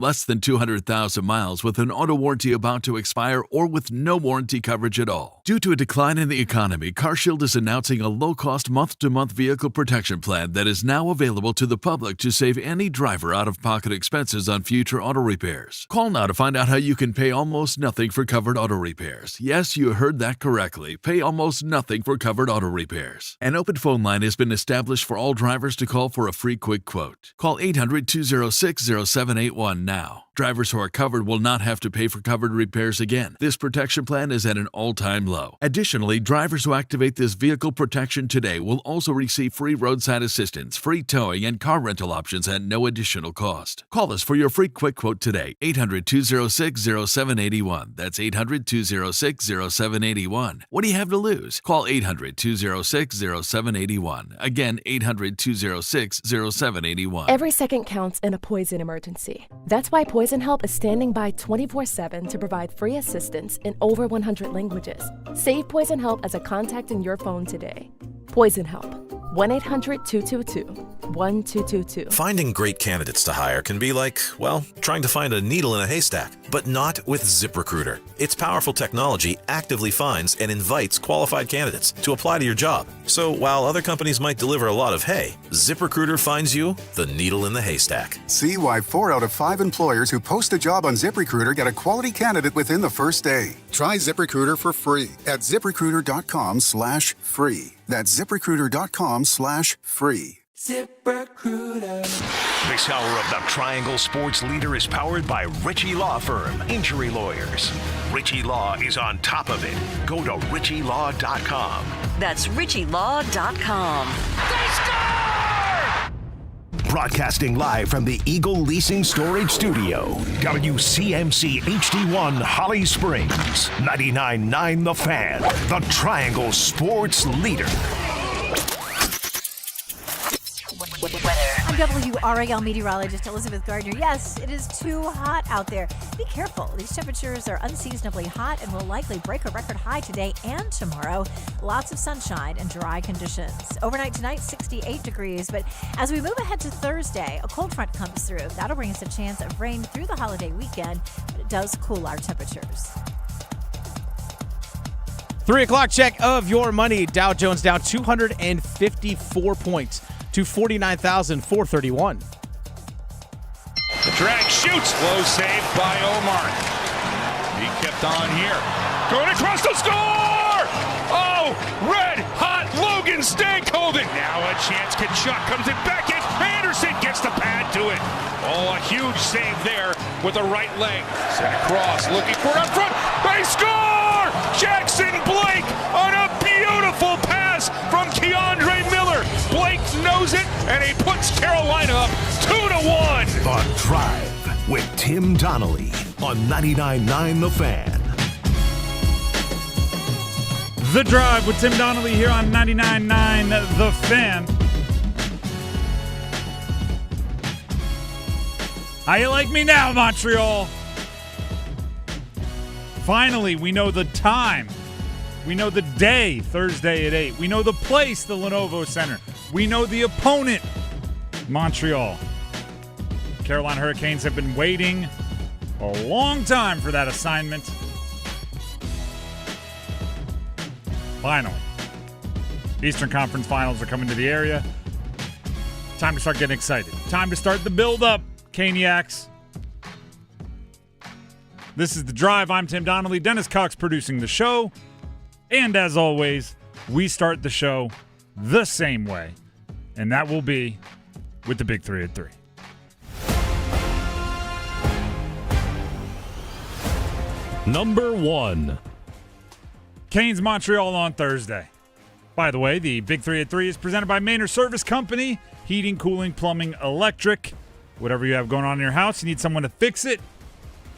Less than 200,000 miles with an auto warranty about to expire or with no warranty coverage at all. Due to a decline in the economy, CarShield is announcing a low-cost month-to-month vehicle protection plan that is now available to the public to save any driver out-of-pocket expenses on future auto repairs. Call now to find out how you can pay almost nothing for covered auto repairs. Yes, you heard that correctly. Pay almost nothing for covered auto repairs. An open phone line has been established for all drivers to call for a free quick quote. Call 800-206-0781 now. Drivers who are covered will not have to pay for covered repairs again. This protection plan is at an all-time low. Additionally, drivers who activate this vehicle protection today will also receive free roadside assistance, free towing, and car rental options at no additional cost. Call us for your free quick quote today. 800-206-0781. That's 800-206-0781. What do you have to lose? Call 800-206-0781. Again, 800-206-0781. Every second counts in a poison emergency. That's why Poison Help is standing by 24/7 to provide free assistance in over 100 languages. Save Poison Help as a contact in your phone today. Poison Help. 1-800-222-1222. Finding great candidates to hire can be like, well, trying to find a needle in a haystack, but not with ZipRecruiter. Its powerful technology actively finds and invites qualified candidates to apply to your job. So while other companies might deliver a lot of hay, ZipRecruiter finds you the needle in the haystack. See why 4 out of 5 employers who post a job on ZipRecruiter get a quality candidate within the first day. Try ZipRecruiter for free at ZipRecruiter.com/free. That's ZipRecruiter.com/free. ZipRecruiter. This hour of the Triangle Sports Leader is powered by Ritchie Law Firm, injury lawyers. Ritchie Law is on top of it. Go to RitchieLaw.com. That's RitchieLaw.com. They score! Broadcasting live from the Eagle Leasing Storage Studio. WCMC HD1 Holly Springs. 99.9 The Fan. The Triangle Sports Leader. I'm WRAL meteorologist Elizabeth Gardner. Yes, it is too hot out there. Be careful. These temperatures are unseasonably hot and will likely break a record high today and tomorrow. Lots of sunshine and dry conditions. Overnight tonight, 68 degrees. But as we move ahead to Thursday, a cold front comes through. That'll bring us a chance of rain through the holiday weekend, but it does cool our temperatures. 3 o'clock check of your money. Dow Jones down 254 points to 49,431. The drag shoots. Low save by Omar. He kept on here. Going across the score! Oh, red hot Logan Stankoven. Now a chance. Kachuk comes it back in. Anderson gets the pad to it. Oh, a huge save there with the right leg. Sent across, looking for it up front. They score! Jackson Blake on a beautiful pass from Keandre Miller. Blake knows it, and he puts Carolina up 2-1. The Drive with Tim Donnelly on 99.9 The Fan. The Drive with Tim Donnelly here on 99.9 The Fan. How you like me now, Montreal? Finally, we know the time. We know the day, Thursday at 8. We know the place, the Lenovo Center. We know the opponent, Montreal. Carolina Hurricanes have been waiting a long time for that assignment. Finally. Eastern Conference Finals are coming to the area. Time to start getting excited. Time to start the build-up, Caniacs. This is The Drive. I'm Tim Donnelly. Dennis Cox producing the show. And as always, we start the show the same way. And that will be with the Big 3 at 3. Number 1. Canes Montreal on Thursday. By the way, the Big 3 at 3 is presented by Maynard Service Company. Heating, cooling, plumbing, electric. Whatever you have going on in your house, you need someone to fix it.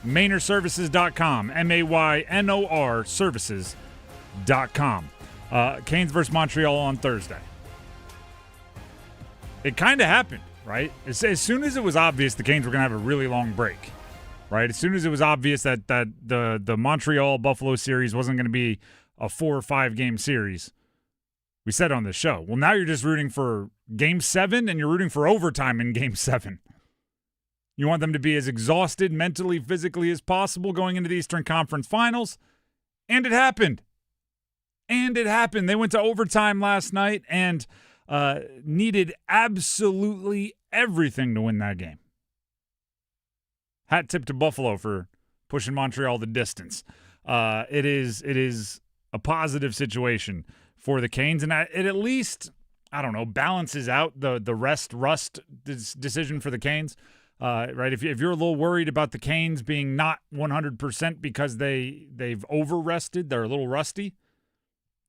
MaynardServices.com. MAYNOR Services.com. Canes versus Montreal on Thursday. It kind of happened, right? As soon as it was obvious the Canes were going to have a really long break, right? As soon as it was obvious that the Montreal-Buffalo series wasn't going to be a 4 or 5 game series, we said on the show, well, now you're just rooting for Game 7 and you're rooting for overtime in Game 7. You want them to be as exhausted mentally, physically as possible going into the Eastern Conference Finals. And it happened. They went to overtime last night and needed absolutely everything to win that game. Hat tip to Buffalo for pushing Montreal the distance. It is a positive situation for the Canes, and it at least, I don't know, balances out the rust decision for the Canes. Right? If you're a little worried about the Canes being not 100% because they've over-rested, they're a little rusty.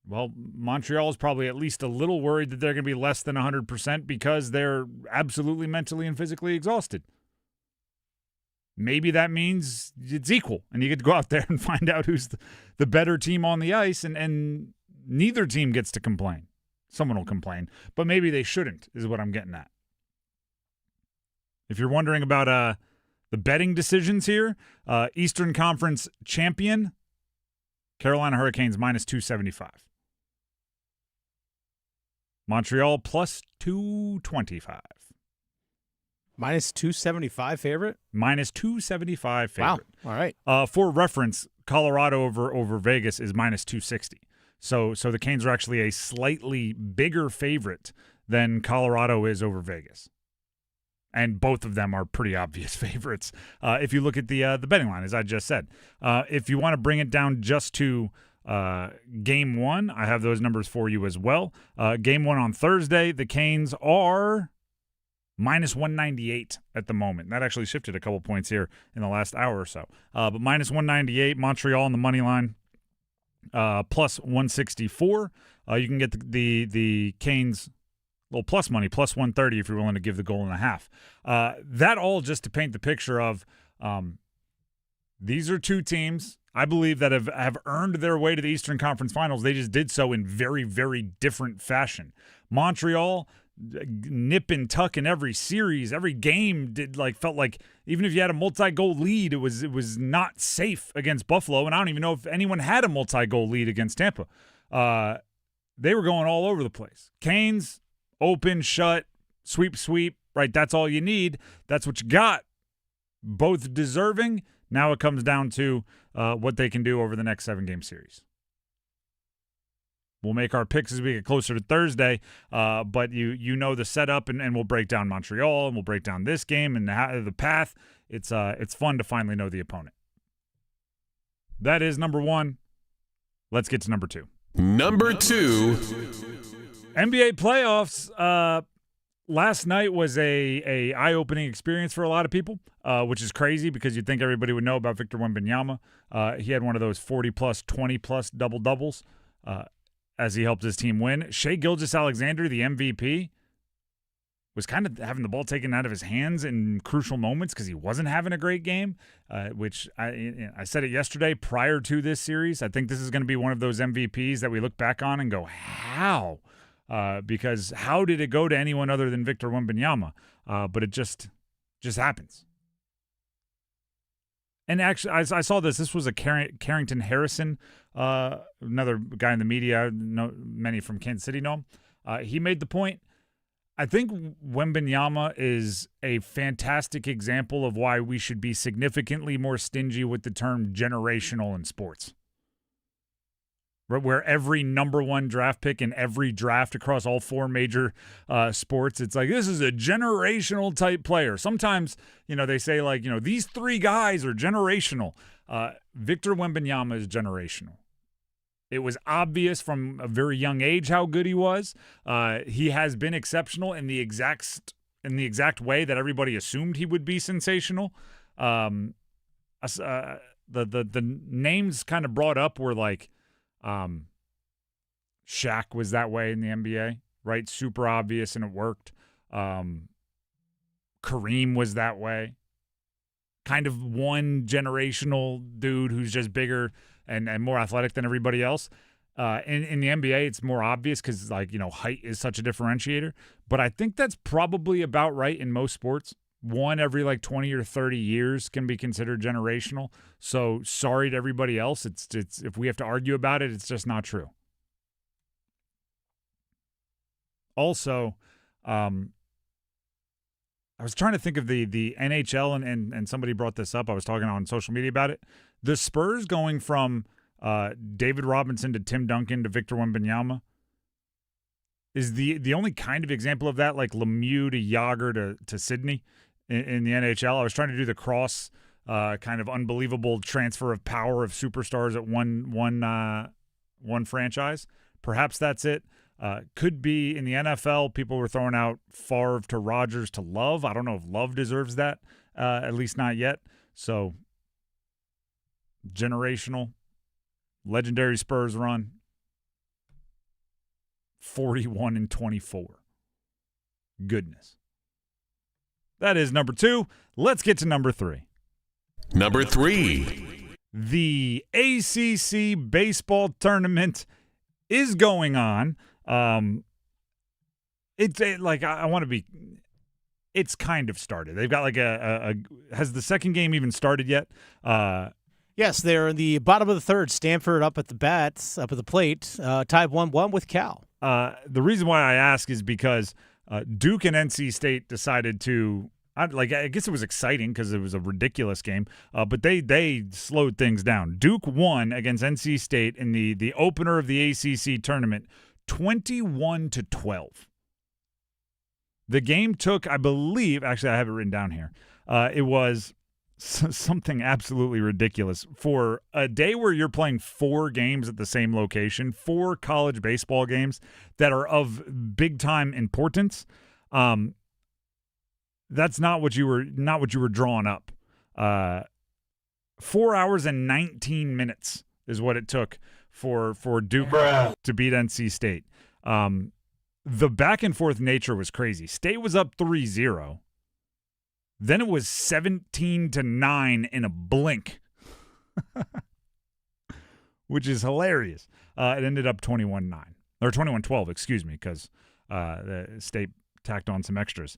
Well, Montreal is probably at least a little worried that they're going to be less than 100% because they're absolutely mentally and physically exhausted. Maybe that means it's equal, and you get to go out there and find out who's the better team on the ice, and neither team gets to complain. Someone will complain, but maybe they shouldn't, is what I'm getting at. If you're wondering about the betting decisions here, Eastern Conference champion, Carolina Hurricanes minus 275. Montreal plus 225. Minus 275 favorite? Minus 275 favorite. Wow. All right. For reference, Colorado over Vegas is minus 260. So the Canes are actually a slightly bigger favorite than Colorado is over Vegas. And both of them are pretty obvious favorites. If you look at the betting line, as I just said. If you want to bring it down just to Game 1, I have those numbers for you as well. Game 1 on Thursday, the Canes are minus 198 at the moment. That actually shifted a couple points here in the last hour or so. But minus 198, Montreal on the money line, plus 164. You can get the Canes little plus money, plus 130 if you're willing to give the goal and a half. That all just to paint the picture of these are two teams, I believe, that have earned their way to the Eastern Conference Finals. They just did so in very, very different fashion. Montreal, nip and tuck in every series, every game felt like even if you had a multi-goal lead, it was not safe against Buffalo, and I don't even know if anyone had a multi-goal lead against Tampa. They were going all over the place. Canes, open, shut, sweep, right? That's all you need. That's what you got. Both deserving. Now it comes down to what they can do over the next 7-game series. We'll make our picks as we get closer to Thursday, but you know the setup, and we'll break down Montreal, and we'll break down this game and the path. It's fun to finally know the opponent. That is number 1. Let's get to number 2. Number 2. NBA playoffs. Last night was a eye-opening experience for a lot of people, which is crazy because you'd think everybody would know about Victor Wembanyama. He had one of those 40-plus, 20-plus double-doubles as he helped his team win. Shai Gilgeous-Alexander, the MVP, was kind of having the ball taken out of his hands in crucial moments because he wasn't having a great game, which I said it yesterday prior to this series. I think this is going to be one of those MVPs that we look back on and go, how? Because how did it go to anyone other than Victor Wembanyama? But it just happens. And actually, I saw this. This was a Carrington Harrison, another guy in the media. Many from Kansas City know him. He made the point. I think Wembanyama is a fantastic example of why we should be significantly more stingy with the term generational in sports. Where every number 1 draft pick in every draft across all 4 major sports, it's like, this is a generational type player. Sometimes, they say these 3 guys are generational. Victor Wembanyama is generational. It was obvious from a very young age how good he was. He has been exceptional in the exact way that everybody assumed he would be sensational. The names kind of brought up were like, Shaq was that way in the NBA, right? Super obvious, and it worked. Kareem was that way. Kind of one generational dude who's just bigger and more athletic than everybody else. In the NBA, it's more obvious because, height is such a differentiator. But I think that's probably about right in most sports. One every 20 or 30 years can be considered generational. So sorry to everybody else. It's if we have to argue about it, it's just not true. Also, I was trying to think of the NHL, and somebody brought this up. I was talking on social media about it. The Spurs going from David Robinson to Tim Duncan to Victor Wembanyama is the only kind of example of that, like Lemieux to Yager to Sydney in the NHL. I was trying to do the cross kind of unbelievable transfer of power of superstars at one franchise. Perhaps that's it. Could be in the NFL. People were throwing out Favre to Rodgers to Love. I don't know if Love deserves that, at least not yet. So, generational, legendary Spurs run, 41-24. Goodness. That is number 2. Let's get to number 3. Number 3. The ACC baseball tournament is going on. It's kind of started. They've got like has the second game even started yet? Yes, they're in the bottom of the third. Stanford up at the plate, tied 1-1 with Cal. The reason why I ask is because Duke and NC State decided to I guess it was exciting because it was a ridiculous game, but they slowed things down. Duke won against NC State in the opener of the ACC tournament, 21-12. The game took, I believe, actually I have it written down here. It was something absolutely ridiculous. For a day where you're playing 4 games at the same location, 4 college baseball games that are of big-time importance, that's not what you were drawing up. 4 hours and 19 minutes is what it took for Duke to beat NC State. The back-and-forth nature was crazy. State was up 3-0. Then it was 17-9 in a blink, which is hilarious. It ended up 21-9 or 21-12, excuse me, because the State tacked on some extras.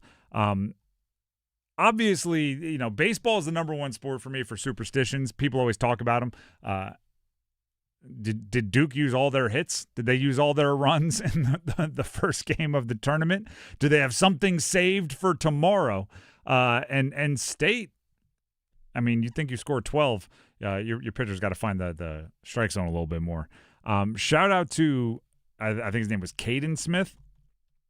Obviously, baseball is the number one sport for me for superstitions. People always talk about them. Did Duke use all their hits? Did they use all their runs in the first game of the tournament? Do they have something saved for tomorrow? And State, I mean, you think you score 12, your pitcher's got to find the strike zone a little bit more. Shout out to, I think his name was Caden Smith.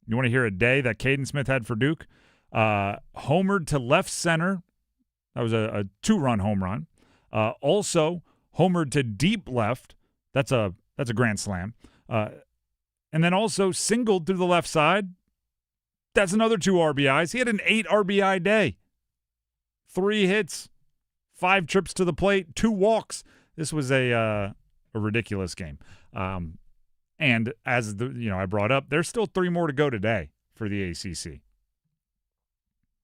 You want to hear a day that Caden Smith had for Duke? Homered to left center. That was a 2-run home run. Also homered to deep left. That's a grand slam. And then also singled through the left side. That's another 2 RBIs. He had an 8 RBI day. 3 hits, 5 trips to the plate, 2 walks. This was a ridiculous game. And as I brought up, there's still 3 more to go today for the ACC.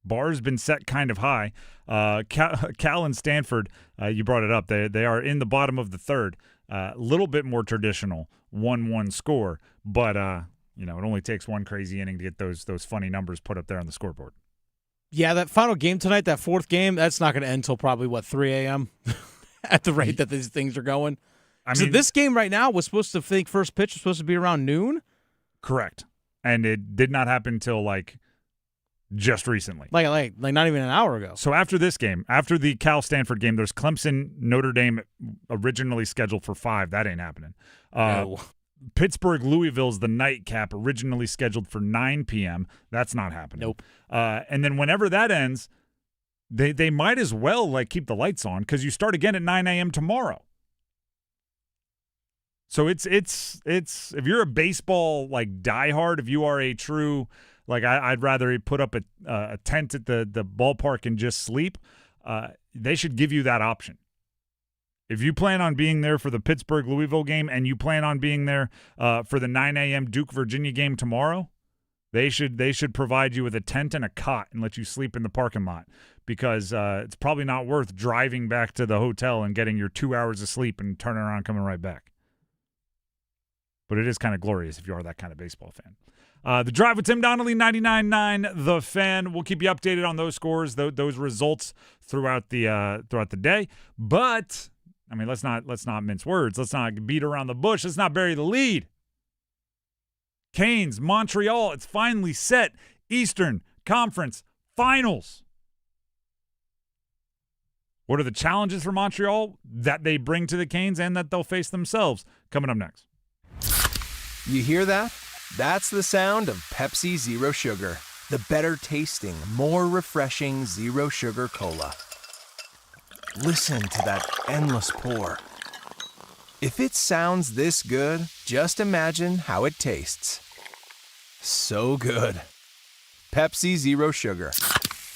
Bar's been set kind of high. Cal and Stanford, you brought it up. They are in the bottom of the third. A little bit more traditional 1-1 score, but it only takes one crazy inning to get those funny numbers put up there on the scoreboard. Yeah, that final game tonight, that 4th game, that's not going to end until probably 3 a.m. at the rate that these things are going. So this game right now was supposed to first pitch was supposed to be around noon. Correct, and it did not happen until just recently. Like not even an hour ago. So after this game, after the Cal-Stanford game, there's Clemson-Notre Dame originally scheduled for 5. That ain't happening. No. Pittsburgh-Louisville's the nightcap, originally scheduled for 9 p.m. That's not happening. Nope. And then whenever that ends, they might as well keep the lights on because you start again at 9 a.m. tomorrow. So it's if you're a baseball diehard, if you are a true I'd rather put up a tent at the ballpark and just sleep. They should give you that option. If you plan on being there for the Pittsburgh-Louisville game and you plan on being there for the 9 a.m. Duke-Virginia game tomorrow, they should provide you with a tent and a cot and let you sleep in the parking lot because it's probably not worth driving back to the hotel and getting your 2 hours of sleep and turning around and coming right back. But it is kind of glorious if you are that kind of baseball fan. The Drive with Tim Donnelly, 99.9 The Fan. We'll keep you updated on those scores, those results throughout the day. But I mean, let's not mince words. Let's not beat around the bush. Let's not bury the lead. Canes, Montreal. It's finally set. Eastern Conference finals. What are the challenges for Montreal that they bring to the Canes and that they'll face themselves? Coming up next. You hear that? That's the sound of Pepsi Zero Sugar. The better tasting, more refreshing Zero Sugar Cola. Listen to that endless pour. If it sounds this good, just imagine how it tastes. So good. Pepsi Zero Sugar.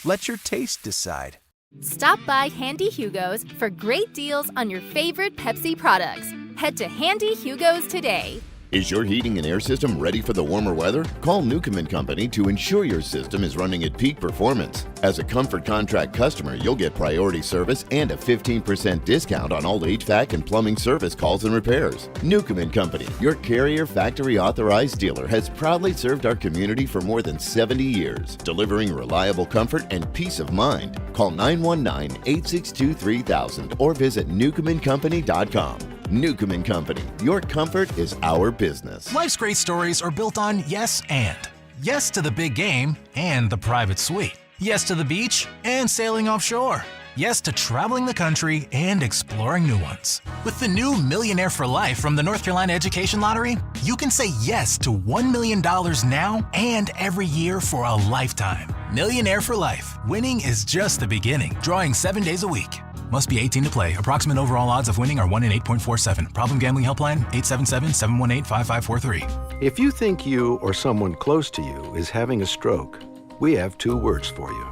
Let your taste decide. Stop by Handy Hugo's for great deals on your favorite Pepsi products. Head to Handy Hugo's today. Is your heating and air system ready for the warmer weather? Call Newcomb & Company to ensure your system is running at peak performance. As a Comfort Contract customer, you'll get priority service and a 15% discount on all HVAC and plumbing service calls and repairs. Newcomb & Company, your Carrier Factory Authorized dealer, has proudly served our community for more than 70 years, delivering reliable comfort and peace of mind. Call 919-862-3000 or visit newcombandcompany.com. Newcomb & Company, your comfort is our business. Life's great stories are built on yes and. Yes to the big game and the private suite. Yes to the beach and sailing offshore. Yes to traveling the country and exploring new ones. With the new Millionaire for Life from the North Carolina Education Lottery, you can say yes to $1 million now and every year for a lifetime. Millionaire for Life. Winning is just the beginning. Drawing 7 days a week. Must be 18 to play. Approximate overall odds of winning are 1 in 8.47. Problem gambling helpline 877-718-5543. If you think you or someone close to you is having a stroke, we have 2 words for you.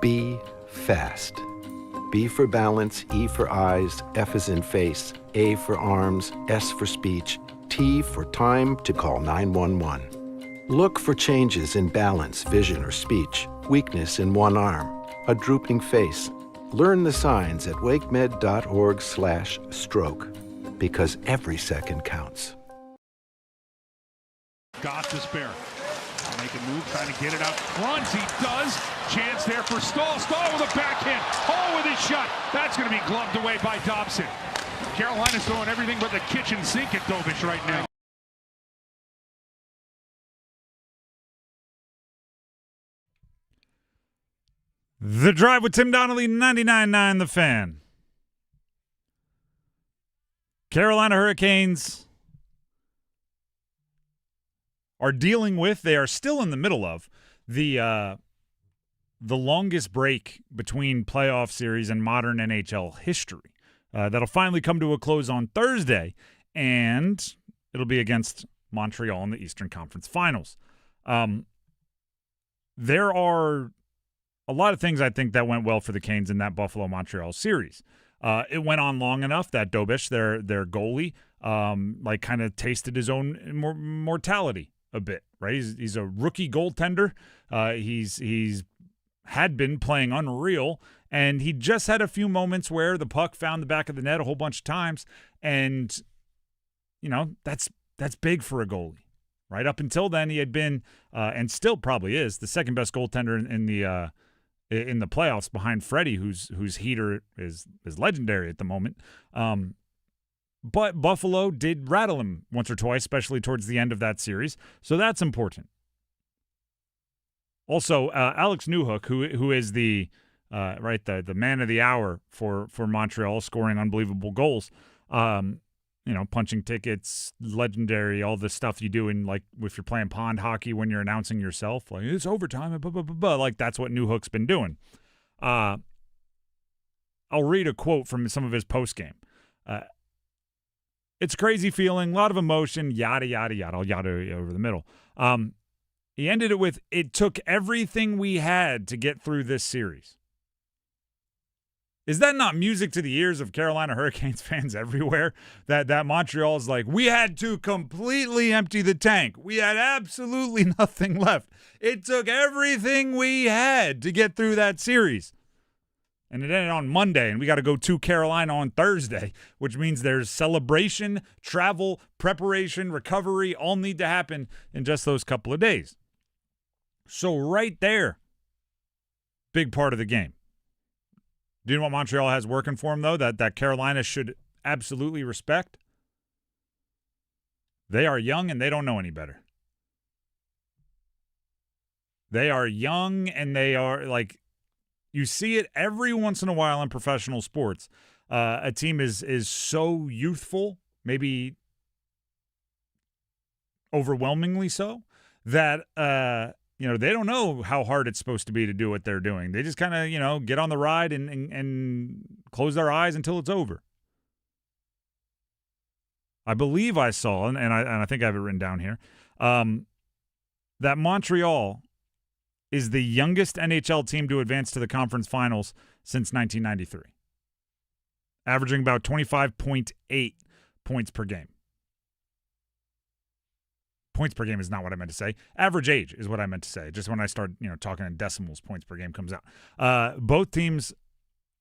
Be fast. B for balance, E for eyes, F is in face, A for arms, S for speech, T for time to call 911. Look for changes in balance, vision, or speech, weakness in one arm, a drooping face. Learn the signs at wakemed.org/stroke, because every second counts. Goff to spare. Make a move, trying to get it out front. He does. Chance there for Stahl. Stahl with a backhand. Hall with his shot. That's going to be gloved away by Dobson. Carolina's throwing everything but the kitchen sink at Dobish right now. The Drive with Tim Donnelly, 99.9 The Fan. Carolina Hurricanes are dealing with, they are still in the middle of, the longest break between playoff series and modern NHL history. That'll finally come to a close on Thursday, and it'll be against Montreal in the Eastern Conference Finals. There are a lot of things I think that went well for the Canes in that Buffalo-Montreal series. It went on long enough that Dobish, their goalie, kind of tasted his own mortality a bit, right? He's a rookie goaltender. He's had been playing unreal, and he just had a few moments where the puck found the back of the net a whole bunch of times, and that's big for a goalie, right? Up until then, he had been and still probably is the second best goaltender in the playoffs behind Freddie, whose heater is legendary at the moment. But Buffalo did rattle him once or twice, especially towards the end of that series. So that's important. Also, Alex Newhook, who is the man of the hour for Montreal, scoring unbelievable goals. Punching tickets, legendary, all the stuff you do in, like, if you're playing pond hockey when you're announcing yourself, like, it's overtime, blah, blah, blah, blah. Like, that's what Newhook's been doing. I'll read a quote from some of his postgame. It's a crazy feeling, a lot of emotion, yada, yada, yada. I'll yada over the middle. He ended it with, it took everything we had to get through this series. Is that not music to the ears of Carolina Hurricanes fans everywhere? That Montreal is like, we had to completely empty the tank. We had absolutely nothing left. It took everything we had to get through that series. And it ended on Monday, and we got to go to Carolina on Thursday, which means there's celebration, travel, preparation, recovery, all need to happen in just those couple of days. So right there, big part of the game. Do you know what Montreal has working for them, though, that Carolina should absolutely respect? They are young, and they don't know any better. They are young, and they are like, you see it every once in a while in professional sports. A team is so youthful, maybe overwhelmingly so, that they don't know how hard it's supposed to be to do what they're doing. They just kind of get on the ride and close their eyes until it's over. I believe I saw, and I think I have it written down here, that Montreal is the youngest NHL team to advance to the conference finals since 1993, averaging about 25.8 points per game. Points per game is not what I meant to say. Average age is what I meant to say. Just when I start, talking in decimals, points per game comes out. Both teams,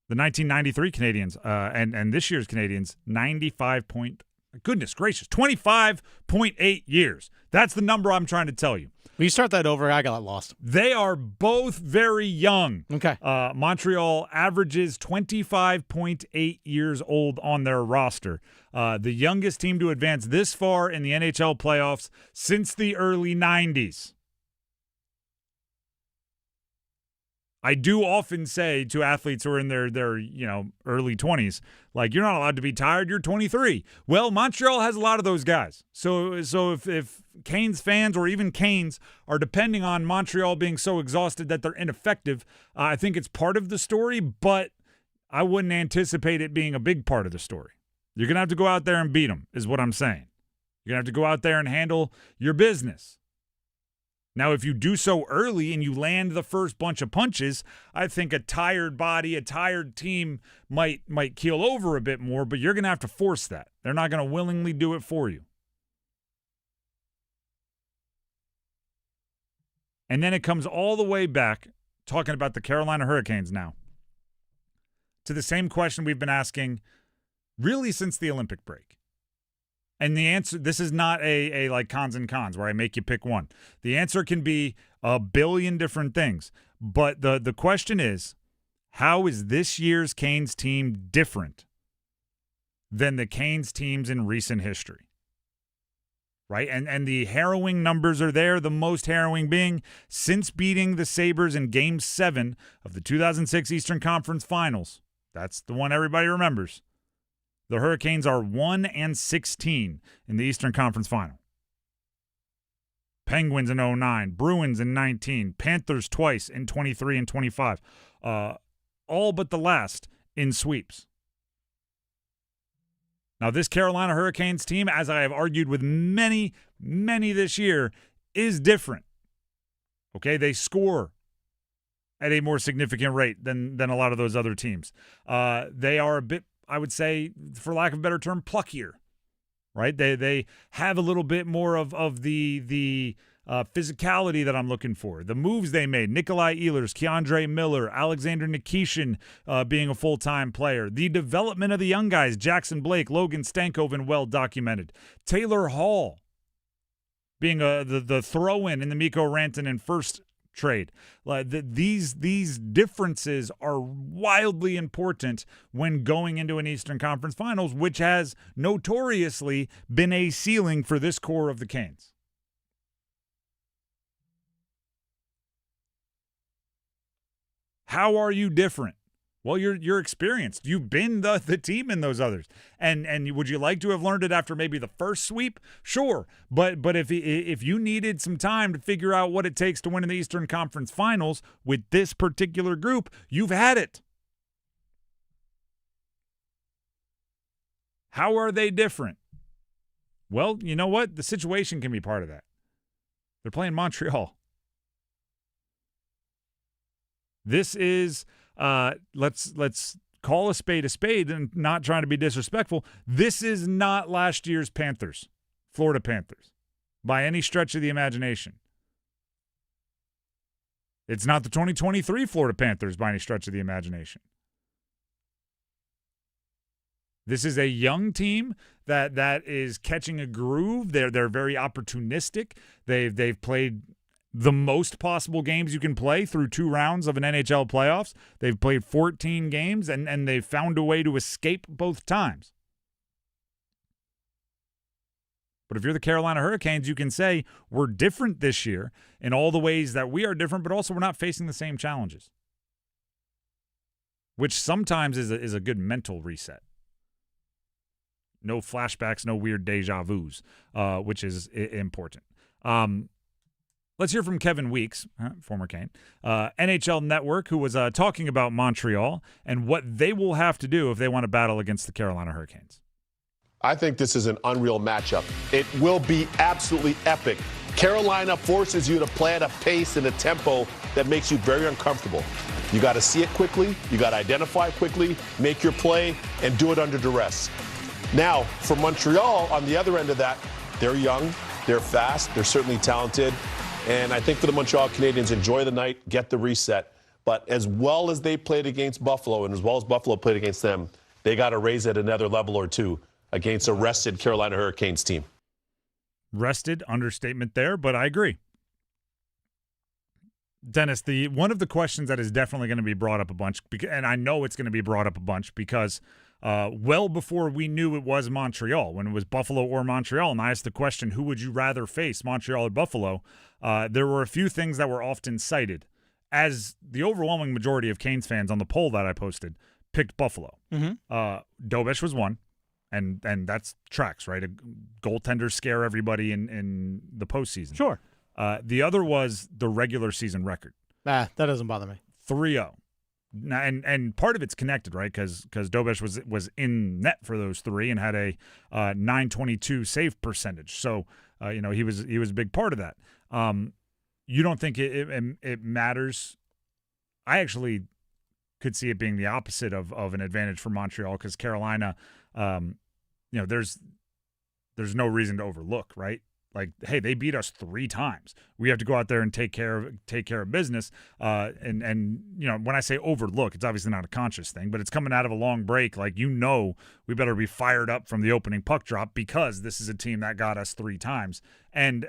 the 1993 Canadiens and this year's Canadiens, 25.8 years. That's the number I'm trying to tell you. Will you start that over? I got lost. They are both very young. Okay. Montreal averages 25.8 years old on their roster. The youngest team to advance this far in the NHL playoffs since the early 90s. I do often say to athletes who are in their early 20s, like, you're not allowed to be tired, you're 23. Well, Montreal has a lot of those guys. So if Canes fans or even Canes are depending on Montreal being so exhausted that they're ineffective, I think it's part of the story, but I wouldn't anticipate it being a big part of the story. You're going to have to go out there and beat them, is what I'm saying. You're going to have to go out there and handle your business. Now, if you do so early and you land the first bunch of punches, I think a tired body, a tired team might keel over a bit more, but you're going to have to force that. They're not going to willingly do it for you. And then it comes all the way back, talking about the Carolina Hurricanes now, to the same question we've been asking really since the Olympic break. And the answer, this is not a like cons and cons where I make you pick one. The answer can be a billion different things. But the question is, how is this year's Canes team different than the Canes teams in recent history? Right? And the harrowing numbers are there, the most harrowing being since beating the Sabres in Game 7 of the 2006 Eastern Conference Finals. That's the one everybody remembers. The Hurricanes are 1-16 in the Eastern Conference Final. Penguins in 09, Bruins in 19, Panthers twice in 23 and 25. All but the last in sweeps. Now, this Carolina Hurricanes team, as I have argued with many this year, is different. Okay, they score at a more significant rate than a lot of those other teams. They are a bit, I would say, for lack of a better term, pluckier, right? They have a little bit more of the physicality that I'm looking for. The moves they made, Nikolai Ehlers, Keandre Miller, Alexander Nikishin being a full-time player. The development of the young guys, Jackson Blake, Logan Stankoven, well documented. Taylor Hall being the throw-in in the Mikko Rantanen first trade. These differences are wildly important when going into an Eastern Conference Finals, which has notoriously been a ceiling for this core of the Canes. How are you different? Well, you're experienced. You've been the team in those others. And would you like to have learned it after maybe the first sweep? Sure. But if you needed some time to figure out what it takes to win in the Eastern Conference Finals with this particular group, you've had it. How are they different? Well, you know what? The situation can be part of that. They're playing Montreal. This is let's call a spade and not trying to be disrespectful. This is not last year's Panthers, Florida Panthers, by any stretch of the imagination. It's not the 2023 Florida Panthers by any stretch of the imagination. This is a young team that is catching a groove. They're very opportunistic. They've played the most possible games you can play through 2 rounds of an NHL playoffs. They've played 14 games, and they've found a way to escape both times. But if you're the Carolina Hurricanes, you can say we're different this year in all the ways that we are different, but also we're not facing the same challenges, which sometimes is a good mental reset. No flashbacks, no weird deja vus, which is important. Let's hear from Kevin Weeks, former Cane, NHL Network, who was talking about Montreal and what they will have to do if they want to battle against the Carolina Hurricanes. I think this is an unreal matchup. It will be absolutely epic. Carolina forces you to play at a pace and a tempo that makes you very uncomfortable. You got to see it quickly, you got to identify quickly, make your play, and do it under duress. Now, for Montreal, on the other end of that, they're young, they're fast, they're certainly talented, and I think for the Montreal Canadiens, enjoy the night, get the reset. But as well as they played against Buffalo and as well as Buffalo played against them, they got to raise it another level or two against a rested Carolina Hurricanes team. Rested, understatement there, but I agree. Dennis, one of the questions that is definitely going to be brought up a bunch, and I know it's going to be brought up a bunch because well before we knew it was Montreal, when it was Buffalo or Montreal, and I asked the question, who would you rather face, Montreal or Buffalo? There were a few things that were often cited as the overwhelming majority of Canes fans on the poll that I posted picked Buffalo. Dobish was one. And that's tracks, right? Goaltenders scare everybody in the postseason. Sure. The other was the regular season record. That doesn't bother me. 3-0. Now, and part of it's connected, right? Because Dobish was in net for those three and had a .922 save percentage. So he was a big part of that. You don't think it matters? I actually could see it being the opposite of an advantage for Montreal because Carolina. There's no reason to overlook, right? Like, hey, they beat us 3 times. We have to go out there and take care of business. And when I say overlook, it's obviously not a conscious thing, but it's coming out of a long break. Like, we better be fired up from the opening puck drop because this is a team that got us 3 times. And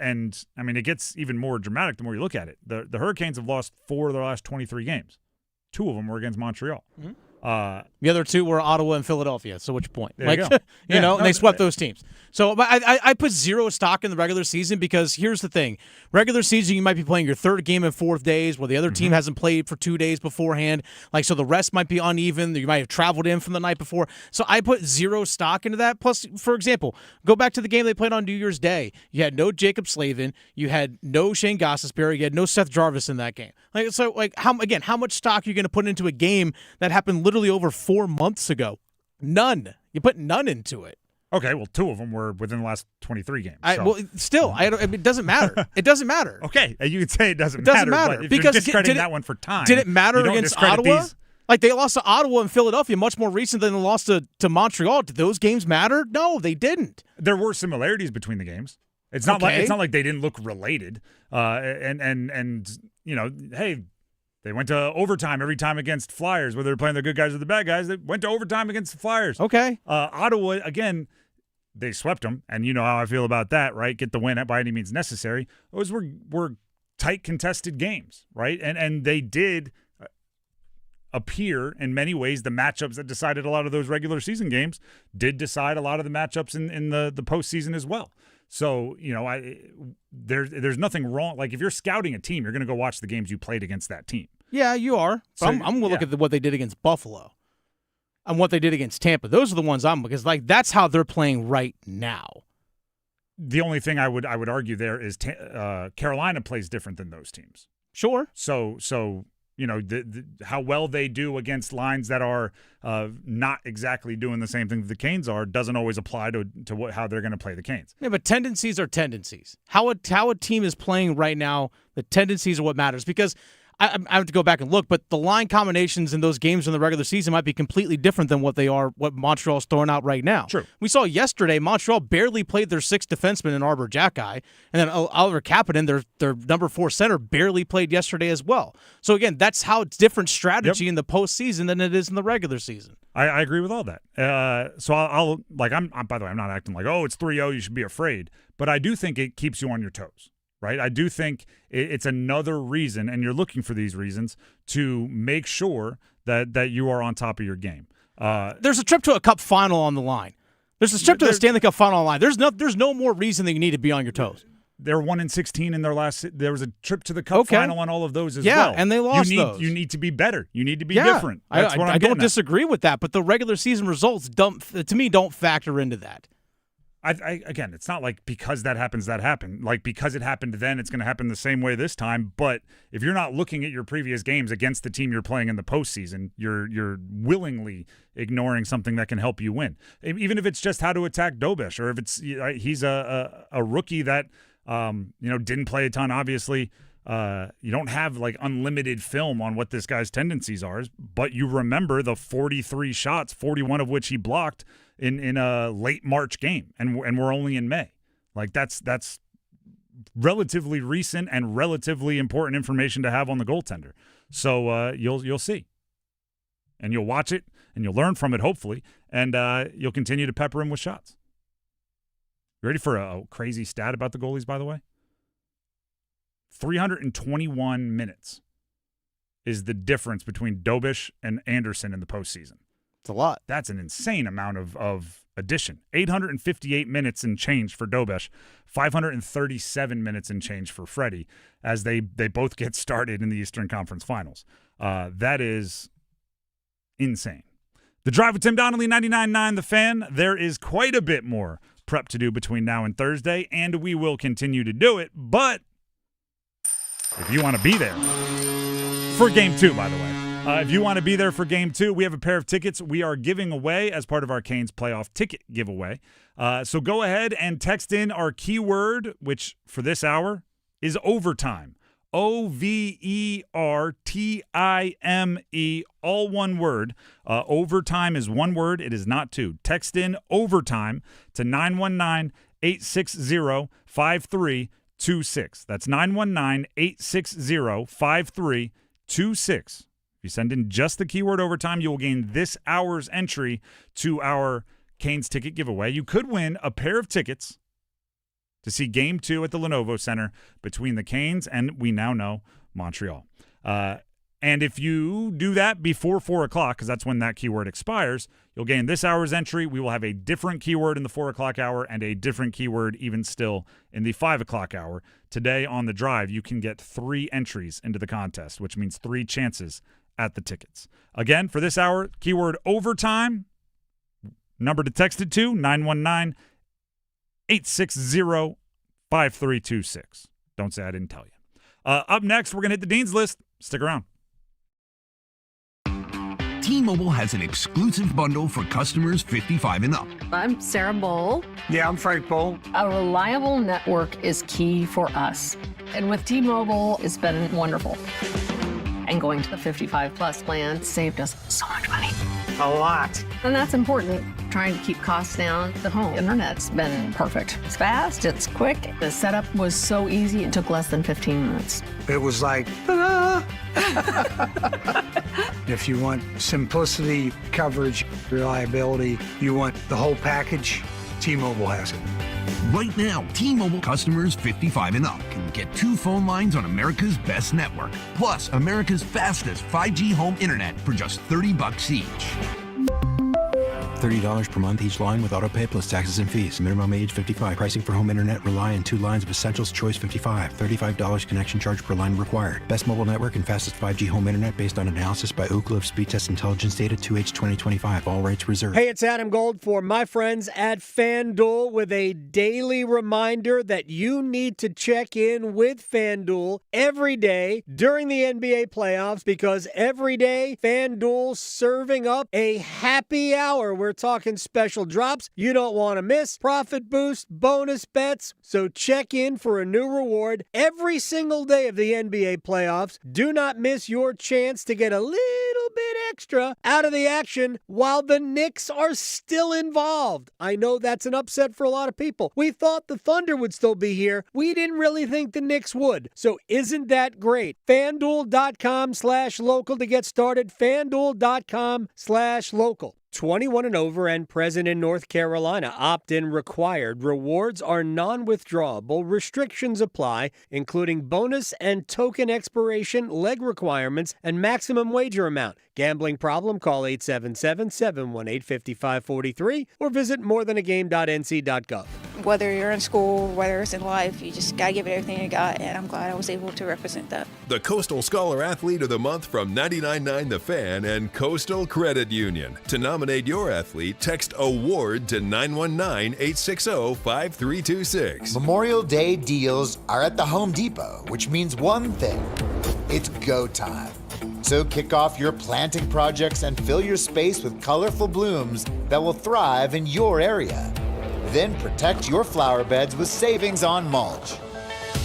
I mean, it gets even more dramatic the more you look at it. The Hurricanes have lost 4 of their last 23 games. 2 of them were against Montreal. Mm-hmm. The other 2 were Ottawa and Philadelphia. So which point? There you go. And they swept those teams. So I put 0 stock in the regular season because here's the thing. Regular season, you might be playing your 3rd game in 4 days where the other team hasn't played for 2 days beforehand. So the rest might be uneven. You might have traveled in from the night before. So I put 0 stock into that. Plus, for example, go back to the game they played on New Year's Day. You had no Jacob Slavin. You had no Shane Gostisbehere. You had no Seth Jarvis in that game. How much stock are you going to put into a game that happened literally over 4 months ago? None. You put none into it. Okay, well, 2 of them were within the last 23 games. It doesn't matter. It doesn't matter. Okay, you could say it doesn't matter. But if you're discrediting that one for time. Did it matter against Ottawa? They lost to Ottawa and Philadelphia much more recent than they lost to Montreal. Did those games matter? No, they didn't. There were similarities between the games. It's not like they didn't look related. Hey, they went to overtime every time against Flyers, whether they're playing the good guys or the bad guys. They went to overtime against the Flyers. Okay. Ottawa, again, they swept them, and you know how I feel about that, right? Get the win by any means necessary. Those were tight, contested games, right? And they did appear in many ways the matchups that decided a lot of those regular season games did decide a lot of the matchups in the postseason as well. So, there's nothing wrong. Like, if you're scouting a team, you're going to go watch the games you played against that team. Yeah, you are. So, I'm going to look at what they did against Buffalo and what they did against Tampa. Those are the ones because that's how they're playing right now. The only thing I would argue there is Carolina plays different than those teams. Sure. So how well they do against lines that are not exactly doing the same thing that the Canes are doesn't always apply to how they're going to play the Canes. Yeah, but tendencies are tendencies. How a team is playing right now, the tendencies are what matters. Because I have to go back and look, but the line combinations in those games in the regular season might be completely different than what Montreal's throwing out right now. True. We saw yesterday Montreal barely played their 6th defenseman in Arbor Jackeye, and then Oliver Kapanen, their number 4 center, barely played yesterday as well. So again, that's how it's different strategy in the postseason than it is in the regular season. I agree with all that. So I'm by the way, I'm not acting like, it's 3-0, you should be afraid, but I do think it keeps you on your toes. Right, I do think it's another reason, and you're looking for these reasons to make sure that you are on top of your game. There's a trip to a cup final on the line. There's a trip to the Stanley Cup final line. There's no more reason that you need to be on your toes. They're 1-16 in their last. There was a trip to the Cup final on all of those as well. Yeah, and they lost those. You need to be better. You need to be different. That's what I don't disagree with that, but the regular season results don't factor into that. Again, it's not like because that happens, that happened. Like because it happened then, it's going to happen the same way this time. But if you're not looking at your previous games against the team you're playing in the postseason, you're willingly ignoring something that can help you win. Even if it's just how to attack Dobish, or if it's he's a rookie that didn't play a ton. Obviously, you don't have like unlimited film on what this guy's tendencies are, but you remember the 43 shots, 41 of which he blocked in a late March game, and we're only in May. Like that's relatively recent and relatively important information to have on the goaltender. So you'll see, and you'll watch it, and you'll learn from it hopefully, and you'll continue to pepper him with shots. You ready for a crazy stat about the goalies, by the way? 321 minutes is the difference between Dobish and Anderson in the postseason. It's a lot. That's an insane amount of addition. 858 minutes and change for Dobish, 537 minutes and change for Freddie as they both get started in the Eastern Conference Finals. That is insane. The Drive with Tim Donnelly, 99.9 The Fan. There is quite a bit more prep to do between now and Thursday, and we will continue to do it. But if you want to be there for Game 2, by the way, if you want to be there for Game 2, we have a pair of tickets we are giving away as part of our Canes playoff ticket giveaway. So go ahead and text in our keyword, which for this hour is overtime. OVERTIME, all one word. Overtime is one word. It is not two. Text in overtime to 919-860-5326. That's 919-860-5326. If you send in just the keyword overtime, you will gain this hour's entry to our Canes ticket giveaway. You could win a pair of tickets to see Game 2 at the Lenovo Center between the Canes and, we now know, Montreal. And if you do that before 4 o'clock, because that's when that keyword expires, you'll gain this hour's entry. We will have a different keyword in the 4 o'clock hour and a different keyword even still in the 5 o'clock hour. Today on The Drive, you can get 3 entries into the contest, which means 3 chances at the tickets. Again, for this hour, keyword overtime, number to text it to, 919-860-5326. Don't say I didn't tell you. Up next, we're going to hit the Dean's List. Stick around. T-Mobile has an exclusive bundle for customers 55 and up. I'm Sarah Bowl. Yeah, I'm Frank Bowl. A reliable network is key for us. And with T-Mobile, it's been wonderful. And going to the 55-plus plan saved us so much money. A lot. And that's important. Trying to keep costs down. The home internet's been perfect. It's fast, it's quick. The setup was so easy, it took less than 15 minutes. It was like, ta-da! If you want simplicity, coverage, reliability, you want the whole package, T-Mobile has it. Right now, T-Mobile customers 55 and up can get 2 phone lines on America's best network, plus America's fastest 5G home internet for just $30 each. $30 per month each line with autopay plus taxes and fees. Minimum age 55. Pricing for home internet rely on 2 lines of Essentials Choice 55. $35 connection charge per line required. Best mobile network and fastest 5G home internet based on analysis by Ookla of Speed Test Intelligence Data 2H 2025. All rates reserved. Hey, it's Adam Gold for my friends at FanDuel with a daily reminder that you need to check in with FanDuel every day during the NBA playoffs, because every day FanDuel's serving up a happy hour. We're talking special drops you don't want to miss, profit boost, bonus bets. So check in for a new reward every single day of the NBA playoffs. Do not miss your chance to get a little bit extra out of the action while the Knicks are still involved. I know that's an upset for a lot of people. We thought the Thunder would still be here. We didn't really think the Knicks would. So isn't that great? FanDuel.com/local to get started. FanDuel.com/local. 21 and over and present in North Carolina. Opt-in required. Rewards are non-withdrawable. Restrictions apply, including bonus and token expiration, leg requirements, and maximum wager amount. Gambling problem? Call 877-718-5543 or visit morethanagame.nc.gov. Whether you're in school, whether it's in life, you just got to give it everything you got, and I'm glad I was able to represent that. The Coastal Scholar Athlete of the Month from 99.9 The Fan and Coastal Credit Union. To nominate your athlete, text AWARD to 919-860-5326. Memorial Day deals are at the Home Depot, which means one thing. It's go time. So kick off your planting projects and fill your space with colorful blooms that will thrive in your area. Then protect your flower beds with savings on mulch.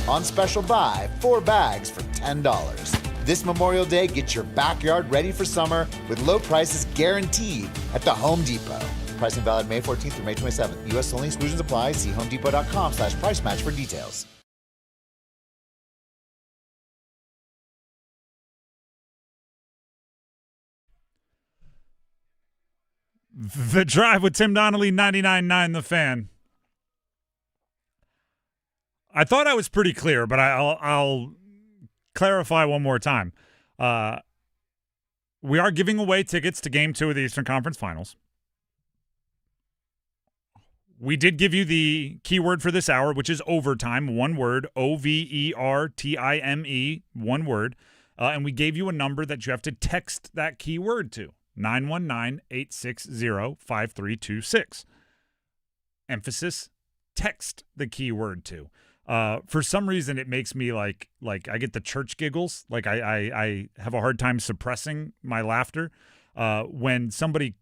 On special buy, 4 bags for $10. This Memorial Day, get your backyard ready for summer with low prices guaranteed at the Home Depot. Pricing valid May 14th through May 27th. U.S. only, exclusions apply. See homedepot.com/price match for details. The Drive with Tim Donnelly, 99.9 The Fan. I thought I was pretty clear, but I'll clarify one more time. We are giving away tickets to Game 2 of the Eastern Conference Finals. We did give you the keyword for this hour, which is overtime, one word, OVERTIME, one word. And we gave you a number that you have to text that keyword to. 919-860-5326. Emphasis, text the keyword to. For some reason, it makes me like I get the church giggles. Like I have a hard time suppressing my laughter when somebody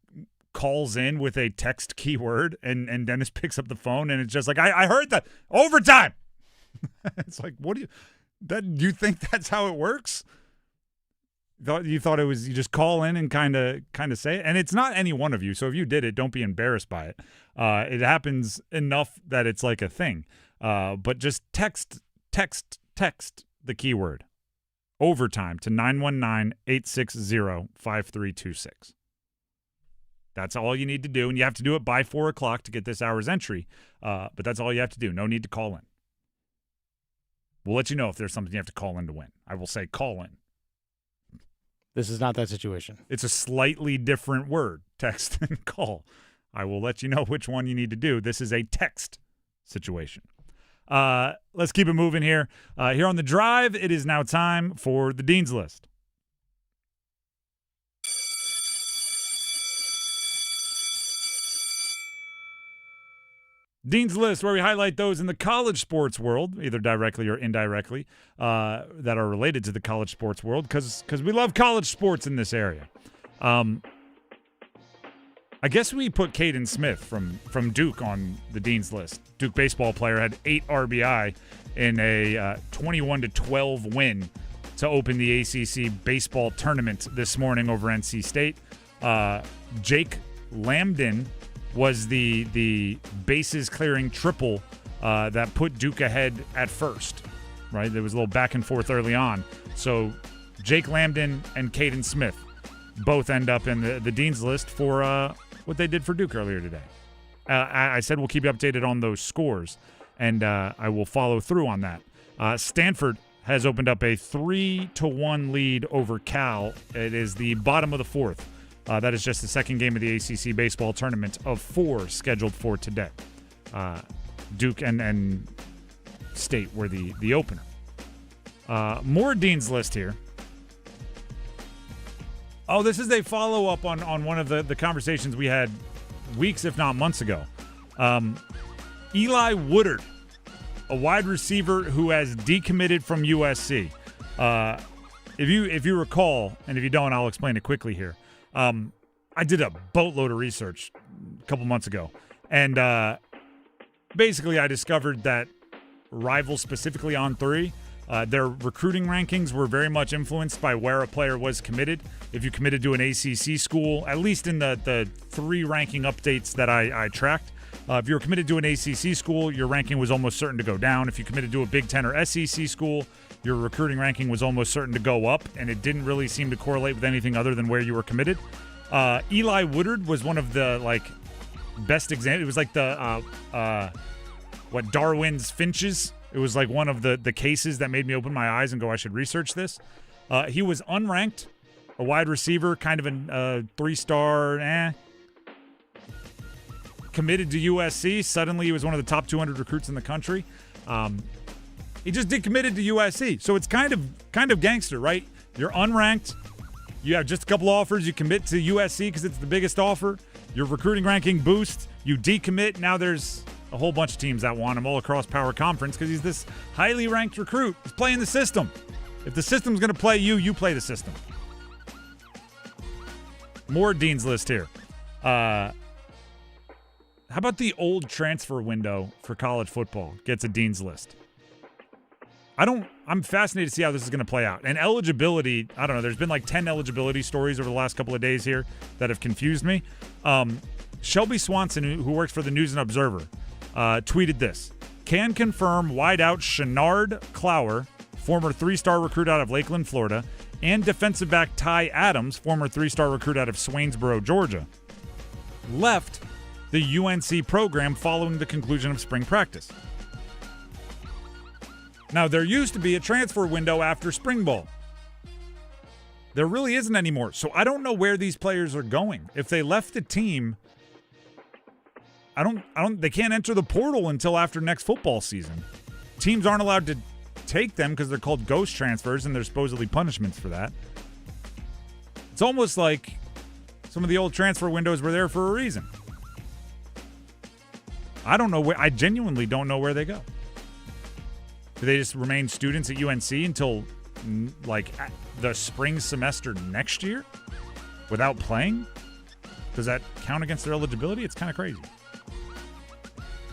calls in with a text keyword and Dennis picks up the phone and it's just like, I heard that overtime. It's like, do you think that's how it works? You thought it was you just call in and kind of say it, and it's not any one of you. So if you did it, don't be embarrassed by it. It happens enough that it's like a thing. But just text the keyword overtime to 919-860-5326. That's all you need to do, and you have to do it by 4 o'clock to get this hour's entry. But that's all you have to do. No need to call in. We'll let you know if there's something you have to call in to win. I will say call in. This is not that situation. It's a slightly different word, text and call. I will let you know which one you need to do. This is a text situation. Let's keep it moving here. Here on The Drive, it is now time for the Dean's List. Dean's List, where we highlight those in the college sports world, either directly or indirectly, that are related to the college sports world, because we love college sports in this area. I guess we put Caden Smith from Duke on the Dean's List. Duke baseball player had 8 RBI in a 21-12 win to open the ACC baseball tournament this morning over NC State. Jake Lambden was the bases clearing triple that put Duke ahead at first, right? There was a little back and forth early on. So Jake Lambden and Caden Smith both end up in the Dean's List for what they did for Duke earlier today. I said we'll keep you updated on those scores, and I will follow through on that. Stanford has opened up a 3-1 lead over Cal. It is the bottom of the fourth. That is just the second game of the ACC baseball tournament of 4 scheduled for today. Duke and State were the opener. More Dean's List here. Oh, this is a follow-up on one of the conversations we had weeks, if not months ago. Eli Woodard, a wide receiver who has decommitted from USC. If you recall, and if you don't, I'll explain it quickly here. I did a boatload of research a couple months ago, and basically I discovered that Rivals, specifically on 3, their recruiting rankings were very much influenced by where a player was committed. If you committed to an ACC school, at least in the 3 ranking updates that I tracked, if you were committed to an ACC school, your ranking was almost certain to go down. If you committed to a Big Ten or SEC school, your recruiting ranking was almost certain to go up, and it didn't really seem to correlate with anything other than where you were committed. Eli Woodard was one of the best examples. It was like the Darwin's finches. It was like one of the cases that made me open my eyes and go, I should research this. He was unranked, a wide receiver, kind of a 3-star, committed to USC. Suddenly he was one of the top 200 recruits in the country. He just committed to USC. So it's kind of gangster, right? You're unranked. You have just a couple offers. You commit to USC because it's the biggest offer. Your recruiting ranking boosts. You decommit. Now there's a whole bunch of teams that want him all across Power Conference because he's this highly ranked recruit. He's playing the system. If the system's going to play you, you play the system. More Dean's List here. How about the old transfer window for college football gets a Dean's List? I'm fascinated to see how this is going to play out. And eligibility, I don't know. There's been 10 eligibility stories over the last couple of days here that have confused me. Shelby Swanson, who works for the News and Observer, tweeted this. Can confirm wideout Shenard Clower, former 3-star recruit out of Lakeland, Florida, and defensive back Ty Adams, former 3-star recruit out of Swainsboro, Georgia, left the UNC program following the conclusion of spring practice. Now, there used to be a transfer window after spring ball. There really isn't anymore. So I don't know where these players are going. If they left the team, they can't enter the portal until after next football season. Teams aren't allowed to take them because they're called ghost transfers and there's supposedly punishments for that. It's almost like some of the old transfer windows were there for a reason. I genuinely don't know where they go. Do they just remain students at UNC until the spring semester next year without playing? Does that count against their eligibility? It's kind of crazy.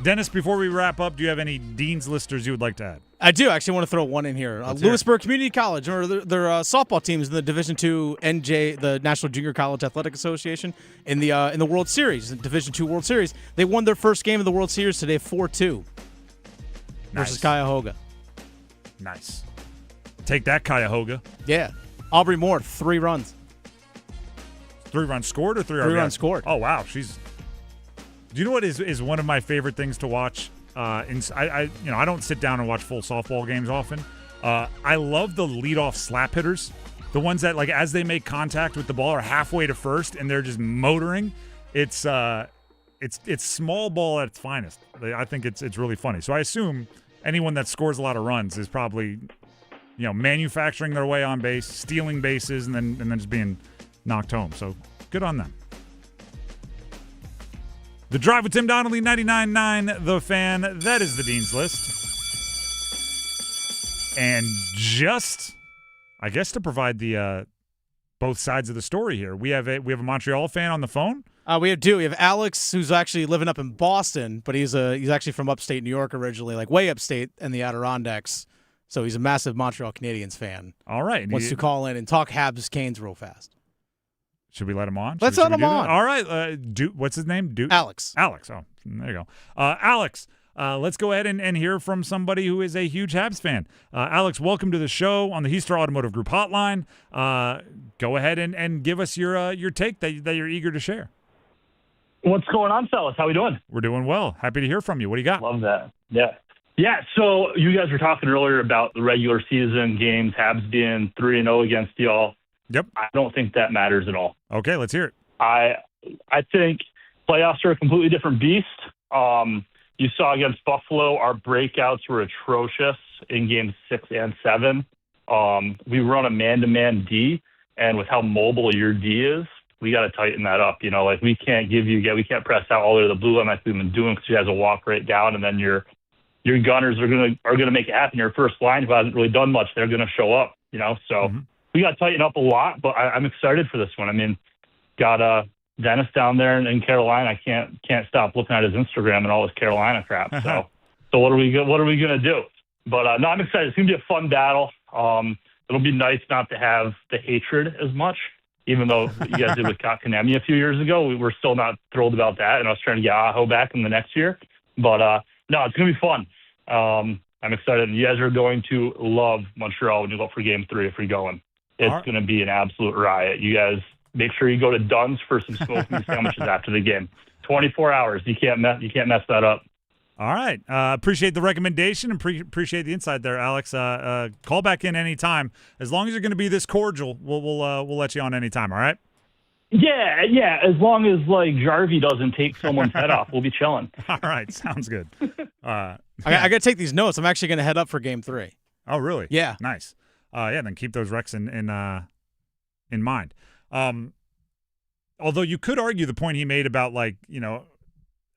Dennis, before we wrap up, do you have any Dean's Listers you would like to add? I do actually want to throw one in here. Lewisburg Community College, or their softball teams in the Division II NJ, the National Junior College Athletic Association, in the World Series, the Division II World Series. They won their first game of the World Series today, 4-2 versus Cuyahoga. Nice. Take that, Cuyahoga. Yeah. Aubrey Moore, 3 runs. 3 runs scored or 3 RBIs? 3 runs scored. Oh, wow. Do you know what is one of my favorite things to watch? I don't sit down and watch full softball games often. I love the leadoff slap hitters. The ones that, as they make contact with the ball, are halfway to first and they're just motoring. It's small ball at its finest. I think it's really funny. So I assume anyone that scores a lot of runs is probably, manufacturing their way on base, stealing bases, and then just being knocked home. So good on them. The Drive with Tim Donnelly, 99.9 The Fan. That is the Dean's List. And just, I guess, to provide the both sides of the story here, we have a Montreal fan on the phone. We have Alex, who's actually living up in Boston, but he's actually from upstate New York originally, way upstate in the Adirondacks. So he's a massive Montreal Canadiens fan. All right. Wants to call in and talk Habs Canes real fast. Should we let him on? Let's let him on. All right. What's his name? Alex. Alex. Oh, there you go. Alex, let's go ahead and hear from somebody who is a huge Habs fan. Alex, welcome to the show on the Heaster Automotive Group hotline. Go ahead and give us your take that you're eager to share. What's going on, fellas? How we doing? We're doing well. Happy to hear from you. What do you got? Love that. Yeah. Yeah, so you guys were talking earlier about the regular season games, Habs being 3-0 against y'all. Yep. I don't think that matters at all. Okay, let's hear it. I think playoffs are a completely different beast. You saw against Buffalo, our breakouts were atrocious in games 6 and 7. We run a man-to-man D, and with how mobile your D is, we got to tighten that up. We can't we can't press out all the way to the blue line like we've been doing because you guys will walk right down, and then your gunners are gonna make it happen. Your first line, who hasn't really done much, they're gonna show up. So we got to tighten up a lot. But I'm excited for this one. I mean, got Dennis down there in Carolina. I can't stop looking at his Instagram and all his Carolina crap. So what are we gonna do? But no, I'm excited. It's gonna be a fun battle. It'll be nice not to have the hatred as much. Even though you guys did with Kotkaniemi a few years ago, we were still not thrilled about that, and I was trying to get Aho back in the next year. But no, it's going to be fun. I'm excited. You guys are going to love Montreal when you go for Game 3 if you're going. It's going to be an absolute riot. You guys make sure you go to Dunn's for some smoking sandwiches after the game. 24 hours. You can't mess that up. All right. Appreciate the recommendation and appreciate the insight there, Alex. Call back in anytime. As long as you're going to be this cordial, we'll let you on anytime, all right? Yeah. As long as, like, Jarvie doesn't take someone's head off, we'll be chilling. All right. Sounds good. I got to take these notes. I'm actually going to head up for Game 3. Oh, really? Yeah. Nice. Then keep those recs in mind. Although you could argue the point he made about, like,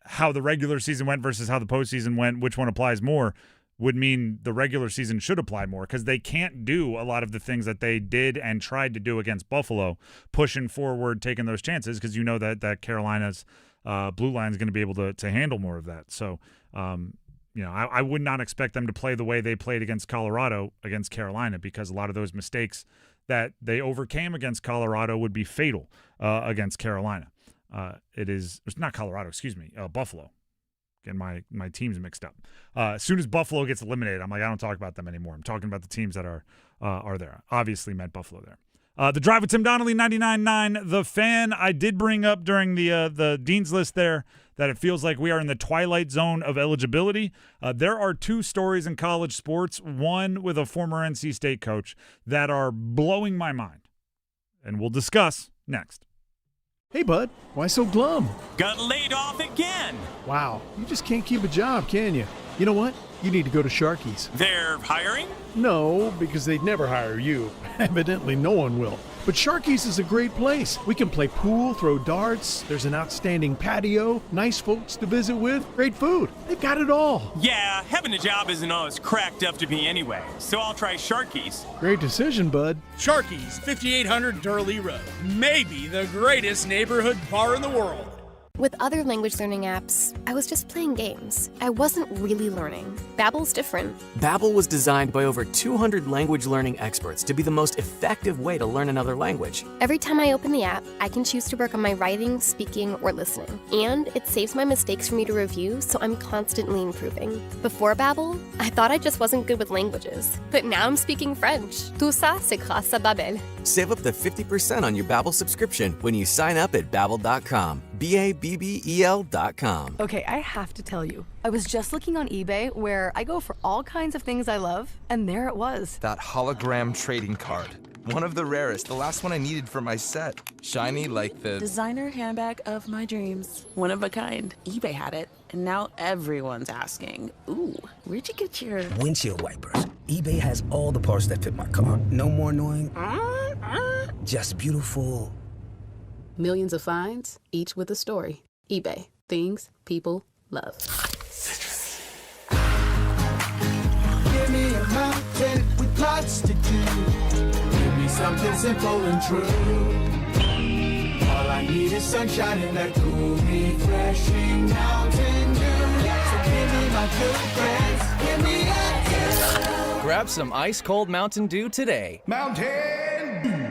how the regular season went versus how the postseason went, which one applies more, would mean the regular season should apply more because they can't do a lot of the things that they did and tried to do against Buffalo, pushing forward, taking those chances, because that Carolina's blue line is going to be able to handle more of that. So, I would not expect them to play the way they played against Colorado against Carolina, because a lot of those mistakes that they overcame against Colorado would be fatal against Carolina. It's not Colorado, excuse me, Buffalo. Getting my teams mixed up. As soon as Buffalo gets eliminated, I'm like, I don't talk about them anymore. I'm talking about the teams that are there. Obviously meant Buffalo there. The Drive with Tim Donnelly, 99.9 The Fan. I did bring up during the Dean's List there that it feels like we are in the twilight zone of eligibility. There are two stories in college sports, one with a former NC State coach, that are blowing my mind. And we'll discuss next. Hey, bud, why so glum? Got laid off again. Wow, you just can't keep a job, can you? You know what? You need to go to Sharky's. They're hiring? No, because they'd never hire you. Evidently, no one will. But Sharky's is a great place. We can play pool, throw darts, there's an outstanding patio, nice folks to visit with, great food. They've got it all. Yeah, having a job isn't always cracked up to be anyway, so I'll try Sharky's. Great decision, bud. Sharky's, 5800 Durley Road. Maybe the greatest neighborhood bar in the world. With other language learning apps, I was just playing games. I wasn't really learning. Babbel's different. Babbel was designed by over 200 language learning experts to be the most effective way to learn another language. Every time I open the app, I can choose to work on my writing, speaking, or listening. And it saves my mistakes for me to review, so I'm constantly improving. Before Babbel, I thought I just wasn't good with languages. But now I'm speaking French. Tout ça, c'est grâce à Babbel. Save up to 50% on your Babbel subscription when you sign up at Babbel.com. Babbel.com. Okay, I have to tell you, I was just looking on eBay where I go for all kinds of things I love, and there it was. That hologram trading card. One of the rarest, the last one I needed for my set. Shiny like the designer handbag of my dreams. One of a kind. eBay had it, and now everyone's asking, ooh, where'd you get your windshield wipers? eBay has all the parts that fit my car. No more annoying, just beautiful. Millions of finds, each with a story. eBay. Things people love. Give me a mountain with lots to do. Give me something simple and true. All I need is sunshine and that cool, refreshing Mountain Dew. So give me my good friends. Give me a Dew. Grab some ice-cold Mountain Dew today. Mountain Dew.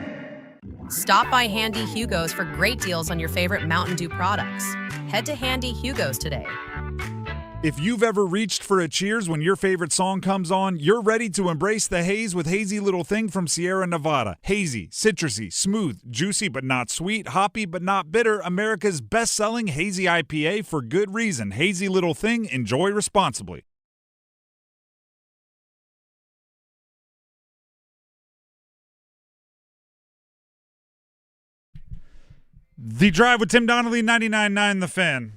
Stop by Handy Hugo's for great deals on your favorite Mountain Dew products. Head to Handy Hugo's today. If you've ever reached for a Cheers when your favorite song comes on, you're ready to embrace the haze with Hazy Little Thing from Sierra Nevada. Hazy, citrusy, smooth, juicy but not sweet, hoppy but not bitter, America's best-selling hazy IPA for good reason. Hazy Little Thing, enjoy responsibly. The Drive with Tim Donnelly, 99.9 The Fan.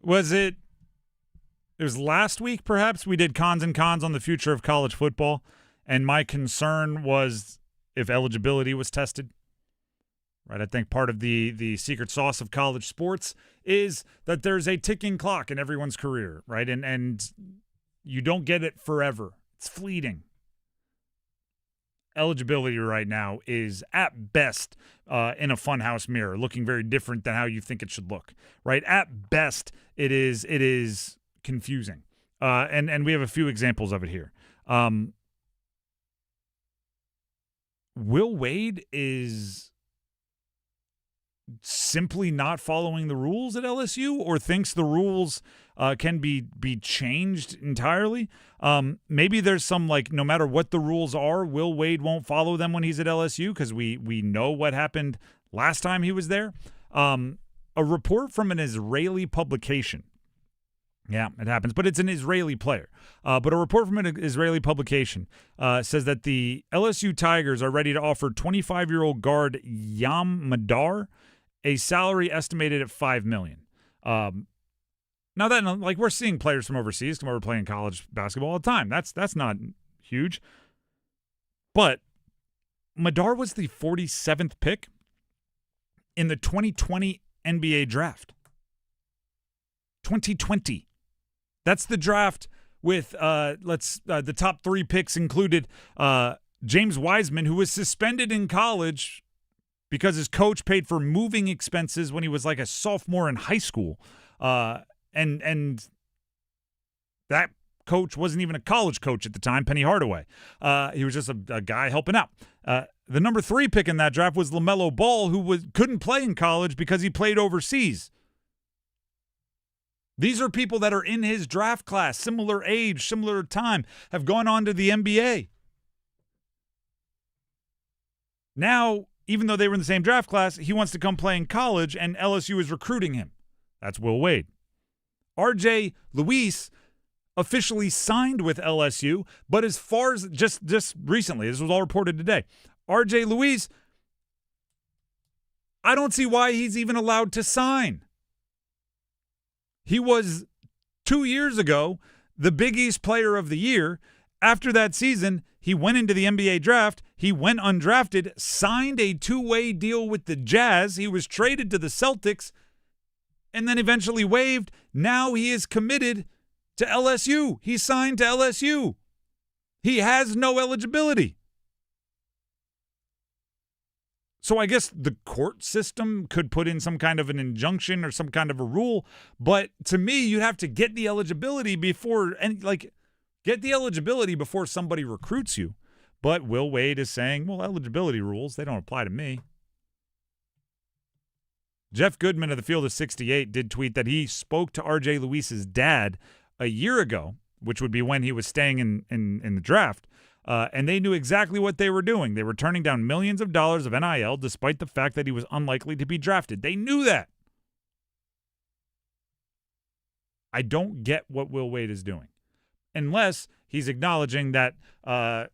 It was last week, perhaps, we did cons and cons on the future of college football, and my concern was if eligibility was tested. Right, I think part of the secret sauce of college sports is that there's a ticking clock in everyone's career, right? And you don't get it forever. It's fleeting. Eligibility right now is at best in a funhouse mirror, looking very different than how you think it should look, right? At best, it is confusing, and we have a few examples of it here. Will Wade is simply not following the rules at LSU, or thinks the rules can be changed entirely. Maybe there's some, like, no matter what the rules are, Will Wade won't follow them when he's at LSU because we know what happened last time he was there. A report from an Israeli publication. Yeah, it happens, but it's an Israeli player. But a report from an Israeli publication says that the LSU Tigers are ready to offer 25-year-old guard Yam Madar a salary estimated at $5 million. Now that, like, we're seeing players from overseas come over playing college basketball all the time. That's not huge. But Madar was the 47th pick in the 2020 NBA draft. 2020. That's the draft with the top 3 picks included James Wiseman, who was suspended in college because his coach paid for moving expenses when he was like a sophomore in high school. And that coach wasn't even a college coach at the time, Penny Hardaway. He was just a guy helping out. The number 3 pick in that draft was LaMelo Ball, who couldn't play in college because he played overseas. These are people that are in his draft class, similar age, similar time, have gone on to the NBA. Now, even though they were in the same draft class, he wants to come play in college, and LSU is recruiting him. That's Will Wade. RJ Luis officially signed with LSU, but as far as just recently, this was all reported today, RJ Luis, I don't see why he's even allowed to sign. He was 2 years ago the Big East Player of the Year. After that season, he went into the NBA draft. He went undrafted, signed a 2-way deal with the Jazz. He was traded to the Celtics and then eventually waived. Now he is committed to LSU. He signed to LSU. He has no eligibility. So I guess the court system could put in some kind of an injunction or some kind of a rule, but to me, you'd have to get the eligibility before somebody recruits you. But Will Wade is saying, well, eligibility rules, they don't apply to me. Jeff Goodman of the Field of 68 did tweet that he spoke to RJ Luis's dad a year ago, which would be when he was staying in the draft, and they knew exactly what they were doing. They were turning down millions of dollars of NIL despite the fact that he was unlikely to be drafted. They knew that. I don't get what Will Wade is doing, unless he's acknowledging that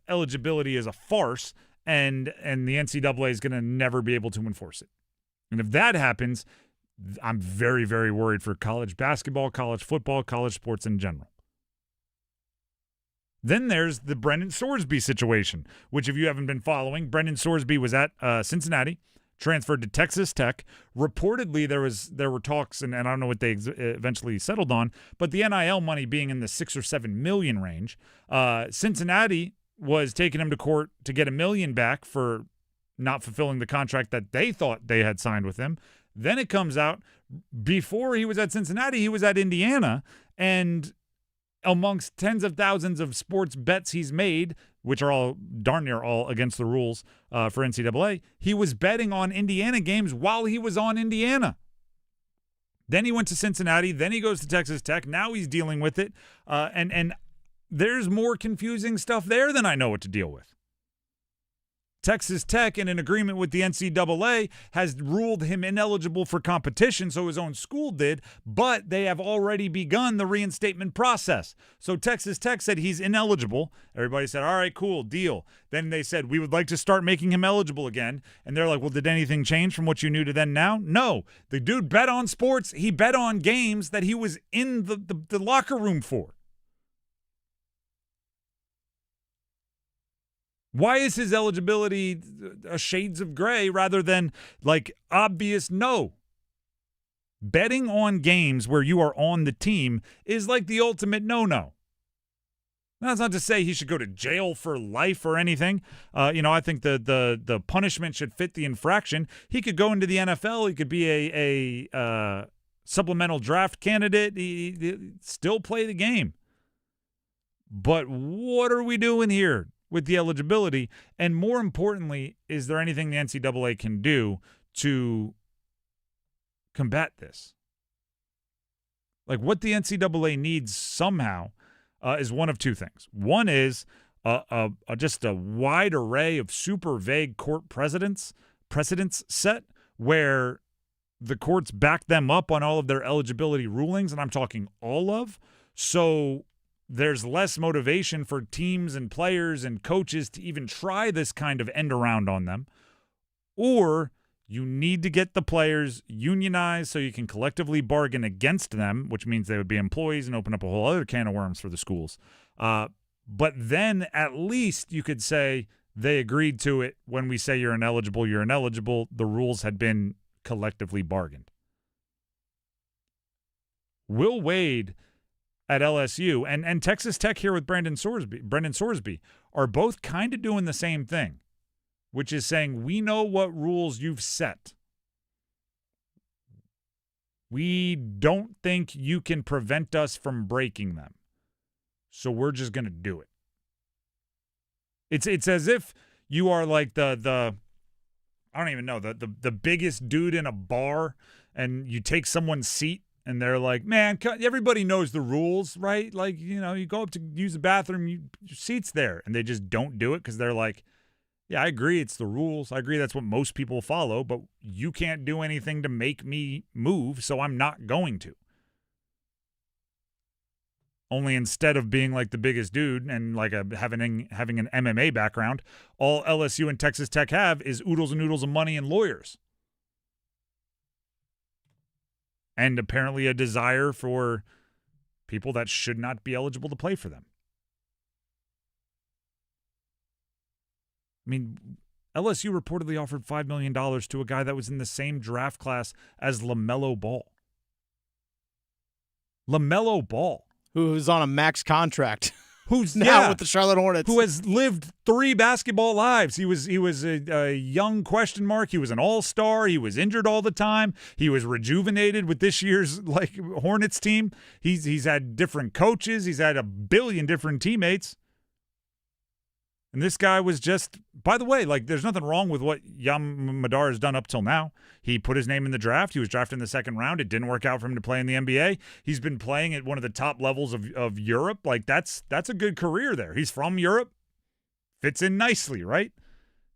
eligibility is a farce and the NCAA is going to never be able to enforce it. And if that happens, I'm very, very worried for college basketball, college football, college sports in general. Then there's the Brendan Sorsby situation, which if you haven't been following, Brendan Sorsby was at Cincinnati, transferred to Texas Tech. Reportedly, there were talks, and I don't know what they eventually settled on, but the NIL money being in the $6 or $7 million range. Cincinnati was taking him to court to get $1 million back for not fulfilling the contract that they thought they had signed with him. Then it comes out, before he was at Cincinnati, he was at Indiana, and amongst tens of thousands of sports bets he's made, which are all darn near all against the rules for NCAA, he was betting on Indiana games while he was on Indiana. Then he went to Cincinnati. Then he goes to Texas Tech. Now he's dealing with it. And there's more confusing stuff there than I know what to deal with. Texas Tech, in an agreement with the NCAA, has ruled him ineligible for competition, so his own school did, but they have already begun the reinstatement process. So Texas Tech said he's ineligible. Everybody said, all right, cool, deal. Then they said, we would like to start making him eligible again. And they're like, well, did anything change from what you knew to then now? No. The dude bet on sports. He bet on games that he was in the locker room for. Why is his eligibility a shades of gray rather than like obvious no? Betting on games where you are on the team is like the ultimate no-no. That's not to say he should go to jail for life or anything. I think the punishment should fit the infraction. He could go into the NFL. He could be a supplemental draft candidate. He still play the game. But what are we doing here with the eligibility? And more importantly, is there anything the NCAA can do to combat this. Like, what the NCAA needs somehow is one of two things. One is just a wide array of super vague court precedents set where the courts back them up on all of their eligibility rulings, and I'm talking all of. So there's less motivation for teams and players and coaches to even try this kind of end around on them. Or you need to get the players unionized so you can collectively bargain against them, which means they would be employees and open up a whole other can of worms for the schools. But then at least you could say they agreed to it. When we say you're ineligible, you're ineligible. The rules had been collectively bargained. Will Wade at LSU and Texas Tech here with Brendan Sorsby are both kind of doing the same thing, which is saying we know what rules you've set. We don't think you can prevent us from breaking them, so we're just going to do it. It's as if you are like the I don't even know, the biggest dude in a bar, and you take someone's seat and they're like, man, everybody knows the rules, right? Like, you know, you go up to use the bathroom, your seat's there, and they just don't do it because they're like, yeah, I agree, it's the rules. I agree that's what most people follow, but you can't do anything to make me move, so I'm not going to. Only instead of being like the biggest dude and like having an MMA background, all LSU and Texas Tech have is oodles and noodles of money and lawyers. And apparently a desire for people that should not be eligible to play for them. I mean, LSU reportedly offered $5 million to a guy that was in the same draft class as LaMelo Ball. LaMelo Ball. Who's on a max contract. Who's now with the Charlotte Hornets. Who has lived 3 basketball lives. He was a young question mark. He was an all-star. He was injured all the time. He was rejuvenated with this year's Hornets team. He's had different coaches. He's had a billion different teammates. And this guy was just, by the way, there's nothing wrong with what Yam Madar has done up till now. He put his name in the draft. He was drafted in the second round. It didn't work out for him to play in the NBA. He's been playing at one of the top levels of Europe. That's a good career there. He's from Europe. Fits in nicely, right?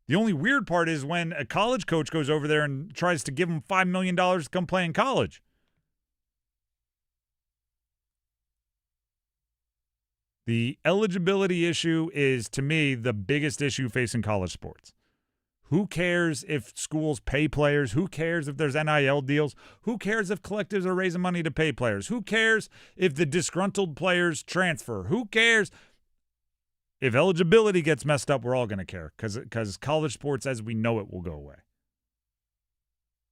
The only weird part is when a college coach goes over there and tries to give him $5 million to come play in college. The eligibility issue is, to me, the biggest issue facing college sports. Who cares if schools pay players? Who cares if there's NIL deals? Who cares if collectives are raising money to pay players? Who cares if the disgruntled players transfer? Who cares? If eligibility gets messed up, we're all going to care because college sports as we know it will go away.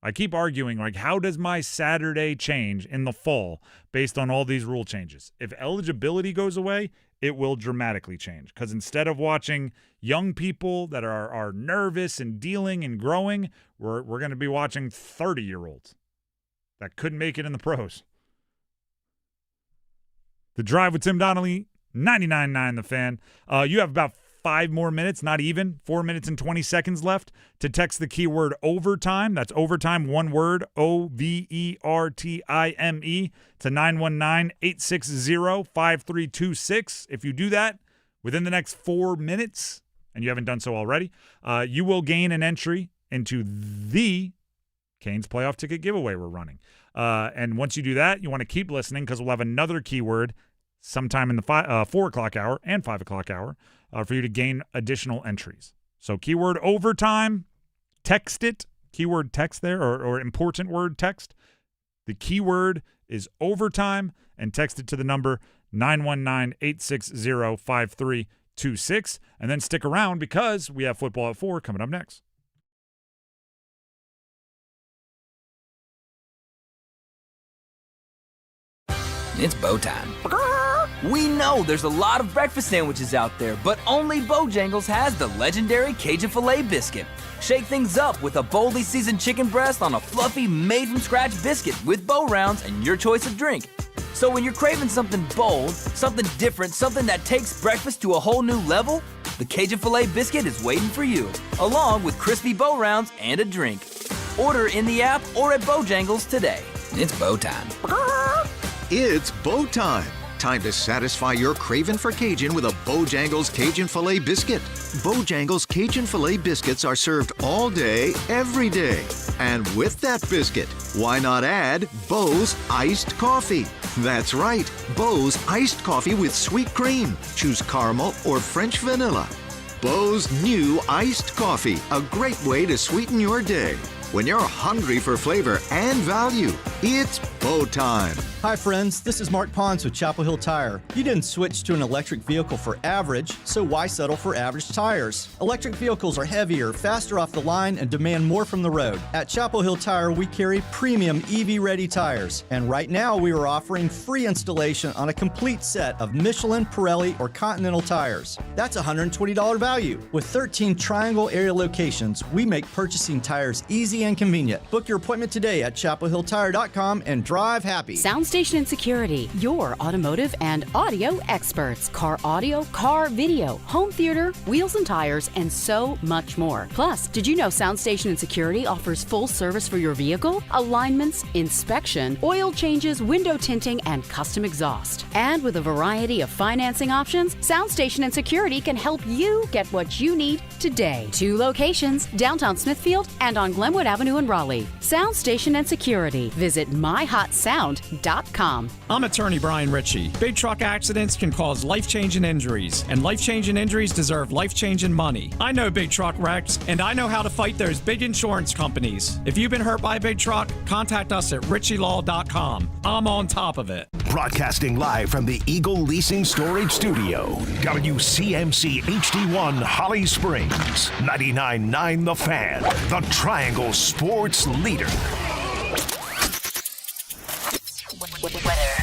I keep arguing, how does my Saturday change in the fall based on all these rule changes? If eligibility goes away, it will dramatically change. Because instead of watching young people that are nervous and dealing and growing, we're going to be watching 30-year-olds that couldn't make it in the pros. The Drive with Tim Donnelly, 99.9 The Fan. You have about 5 more minutes, not even 4 minutes and 20 seconds left to text the keyword overtime. That's overtime, one word, OVERTIME to 919-860-5326. If you do that within the next 4 minutes, and you haven't done so already, you will gain an entry into the Canes playoff ticket giveaway we're running. And once you do that, you want to keep listening because we'll have another keyword sometime in the 4 o'clock hour and 5 o'clock hour for you to gain additional entries. So keyword overtime, text it, keyword text there, or important word text. The keyword is overtime, and text it to the number 919-860-5326. And then stick around because we have football at 4 coming up next. It's bow time. We know there's a lot of breakfast sandwiches out there, but only Bojangles has the legendary Cajun Filet Biscuit. Shake things up with a boldly seasoned chicken breast on a fluffy, made-from-scratch biscuit with bow rounds and your choice of drink. So when you're craving something bold, something different, something that takes breakfast to a whole new level, the Cajun Filet Biscuit is waiting for you, along with crispy bow rounds and a drink. Order in the app or at Bojangles today. It's bow time. It's bow time. Time to satisfy your craving for Cajun with a Bojangles Cajun Filet Biscuit. Bojangles Cajun Filet Biscuits are served all day, every day. And with that biscuit, why not add Bo's Iced Coffee? That's right, Bo's Iced Coffee with sweet cream. Choose caramel or French vanilla. Bo's new Iced Coffee, a great way to sweeten your day. When you're hungry for flavor and value, it's Bow time. Hi friends, this is Mark Pons with Chapel Hill Tire. You didn't switch to an electric vehicle for average, so why settle for average tires? Electric vehicles are heavier, faster off the line, and demand more from the road. At Chapel Hill Tire, we carry premium EV-ready tires. And right now, we are offering free installation on a complete set of Michelin, Pirelli, or Continental tires. That's a $120 value. With 13 Triangle area locations, we make purchasing tires easy and convenient. Book your appointment today at chapelhilltire.com and drive happy. Soundstation and Security, your automotive and audio experts. Car audio, car video, home theater, wheels and tires, and so much more. Plus, did you know Soundstation and Security offers full service for your vehicle? Alignments, inspection, oil changes, window tinting, and custom exhaust. And with a variety of financing options, Soundstation and Security can help you get what you need today. 2 locations, downtown Smithfield and on Glenwood Avenue in Raleigh. Soundstation and Security. Visit myhotsound.com. I'm attorney Brian Ritchie. Big truck accidents can cause life-changing injuries, and life-changing injuries deserve life-changing money. I know big truck wrecks, and I know how to fight those big insurance companies. If you've been hurt by a big truck, contact us at ritchielaw.com. I'm on top of it. Broadcasting live from the Eagle Leasing Storage Studio. WCMC HD1 Holly Springs. 99.9 The Fan. The Triangle Sports Leader.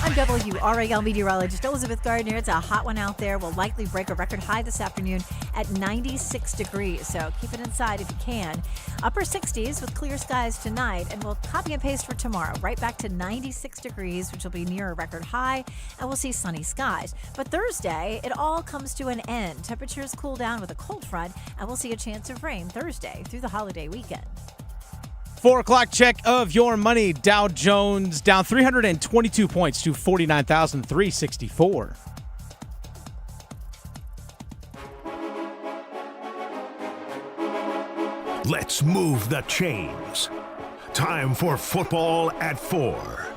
I'm WRAL meteorologist Elizabeth Gardner. It's a hot one out there. Will likely break a record high this afternoon at 96 degrees. So keep it inside if you can. Upper 60s with clear skies tonight. And we'll copy and paste for tomorrow. Right back to 96 degrees, which will be near a record high. And we'll see sunny skies. But Thursday, it all comes to an end. Temperatures cool down with a cold front. And we'll see a chance of rain Thursday through the holiday weekend. 4 o'clock check of your money. Dow Jones down 322 points to 49,364. Let's move the chains. Time for football at 4.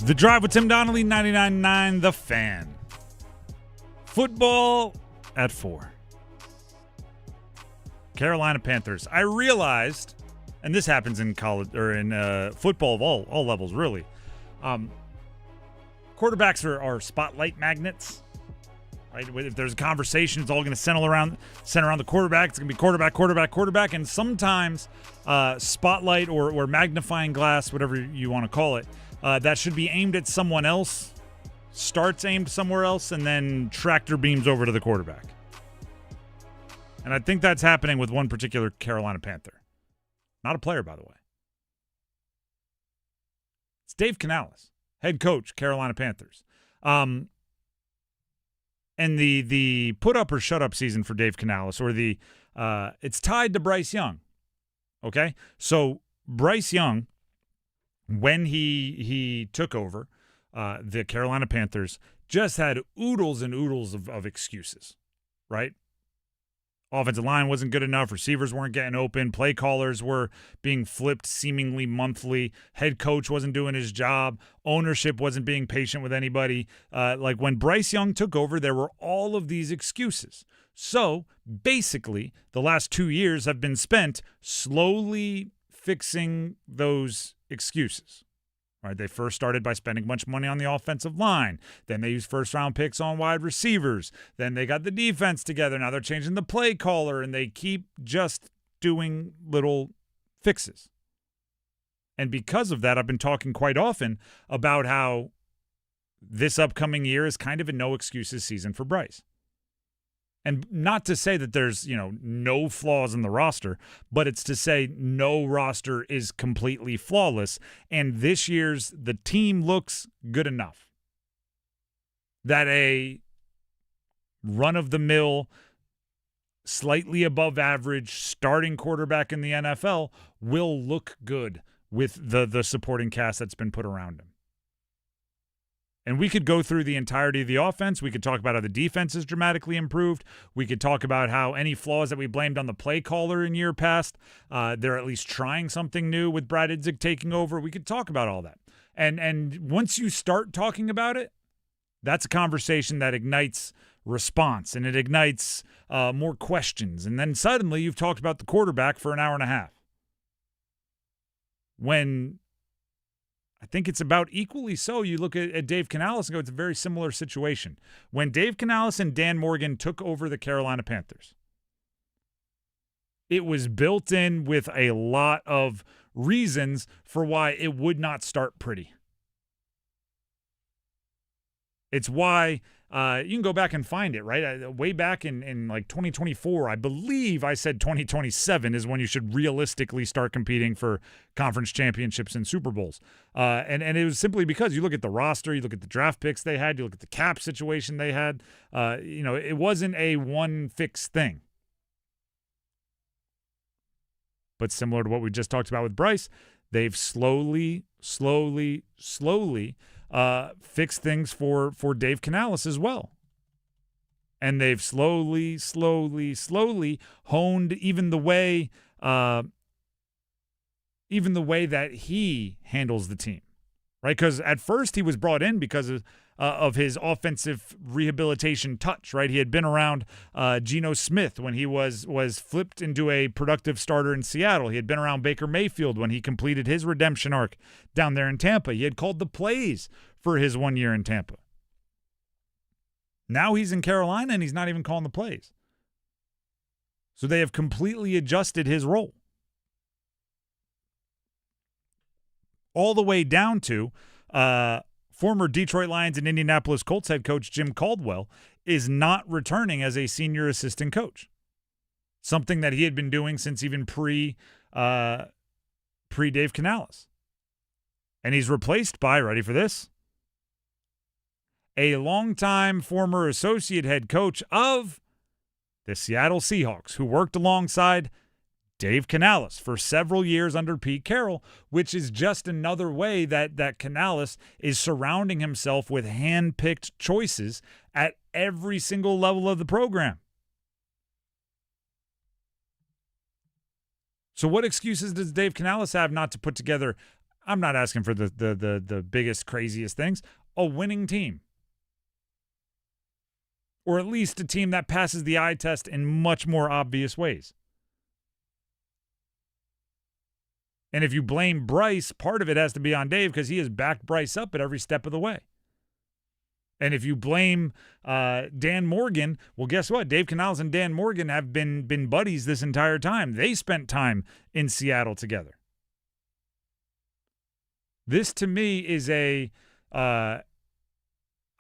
The Drive with Tim Donnelly, 99.9 The Fan. Football at 4. Carolina Panthers. I realized, and this happens in college or in football of all levels, really. Quarterbacks are spotlight magnets, right? If there's a conversation, it's all going to center around the quarterback. It's going to be quarterback, and sometimes spotlight or magnifying glass, whatever you want to call it, that should be aimed at someone else, starts aimed somewhere else, and then tractor beams over to the quarterback. And I think that's happening with one particular Carolina Panther. Not a player, by the way. It's Dave Canales, head coach, Carolina Panthers. And the put up or shut up season for Dave Canales, or it's tied to Bryce Young. Okay? So Bryce Young, when he took over the Carolina Panthers, just had oodles and oodles of excuses, right? Offensive line wasn't good enough. Receivers weren't getting open. Play callers were being flipped seemingly monthly. Head coach wasn't doing his job. Ownership wasn't being patient with anybody. Like when Bryce Young took over, there were all of these excuses. So basically, the last 2 years have been spent slowly fixing those excuses. Right, they first started by spending a bunch of money on the offensive line. Then they used first-round picks on wide receivers. Then they got the defense together. Now they're changing the play caller, and they keep just doing little fixes. And because of that, I've been talking quite often about how this upcoming year is kind of a no-excuses season for Bryce. And not to say that there's, no flaws in the roster, but it's to say no roster is completely flawless. And this year's the team looks good enough that a run-of-the-mill slightly above average starting quarterback in the NFL will look good with the supporting cast that's been put around him. And we could go through the entirety of the offense. We could talk about how the defense is dramatically improved. We could talk about how any flaws that we blamed on the play caller in year past, they're at least trying something new with Brad Idzik taking over. We could talk about all that. And once you start talking about it, that's a conversation that ignites response, and it ignites more questions. And then suddenly you've talked about the quarterback for an hour and a half. When I think it's about equally so, you look at Dave Canales and go, it's a very similar situation. When Dave Canales and Dan Morgan took over the Carolina Panthers, it was built in with a lot of reasons for why it would not start pretty. It's why you can go back and find it, right? Way back in like 2024, I believe I said 2027 is when you should realistically start competing for conference championships and Super Bowls. And it was simply because you look at the roster, you look at the draft picks they had, you look at the cap situation they had. It wasn't a one fixed thing. But similar to what we just talked about with Bryce, they've slowly fixed things for Dave Canales as well. And they've slowly honed even the way that he handles the team, right? Because at first he was brought in because of his offensive rehabilitation touch, right? He had been around Geno Smith when he was flipped into a productive starter in Seattle. He had been around Baker Mayfield when he completed his redemption arc down there in Tampa. He had called the plays for his 1 year in Tampa. Now he's in Carolina and he's not even calling the plays. So they have completely adjusted his role. All the way down to former Detroit Lions and Indianapolis Colts head coach Jim Caldwell is not returning as a senior assistant coach. Something that he had been doing since even pre Dave Canales. And he's replaced by, ready for this, a longtime former associate head coach of the Seattle Seahawks, who worked alongside Dave Canales for several years under Pete Carroll, which is just another way that Canales is surrounding himself with hand-picked choices at every single level of the program. So what excuses does Dave Canales have not to put together, I'm not asking for the biggest, craziest things, a winning team? Or at least a team that passes the eye test in much more obvious ways. And if you blame Bryce, part of it has to be on Dave because he has backed Bryce up at every step of the way. And if you blame Dan Morgan, well, guess what? Dave Canales and Dan Morgan have been buddies this entire time. They spent time in Seattle together. This, to me, is a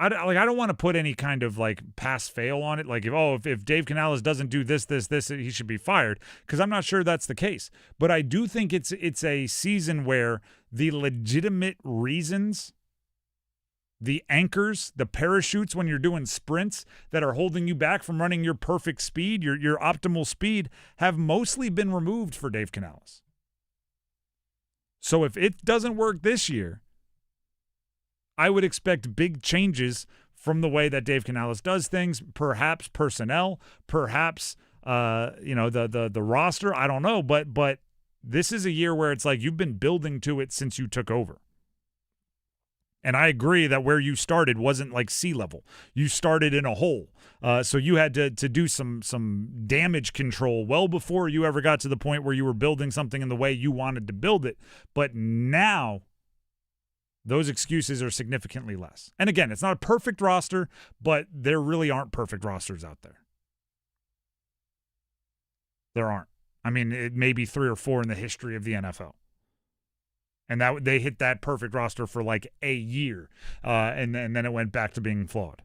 I don't want to put any kind of like pass-fail on it. Like, if Dave Canales doesn't do this, he should be fired. Because I'm not sure that's the case. But I do think it's a season where the legitimate reasons, the anchors, the parachutes when you're doing sprints that are holding you back from running your perfect speed, your optimal speed, have mostly been removed for Dave Canales. So if it doesn't work this year, I would expect big changes from the way that Dave Canales does things, perhaps personnel, perhaps the roster. I don't know, but this is a year where it's like you've been building to it since you took over. And I agree that where you started wasn't like sea level. You started in a hole. So you had to do some damage control well before you ever got to the point where you were building something in the way you wanted to build it. But now those excuses are significantly less. And again, it's not a perfect roster, but there really aren't perfect rosters out there. There aren't. I mean, it may be 3 or 4 in the history of the NFL. And that they hit that perfect roster for like a year, and then it went back to being flawed.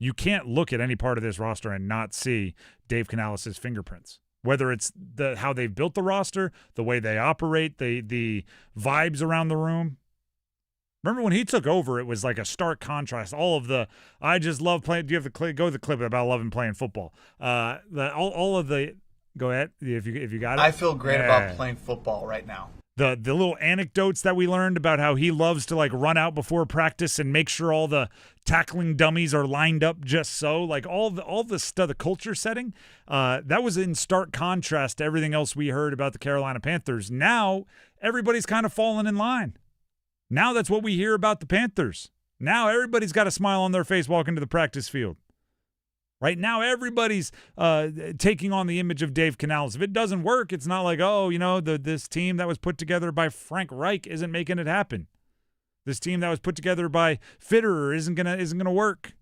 You can't look at any part of this roster and not see Dave Canales' fingerprints. Whether it's how they've built the roster, the way they operate, the vibes around the room. Remember when he took over, it was like a stark contrast. All of the, I just love playing. Do you have the go to the clip about loving playing football? All of the, go ahead if you got it. I feel great about playing football right now. The little anecdotes that we learned about how he loves to like run out before practice and make sure all the tackling dummies are lined up just so, like all the stuff, the culture setting, that was in stark contrast to everything else we heard about the Carolina Panthers. Now everybody's kind of fallen in line. Now that's what we hear about the Panthers. Now everybody's got a smile on their face walking to the practice field. Right now, everybody's taking on the image of Dave Canales. If it doesn't work, it's not like, this team that was put together by Frank Reich isn't making it happen. This team that was put together by Fitterer isn't gonna work.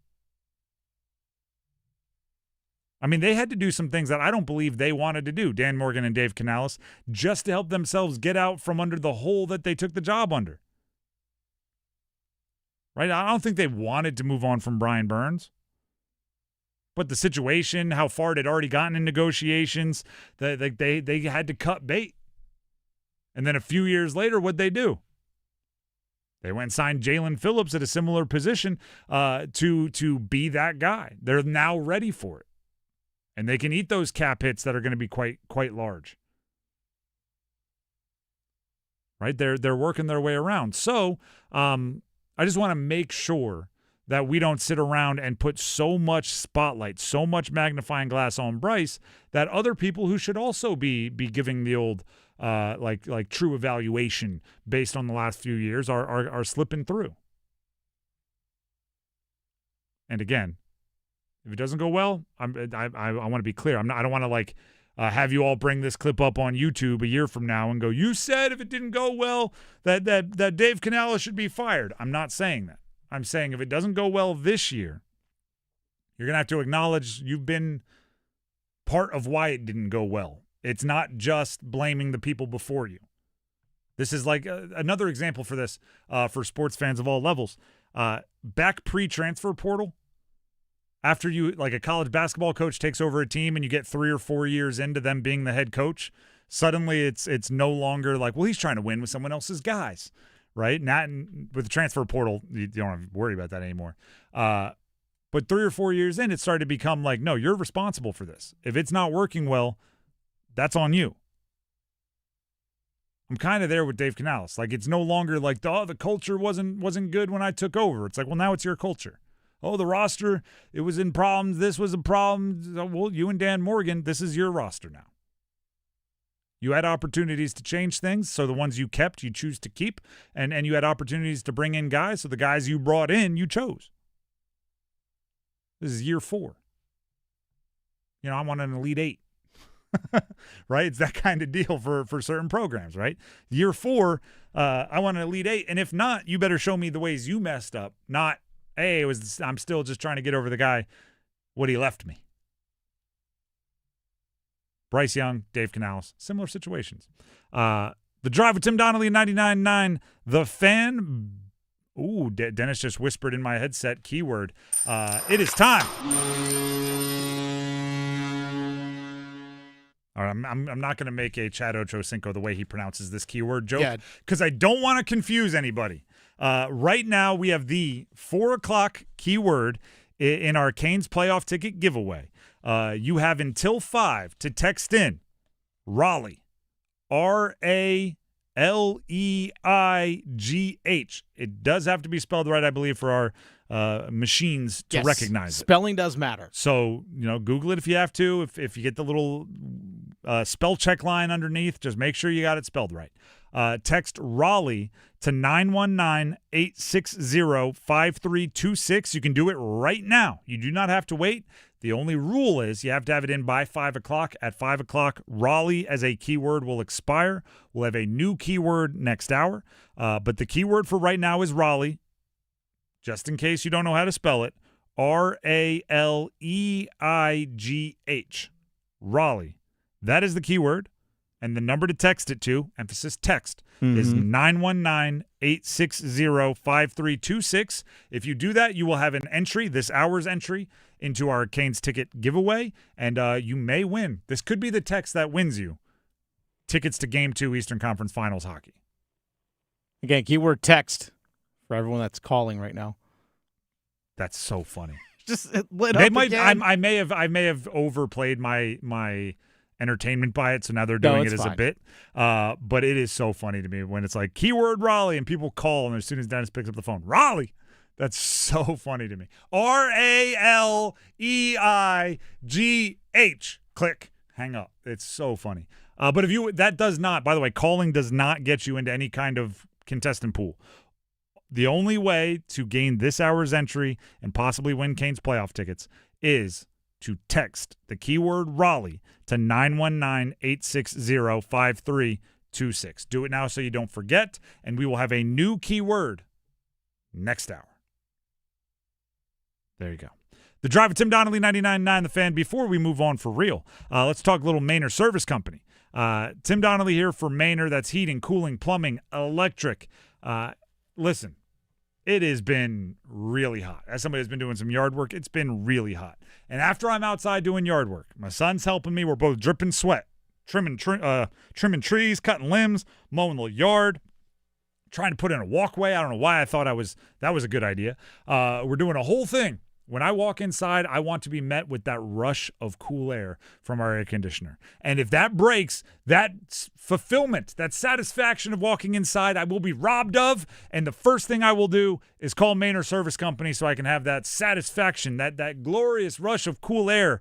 I mean, they had to do some things that I don't believe they wanted to do, Dan Morgan and Dave Canales, just to help themselves get out from under the hole that they took the job under. Right? I don't think they wanted to move on from Brian Burns. But the situation, how far it had already gotten in negotiations, they had to cut bait. And then a few years later, what'd they do? They went and signed Jalen Phillips at a similar position to be that guy. They're now ready for it. And they can eat those cap hits that are going to be quite large. Right? They're working their way around. So I just want to make sure that we don't sit around and put so much spotlight, so much magnifying glass on Bryce that other people who should also be giving the old like true evaluation based on the last few years are slipping through. And again, if it doesn't go well, I want to be clear. I don't want to have you all bring this clip up on YouTube a year from now and go, you said if it didn't go well that Dave Canales should be fired. I'm not saying that. I'm saying if it doesn't go well this year, you're going to have to acknowledge you've been part of why it didn't go well. It's not just blaming the people before you. This is like another example for this for sports fans of all levels. Back pre-transfer portal, after you, like a college basketball coach takes over a team and you get 3 or 4 years into them being the head coach, suddenly it's no longer like, well, he's trying to win with someone else's guys. Right? Not with the transfer portal, you don't have to worry about that anymore. But 3 or 4 years in, it started to become like, no, you're responsible for this. If it's not working well, that's on you. I'm kind of there with Dave Canales. Like, it's no longer like, the culture wasn't good when I took over. It's like, well, now it's your culture. Oh, the roster, it was in problems. This was a problem. Well, you and Dan Morgan, this is your roster now. You had opportunities to change things, so the ones you kept, you choose to keep, and you had opportunities to bring in guys, so the guys you brought in, you chose. This is year 4. I want an Elite 8, right? It's that kind of deal for certain programs, right? Year 4, I want an Elite 8, and if not, you better show me the ways you messed up, not, hey, I'm still just trying to get over the guy, what he left me. Bryce Young, Dave Canales, similar situations. The Drive with Tim Donnelly, 99.9 The Fan. Ooh, Dennis just whispered in my headset, keyword. It is time. All right, I'm not going to make a Chad Ochocinco the way he pronounces this keyword joke because I don't want to confuse anybody. Right now, we have the 4 o'clock keyword in our Canes playoff ticket giveaway. You have until 5 to text in Raleigh, Raleigh. It does have to be spelled right, I believe, for our machines to recognize it. Spelling does matter. So, Google it if you have to. If you get the little spell check line underneath, just make sure you got it spelled right. Text Raleigh to 919-860-5326. You can do it right now. You do not have to wait. The only rule is you have to have it in by 5 o'clock. At 5 o'clock, Raleigh as a keyword will expire. We'll have a new keyword next hour. But the keyword for right now is Raleigh. Just in case you don't know how to spell it, Raleigh. Raleigh. That is the keyword. And the number to text it to, emphasis text, is 919-860-5326. If you do that, you will have an entry, this hour's entry, into our Canes ticket giveaway, and you may win. This could be the text that wins you tickets to Game 2 Eastern Conference Finals hockey. Again, keyword text for everyone that's calling right now. That's so funny. Just lit They up might. again. I may have overplayed my entertainment by it, so now they're doing it as a bit. But it is so funny to me when it's like keyword Raleigh and people call, and as soon as Dennis picks up the phone, Raleigh. That's so funny to me. RALEIGH. Click. Hang up. It's so funny. But that does not, by the way, calling does not get you into any kind of contestant pool. The only way to gain this hour's entry and possibly win Canes playoff tickets is to text the keyword Raleigh to 919-860-5326. Do it now so you don't forget, and we will have a new keyword next hour. There you go. The Drive of Tim Donnelly, 99.9 The Fan. Before we move on for real, let's talk a little Maynard Service Company. Tim Donnelly here for Maynard. That's heating, cooling, plumbing, electric. Listen, it has been really hot. As somebody who's been doing some yard work, it's been really hot. And after I'm outside doing yard work, my son's helping me. We're both dripping sweat, trimming trees, cutting limbs, mowing the yard, trying to put in a walkway. I don't know why I thought that was a good idea. We're doing a whole thing. When I walk inside, I want to be met with that rush of cool air from our air conditioner. And if that breaks, that fulfillment, that satisfaction of walking inside, I will be robbed of. And the first thing I will do is call Maynard Service Company so I can have that satisfaction, that glorious rush of cool air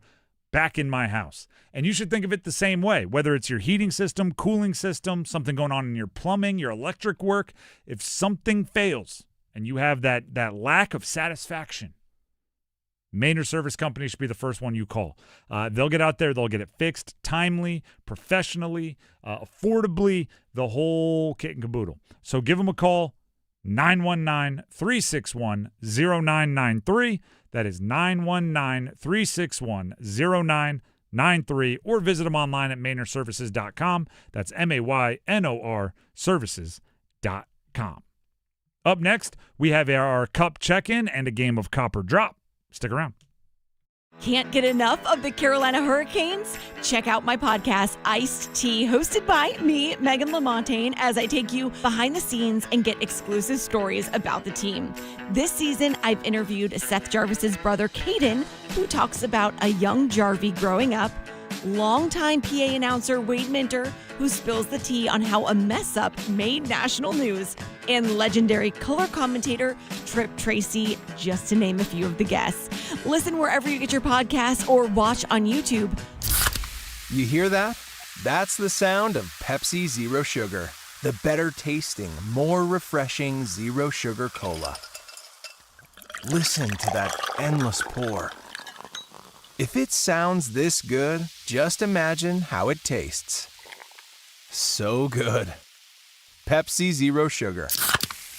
back in my house. And you should think of it the same way, whether it's your heating system, cooling system, something going on in your plumbing, your electric work. If something fails and you have that lack of satisfaction, Maynard Service Company should be the first one you call. They'll get out there. They'll get it fixed timely, professionally, affordably, the whole kit and caboodle. So give them a call, 919-361-0993. That is 919-361-0993. Or visit them online at MaynardServices.com. That's MAYNOR Services.com. Up next, we have our Cup check-in and a game of Copper Drop. Stick around. Can't get enough of the Carolina Hurricanes? Check out my podcast, Iced Tea, hosted by me, Megan LaMontagne, as I take you behind the scenes and get exclusive stories about the team. This season, I've interviewed Seth Jarvis's brother, Caden, who talks about a young Jarvie growing up, longtime PA announcer Wade Minter, who spills the tea on how a mess-up made national news, and legendary color commentator Trip Tracy, just to name a few of the guests. Listen wherever you get your podcasts or watch on YouTube. You hear that? That's the sound of Pepsi Zero Sugar. The better tasting, more refreshing Zero Sugar Cola. Listen to that endless pour. If it sounds this good, just imagine how it tastes. So good. Pepsi Zero Sugar.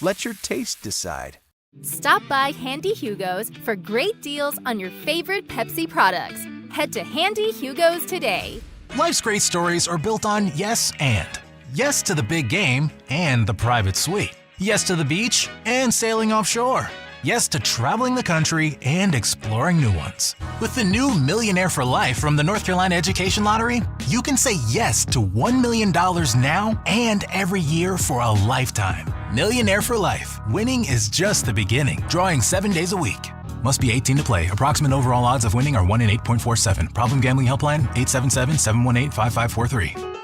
Let your taste decide. Stop by Handy Hugo's for great deals on your favorite Pepsi products. Head to Handy Hugo's today. Life's great stories are built on yes and. Yes to the big game and the private suite. Yes to the beach and sailing offshore. Yes to traveling the country and exploring new ones. With the new Millionaire for Life from the North Carolina Education Lottery, you can say yes to $1 million now and every year for a lifetime. Millionaire for Life. Winning is just the beginning. Drawing 7 days a week. Must be 18 to play. Approximate overall odds of winning are 1 in 8.47. Problem gambling helpline 877-718-5543.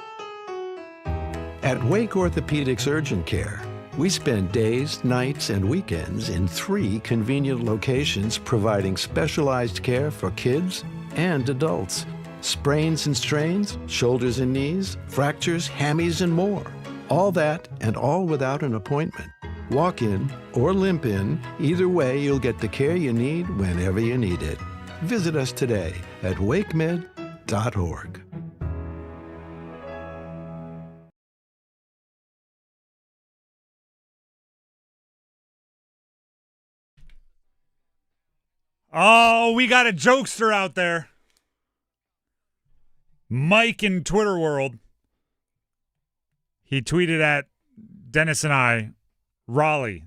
At Wake Orthopedics Urgent Care, we spend days, nights, and weekends in 3 convenient locations providing specialized care for kids and adults. Sprains and strains, shoulders and knees, fractures, hammies, and more. All that and all without an appointment. Walk in or limp in, either way you'll get the care you need whenever you need it. Visit us today at wakemed.org. Oh, we got a jokester out there. Mike in Twitter world. He tweeted at Dennis and I, Raleigh.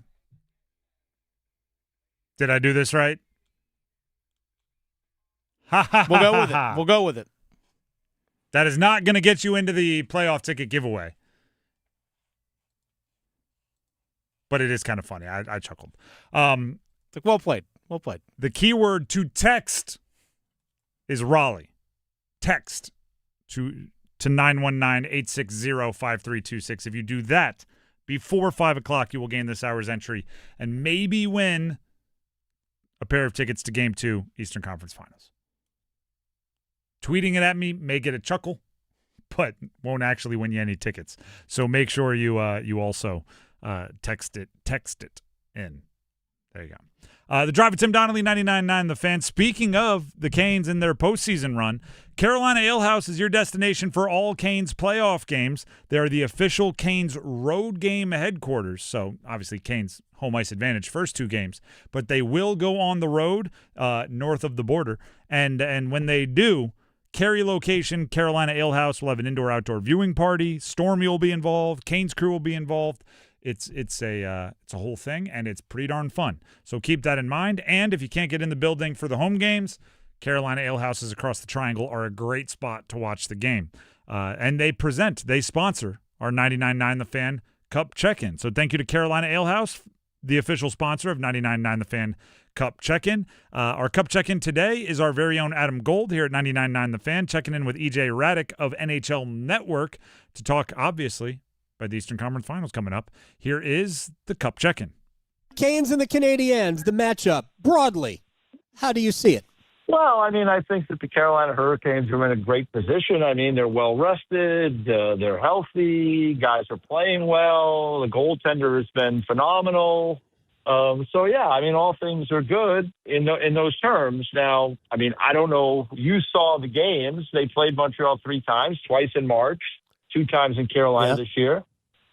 Did I do this right? We'll go with it. We'll go with it. That is not going to get you into the playoff ticket giveaway. but it is kind of funny. I chuckled. Well played. Well played. The keyword to text is Raleigh. Text to 919-860-5326. If you do that before 5 o'clock, you will gain this hour's entry and maybe win a pair of tickets to Game 2 Eastern Conference Finals. Tweeting it at me may get a chuckle, but won't actually win you any tickets. So make sure you also text it in. There you go. The Drive with Tim Donnelly, 99.9 The Fan. Speaking of the Canes and their postseason run, Carolina Ale House is your destination for all Canes playoff games. They are the official Canes road game headquarters. So obviously Canes home ice advantage first 2 games, but they will go on the road north of the border. And when they do, Cary location, Carolina Ale House will have an indoor-outdoor viewing party. Stormy will be involved. Canes crew will be involved. It's a whole thing, and it's pretty darn fun. So keep that in mind. And if you can't get in the building for the home games, Carolina Ale Houses across the Triangle are a great spot to watch the game. And they sponsor our 99.9 The Fan Cup check-in. So thank you to Carolina Ale House, the official sponsor of 99.9 The Fan Cup check-in. Our Cup check-in today is our very own Adam Gold here at 99.9 The Fan, checking in with EJ Hradek of NHL Network to talk, obviously, by the Eastern Conference Finals coming up. Here is the Cup check-in. Canes and the Canadiens, the matchup, broadly, how do you see it? Well, I mean, I think that the Carolina Hurricanes are in a great position. I mean, they're well-rested. They're healthy. Guys are playing well. The goaltender has been phenomenal. So, yeah, I mean, all things are good in those terms. Now, I mean, I don't know. You saw the games. They played Montreal 3 times, twice in March, 2 times in Carolina this year.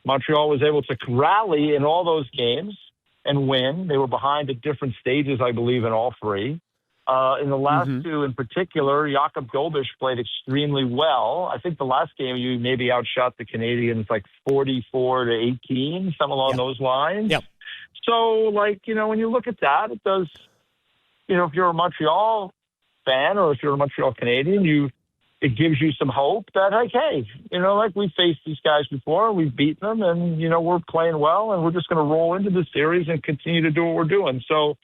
Montreal was able to rally in all those games and win. They were behind at different stages, I believe, in all 3. In the last 2 in particular, Jacob Dolbish played extremely well. I think the last game you maybe outshot the Canadiens like 44-18, something along those lines. Yep. So, like, you know, when you look at that, it does, you know, if you're a Montreal fan or if you're a Montreal Canadian, it gives you some hope that, like, hey, you know, like, we've faced these guys before, we've beaten them, and, you know, we're playing well, and we're just going to roll into the series and continue to do what we're doing. So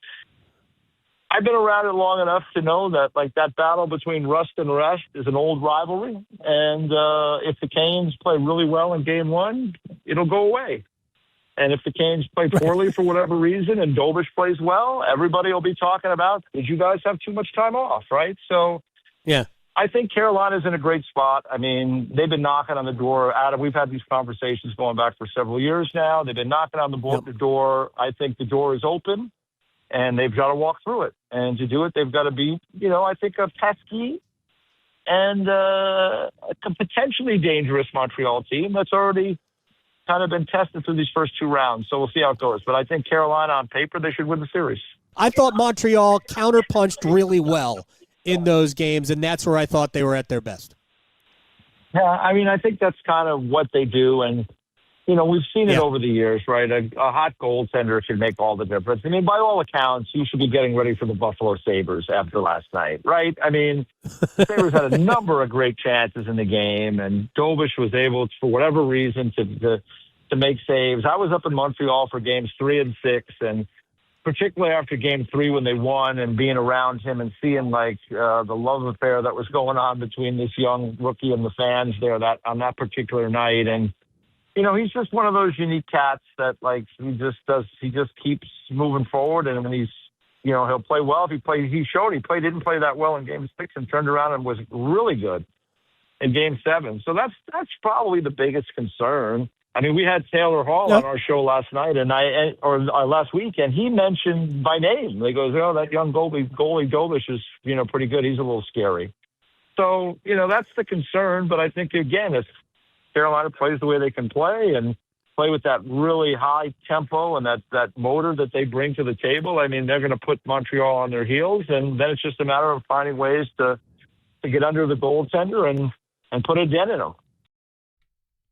I've been around it long enough to know that, like, that battle between rust and rest is an old rivalry, and if the Canes play really well in Game 1, it'll go away. And if the Canes play poorly for whatever reason and Dolbish plays well, everybody will be talking about, did you guys have too much time off, right? So yeah. I think Carolina's in a great spot. I mean, they've been knocking on the door. Adam, we've had these conversations going back for several years now. They've been knocking on the door. I think the door is open, and they've got to walk through it. And to do it, they've got to be, you know, I think a pesky and a potentially dangerous Montreal team that's already kind of been tested through these first 2 rounds. So we'll see how it goes. But I think Carolina, on paper, they should win the series. I thought Montreal counterpunched really well in those games, and that's where I thought they were at their best. Yeah, I mean, I think that's kind of what they do, and, you know, we've seen it over the years, right? A hot goaltender should make all the difference. I mean, by all accounts, you should be getting ready for the Buffalo Sabres after last night, right? I mean, the Sabres had a number of great chances in the game, and Dolbish was able, for whatever reason, to make saves. I was up in Montreal for games 3 and 6, and particularly after Game 3 when they won and being around him and seeing, like, the love affair that was going on between this young rookie and the fans there on that particular night. And, you know, he's just one of those unique cats that, like, he just keeps moving forward. And when he's, you know, he'll play well. Didn't play that well in Game 6 and turned around and was really good in Game 7. So that's probably the biggest concern. I mean, we had Taylor Hall on our show last night or last week, and he mentioned by name. He goes, "Oh, that young goalie Dolbish is, you know, pretty good. He's a little scary." So, you know, that's the concern. But I think, again, if Carolina plays the way they can play and play with that really high tempo and that motor that they bring to the table, I mean, they're going to put Montreal on their heels, and then it's just a matter of finding ways to get under the goaltender and put a dent in them.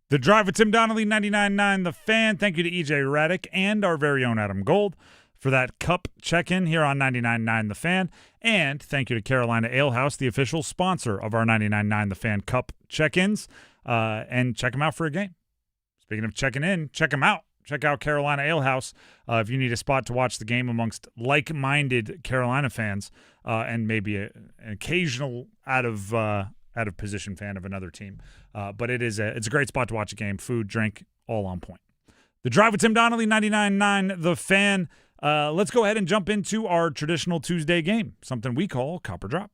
The Drive with Tim Donnelly, 99.9 The Fan. Thank you to EJ Hradek and our very own Adam Gold for that Cup check-in here on 99.9 The Fan. And thank you to Carolina Ale House, the official sponsor of our 99.9 The Fan Cup check-ins. And check them out for a game. Speaking of checking in, check them out check out Carolina Ale House if you need a spot to watch the game amongst like-minded Carolina fans and maybe an occasional out of position fan of another team. But it's a great spot to watch a game. Food, drink, all on point. The Drive with Tim Donnelly, 99.9 The Fan. Let's go ahead and jump into our traditional Tuesday game, something we call Copper Drop.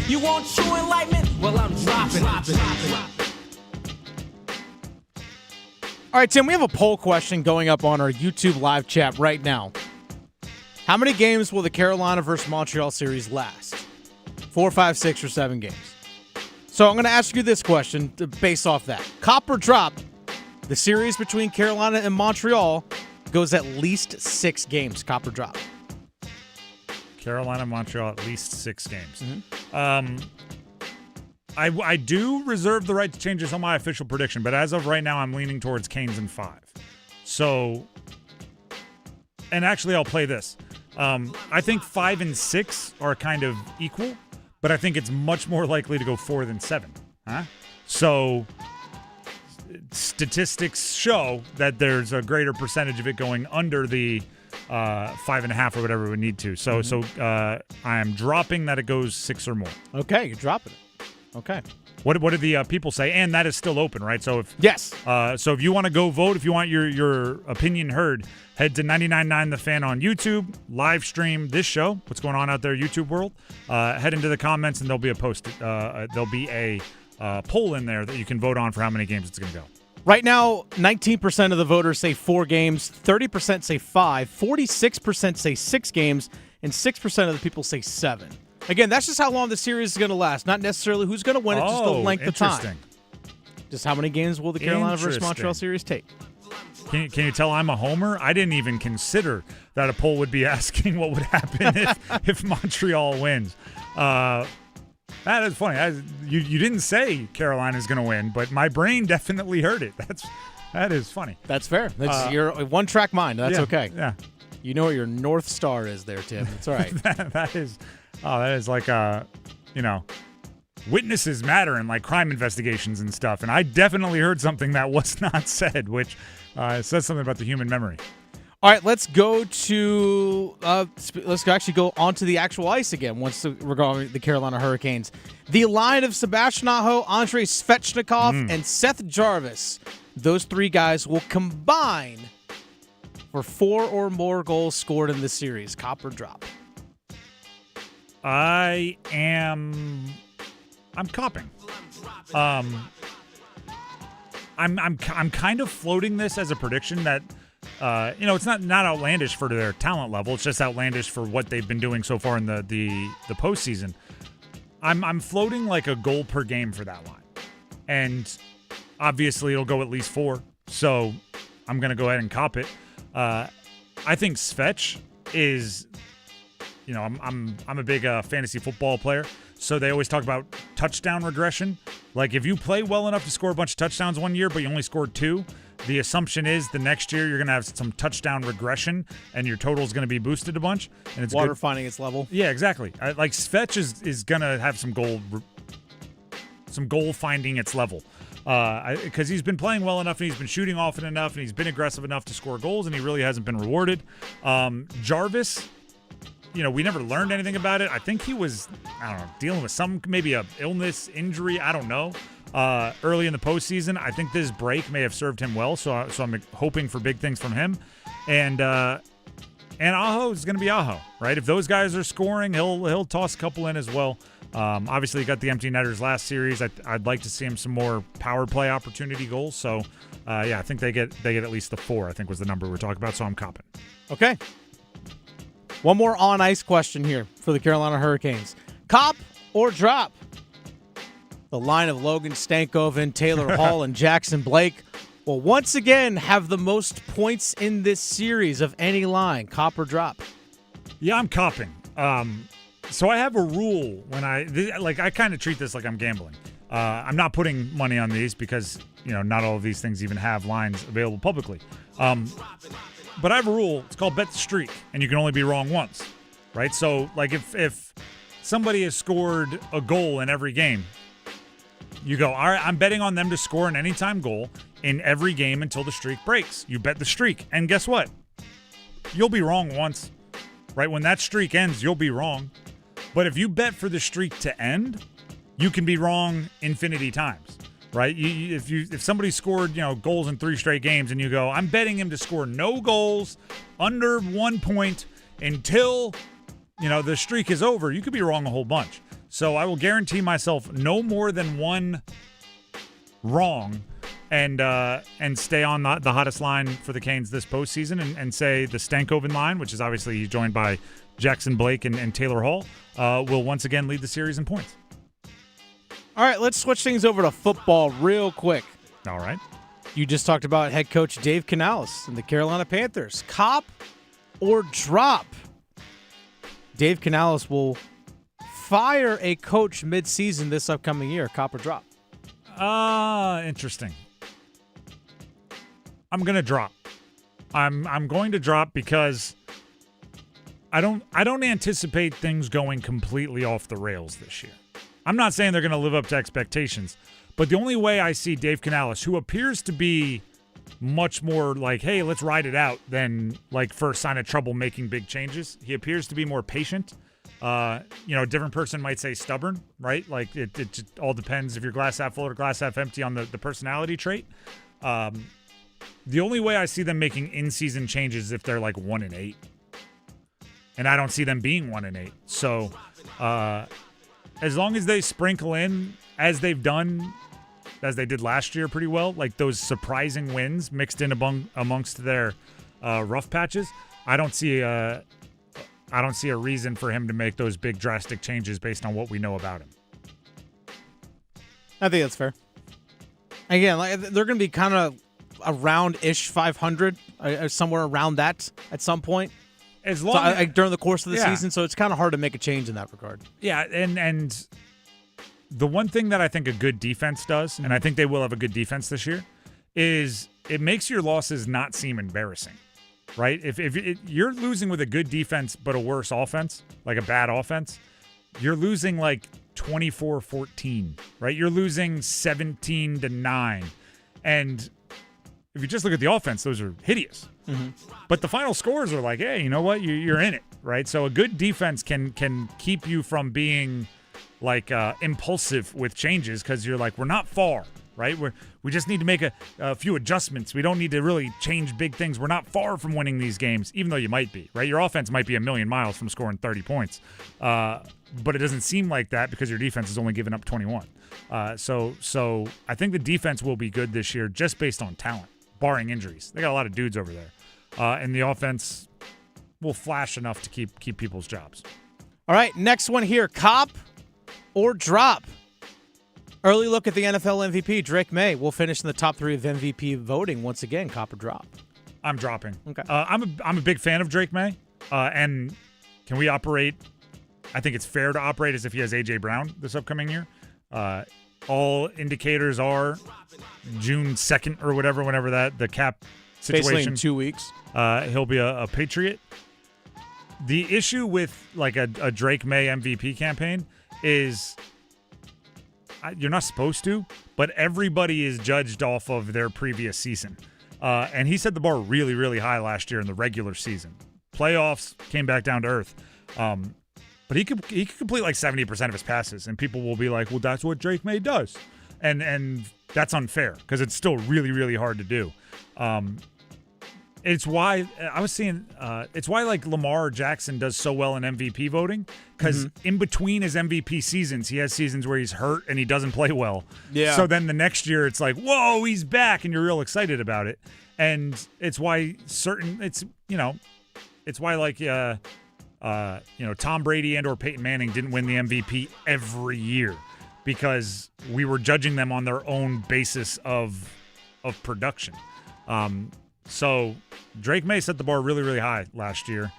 You want true enlightenment? Well, I'm dropping. All right, Tim, we have a poll question going up on our YouTube live chat right now. How many games will the Carolina versus Montreal series last? 4, 5, 6, or 7 games? So I'm going to ask you this question based off that. Cop or drop, the series between Carolina and Montreal goes at least 6 games. Cop or drop? Carolina, Montreal, at least 6 games. Mm-hmm. I do reserve the right to change this on my official prediction, but as of right now, I'm leaning towards Canes in 5. So, and actually, I'll play this. I think 5 and 6 are kind of equal, but I think it's much more likely to go 4 than 7. So, statistics show that there's a greater percentage of it going under the 5.5 or whatever we need to. So, I am dropping that it goes 6 or more. Okay, you're dropping it. Okay. What did the people say? And that is still open, right? So if yes. So if you want to go vote, if you want your opinion heard, head to 99.9 The Fan on YouTube, live stream this show. What's going on out there, YouTube world? Head into the comments, and there'll be a post. There'll be a poll in there that you can vote on for how many games it's going to go. Right now, 19% of the voters say 4 games, 30% say 5, 46% say 6 games, and 6% of the people say 7. Again, that's just how long the series is going to last, not necessarily who's going to win it, just the length of time. Just how many games will the Carolina versus Montreal series take? Can you tell I'm a homer? I didn't even consider that a poll would be asking what would happen if Montreal wins. That is funny. You didn't say Carolina's going to win, but my brain definitely heard it. That is funny. That's fair. That's your one-track mind. That's okay. Yeah. You know what your North Star is there, Tim. That's all right. that is like witnesses matter in like crime investigations and stuff. And I definitely heard something that was not said, which says something about the human memory. All right, let's go to actually go onto the actual ice again. Once we're going the Carolina Hurricanes, the line of Sebastian Aho, Andrei Svechnikov, and Seth Jarvis. Those 3 guys will combine for 4 or more goals scored in the series. Cop or drop? I'm copping. I'm kind of floating this as a prediction that it's not outlandish for their talent level. It's just outlandish for what they've been doing so far in the postseason. I'm floating like a goal per game for that line, and obviously it'll go at least 4. So I'm gonna go ahead and cop it. I think Svech is, I'm a big fantasy football player, so they always talk about touchdown regression. Like if you play well enough to score a bunch of touchdowns one year, but you only scored 2, the assumption is the next year you're going to have some touchdown regression, and your total is going to be boosted a bunch. And it's water finding its level. Yeah, exactly. Like Svech is going to have some goal finding its level. Because he's been playing well enough, and he's been shooting often enough, and he's been aggressive enough to score goals, and he really hasn't been rewarded. Jarvis, we never learned anything about it. I think he was, dealing with maybe a illness, injury, I don't know, early in the postseason. I think this break may have served him well, so I'm hoping for big things from him. And Aho is going to be Aho, right? If those guys are scoring, he'll toss a couple in as well. Obviously, he got the empty netters last series. I'd like to see him some more power play opportunity goals. So, I think they get at least the 4. I think was the number we're talking about. So I'm copping. Okay. One more on ice question here for the Carolina Hurricanes: cop or drop? The line of Logan Stankoven, Taylor Hall, and Jackson Blake will once again have the most points in this series of any line. Cop or drop? Yeah, I'm copping. So I have a rule when I kind of treat this like I'm gambling. I'm not putting money on these because, not all of these things even have lines available publicly. But I have a rule. It's called bet the streak, and you can only be wrong once, right? So, like if somebody has scored a goal in every game, you go, all right, I'm betting on them to score an anytime goal, in every game until the streak breaks. You bet the streak. And guess what? You'll be wrong once, right? When that streak ends, you'll be wrong. But if you bet for the streak to end, you can be wrong infinity times, right? If somebody scored, goals in 3 straight games and you go, I'm betting him to score no goals under 1 point until, the streak is over, you could be wrong a whole bunch. So I will guarantee myself no more than one wrong and stay on the hottest line for the Canes this postseason and say the Stankoven line, which is obviously joined by Jackson Blake and Taylor Hall, will once again lead the series in points. All right, let's switch things over to football real quick. All right. You just talked about head coach Dave Canales and the Carolina Panthers. Cop or drop? Dave Canales will fire a coach mid-season this upcoming year. Cop or drop? Interesting. I'm going to drop. I'm going to drop because I don't anticipate things going completely off the rails this year. I'm not saying they're going to live up to expectations, but the only way I see Dave Canales, who appears to be much more like, hey, let's ride it out than like first sign of trouble making big changes. He appears to be more patient. A different person might say stubborn, right? Like it just all depends if you're glass half full or glass half empty on the personality trait. The only way I see them making in-season changes is if they're like 1-8. And I don't see them being 1-8. So as long as they sprinkle in, as they did last year pretty well, like those surprising wins mixed in amongst their rough patches, I don't see a reason for him to make those big drastic changes based on what we know about him. I think that's fair. Again, like they're going to be kind of around-ish 500, somewhere around that at some point. As long during the course of the season, so it's kind of hard to make a change in that regard. Yeah, and the one thing that I think a good defense does, and I think they will have a good defense this year, is it makes your losses not seem embarrassing, right? If you're losing with a good defense but a worse offense, like a bad offense, you're losing like 24-14, right? You're losing 17-9, and if you just look at the offense, those are hideous. Mm-hmm. But the final scores are like, hey, you know what? You're in it, right? So a good defense can keep you from being like impulsive with changes because you're like, we're not far, right? We just need to make a few adjustments. We don't need to really change big things. We're not far from winning these games, even though you might be, right? Your offense might be a million miles from scoring 30 points. But it doesn't seem like that because your defense has only given up 21. So I think the defense will be good this year just based on talent, barring injuries. They got a lot of dudes over there. And the offense will flash enough to keep people's jobs. All right, next one here, cop or drop? Early look at the NFL MVP, Drake May will finish in the top 3 of MVP voting once again, cop or drop? I'm dropping. Okay. I'm a big fan of Drake May. And can we operate, I think it's fair to operate as if he has A.J. Brown this upcoming year. All indicators are June 2nd or whatever, whenever the cap situation. Basically in 2 weeks. He'll be a Patriot. The issue with like a Drake May MVP campaign is you're not supposed to, but everybody is judged off of their previous season. And he set the bar really, really high last year in the regular season. Playoffs came back down to earth. But he could complete like 70% of his passes, and people will be like, well, that's what Drake May does. And that's unfair because it's still really, really hard to do. It's why I was seeing it's why like Lamar Jackson does so well in MVP voting because in between his MVP seasons, he has seasons where he's hurt and he doesn't play well. Yeah. So then the next year it's like, whoa, he's back, and you're real excited about it. And it's why Tom Brady and or Peyton Manning didn't win the MVP every year because we were judging them on their own basis of production. So Drake May set the bar really, really high last year.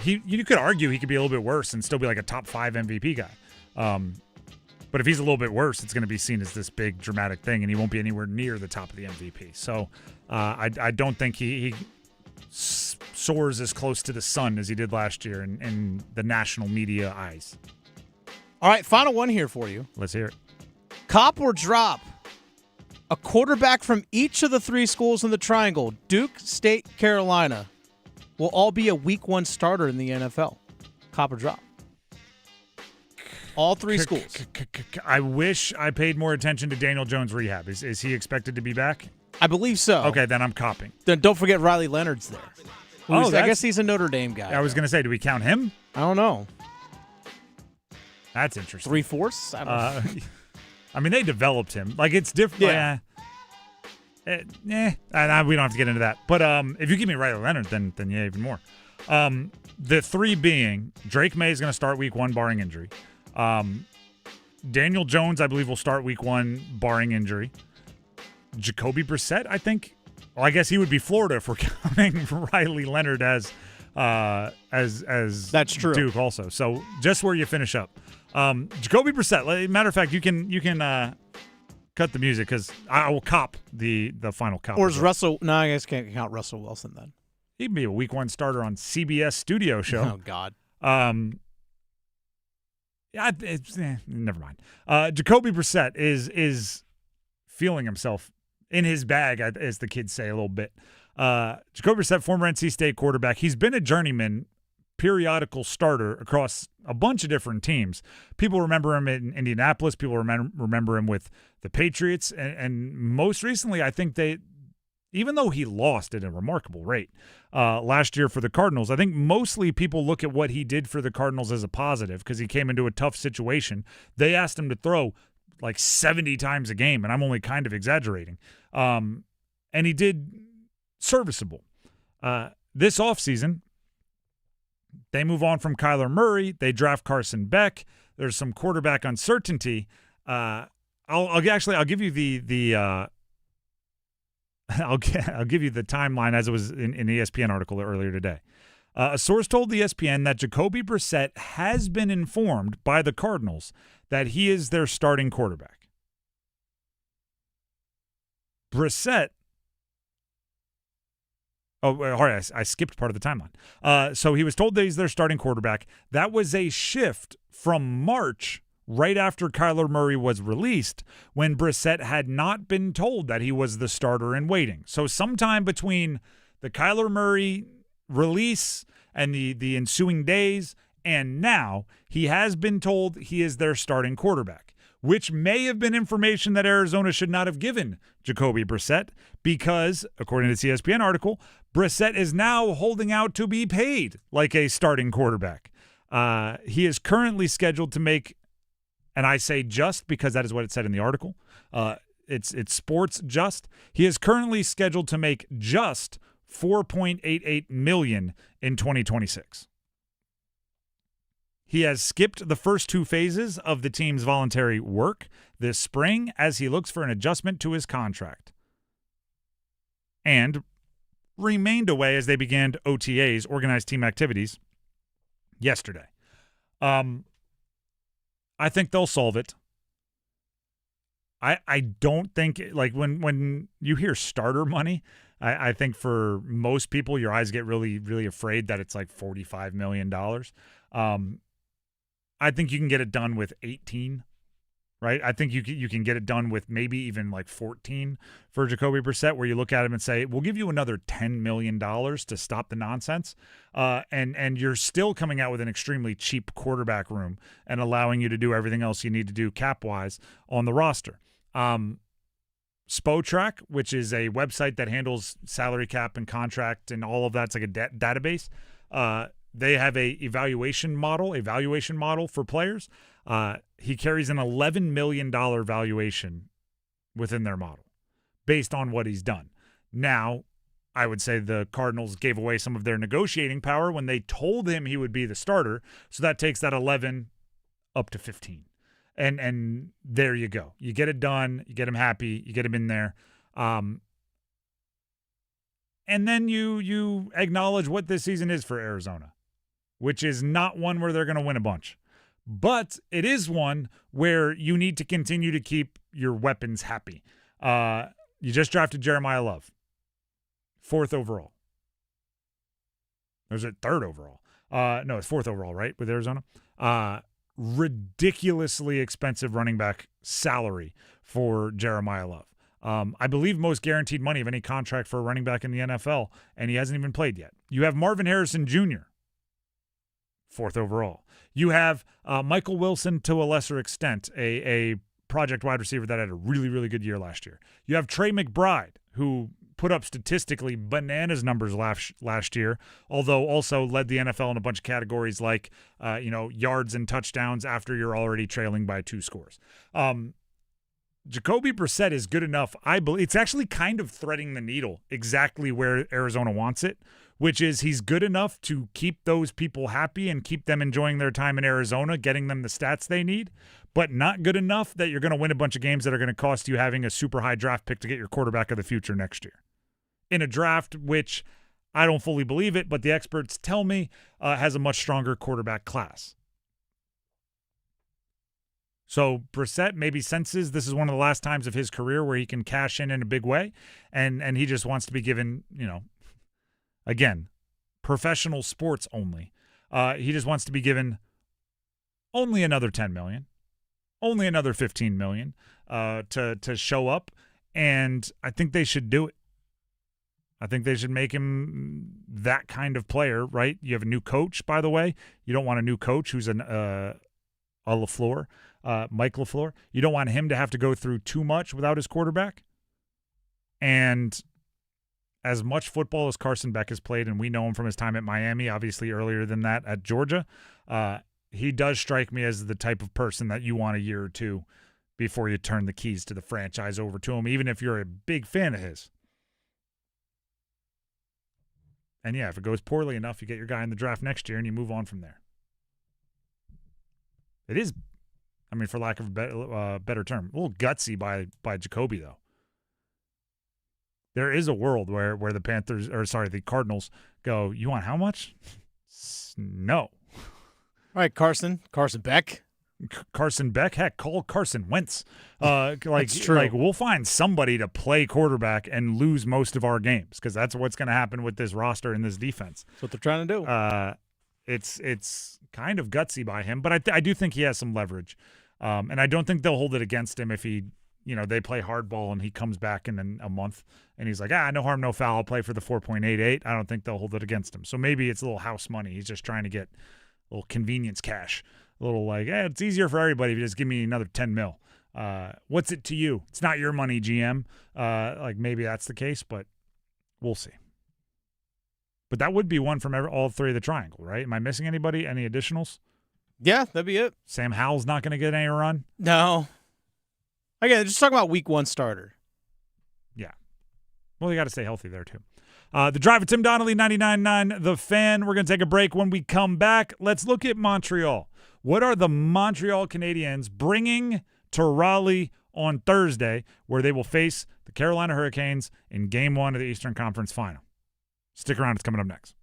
You could argue he could be a little bit worse and still be like a top 5 MVP guy. But if he's a little bit worse, it's going to be seen as this big dramatic thing, and he won't be anywhere near the top of the MVP. So I don't think he soars as close to the sun as he did last year in the national media eyes. All right, final one here for you. Let's hear it. Cop or drop? A quarterback from each of the three schools in the Triangle, Duke, State, Carolina, will all be a Week 1 starter in the NFL. Cop or drop. All three schools. I wish I paid more attention to Daniel Jones' rehab. Is he expected to be back? I believe so. Okay, then I'm copping. Then don't forget Riley Leonard's there. I guess he's a Notre Dame guy. I was going to say, do we count him? I don't know. That's interesting. 3/4? I don't know. I mean, they developed him. Like, it's different. Yeah. We don't have to get into that. But if you give me Riley Leonard, then yeah, even more. The three being, Drake May is going to start Week 1 barring injury. Daniel Jones, I believe, will start Week 1 barring injury. Jacoby Brissett, I think. Well, I guess he would be Florida if we're counting Riley Leonard as that's true. Duke also. So just where you finish up. Jacoby Brissett. Matter of fact, you can cut the music because I will cop the final cop. Or is Russell? No, I guess can't count Russell Wilson then. He'd be a Week 1 starter on CBS Studio Show. Oh God. Yeah, never mind. Jacoby Brissett is feeling himself in his bag, as the kids say, a little bit. Jacoby Brissett, former NC State quarterback. He's been a journeyman, periodical starter across a bunch of different teams. People remember him in Indianapolis. People remember him with the Patriots. And most recently, I think even though he lost at a remarkable rate last year for the Cardinals, I think mostly people look at what he did for the Cardinals as a positive because he came into a tough situation. They asked him to throw like 70 times a game, and I'm only kind of exaggerating. And he did serviceable. This offseason, they move on from Kyler Murray. They draft Carson Beck. There's some quarterback uncertainty. I'll give you the I'll give you the timeline as it was in an ESPN article earlier today. A source told ESPN that Jacoby Brissett has been informed by the Cardinals that he is their starting quarterback. Brissett. Oh, all right. I skipped part of the timeline. So he was told that he's their starting quarterback. That was a shift from March, right after Kyler Murray was released, when Brissett had not been told that he was the starter in waiting. So sometime between the Kyler Murray release and the ensuing days and now, he has been told he is their starting quarterback, which may have been information that Arizona should not have given Jacoby Brissett because, according to the ESPN article, Brissett is now holding out to be paid like a starting quarterback. He is currently scheduled to make, and I say just because that is what it said in the article, it's sports just. He is currently scheduled to make just $4.88 million in 2026. He has skipped the first two phases of the team's voluntary work this spring as he looks for an adjustment to his contract, and remained away as they began OTAs, organized team activities, yesterday. I think they'll solve it. I don't think, like, when you hear starter money, I think for most people, your eyes get really, really afraid that it's like $45 million. I think you can get it done with 18, right? I think you can get it done with maybe even like 14 for Jacoby Brissett, where you look at him and say, we'll give you another $10 million to stop the nonsense. And you're still coming out with an extremely cheap quarterback room and allowing you to do everything else you need to do cap-wise on the roster. Spotrac, which is a website that handles salary cap and contract and all of that, it's like a database. They have a valuation model for players. He carries an $11 million valuation within their model based on what he's done. Now, I would say the Cardinals gave away some of their negotiating power when they told him he would be the starter. So that takes that 11 up to 15. And there you go. You get it done. You get him happy. You get him in there. And then you acknowledge what this season is for Arizona, which is not one where they're going to win a bunch. But it is one where you need to continue to keep your weapons happy. You just drafted Jeremiah Love, 4th overall. Or is it 3rd overall? No, it's 4th overall, right, with Arizona? Ridiculously expensive running back salary for Jeremiah Love. I believe most guaranteed money of any contract for a running back in the NFL, and he hasn't even played yet. You have Marvin Harrison Jr., 4th overall. You have Michael Wilson to a lesser extent, a project wide receiver that had a really, really good year last year. You have Trey McBride, who put up statistically bananas numbers last year, although also led the NFL in a bunch of categories like, yards and touchdowns after you're already trailing by 2 scores. Jacoby Brissett is good enough. I believe it's actually kind of threading the needle exactly where Arizona wants it, which is he's good enough to keep those people happy and keep them enjoying their time in Arizona, getting them the stats they need, but not good enough that you're going to win a bunch of games that are going to cost you having a super high draft pick to get your quarterback of the future next year. In a draft which I don't fully believe it, but the experts tell me has a much stronger quarterback class. So Brissett maybe senses this is one of the last times of his career where he can cash in a big way, and he just wants to be given, again, professional sports only. He just wants to be given only another $10 million, only another $15 million to show up, and I think they should do it. I think they should make him that kind of player, right? You have a new coach, by the way. You don't want a new coach who's a LaFleur. Mike LaFleur. You don't want him to have to go through too much without his quarterback. And as much football as Carson Beck has played, and we know him from his time at Miami, obviously earlier than that at Georgia, he does strike me as the type of person that you want a year or two before you turn the keys to the franchise over to him, even if you're a big fan of his. And yeah, if it goes poorly enough, you get your guy in the draft next year and you move on from there. It is, for lack of a better term, a little gutsy by Jacoby, though. There is a world where the Cardinals go, you want how much? No. All right, Carson Beck. Carson Beck? Heck, call Carson Wentz. That's true. Like, we'll find somebody to play quarterback and lose most of our games because that's what's going to happen with this roster and this defense. That's what they're trying to do. It's kind of gutsy by him, but I do think he has some leverage. And I don't think they'll hold it against him if he, they play hardball and he comes back in a month and he's like, no harm, no foul, I'll play for the 4.88. I don't think they'll hold it against him. So maybe it's a little house money. He's just trying to get a little convenience cash. A little like, it's easier for everybody if you just give me another 10 mil. What's it to you? It's not your money, GM. Maybe that's the case, but we'll see. But that would be one from all 3 of the triangle, right? Am I missing anybody? Any additionals? Yeah, that'd be it. Sam Howell's not going to get any run? No. Again, just talking about week 1 starter. Yeah. Well, you got to stay healthy there, too. The Driver, Tim Donnelly, 99.9 The Fan. We're going to take a break. When we come back, let's look at Montreal. What are the Montreal Canadiens bringing to Raleigh on Thursday, where they will face the Carolina Hurricanes in Game 1 of the Eastern Conference Final? Stick around. It's coming up next.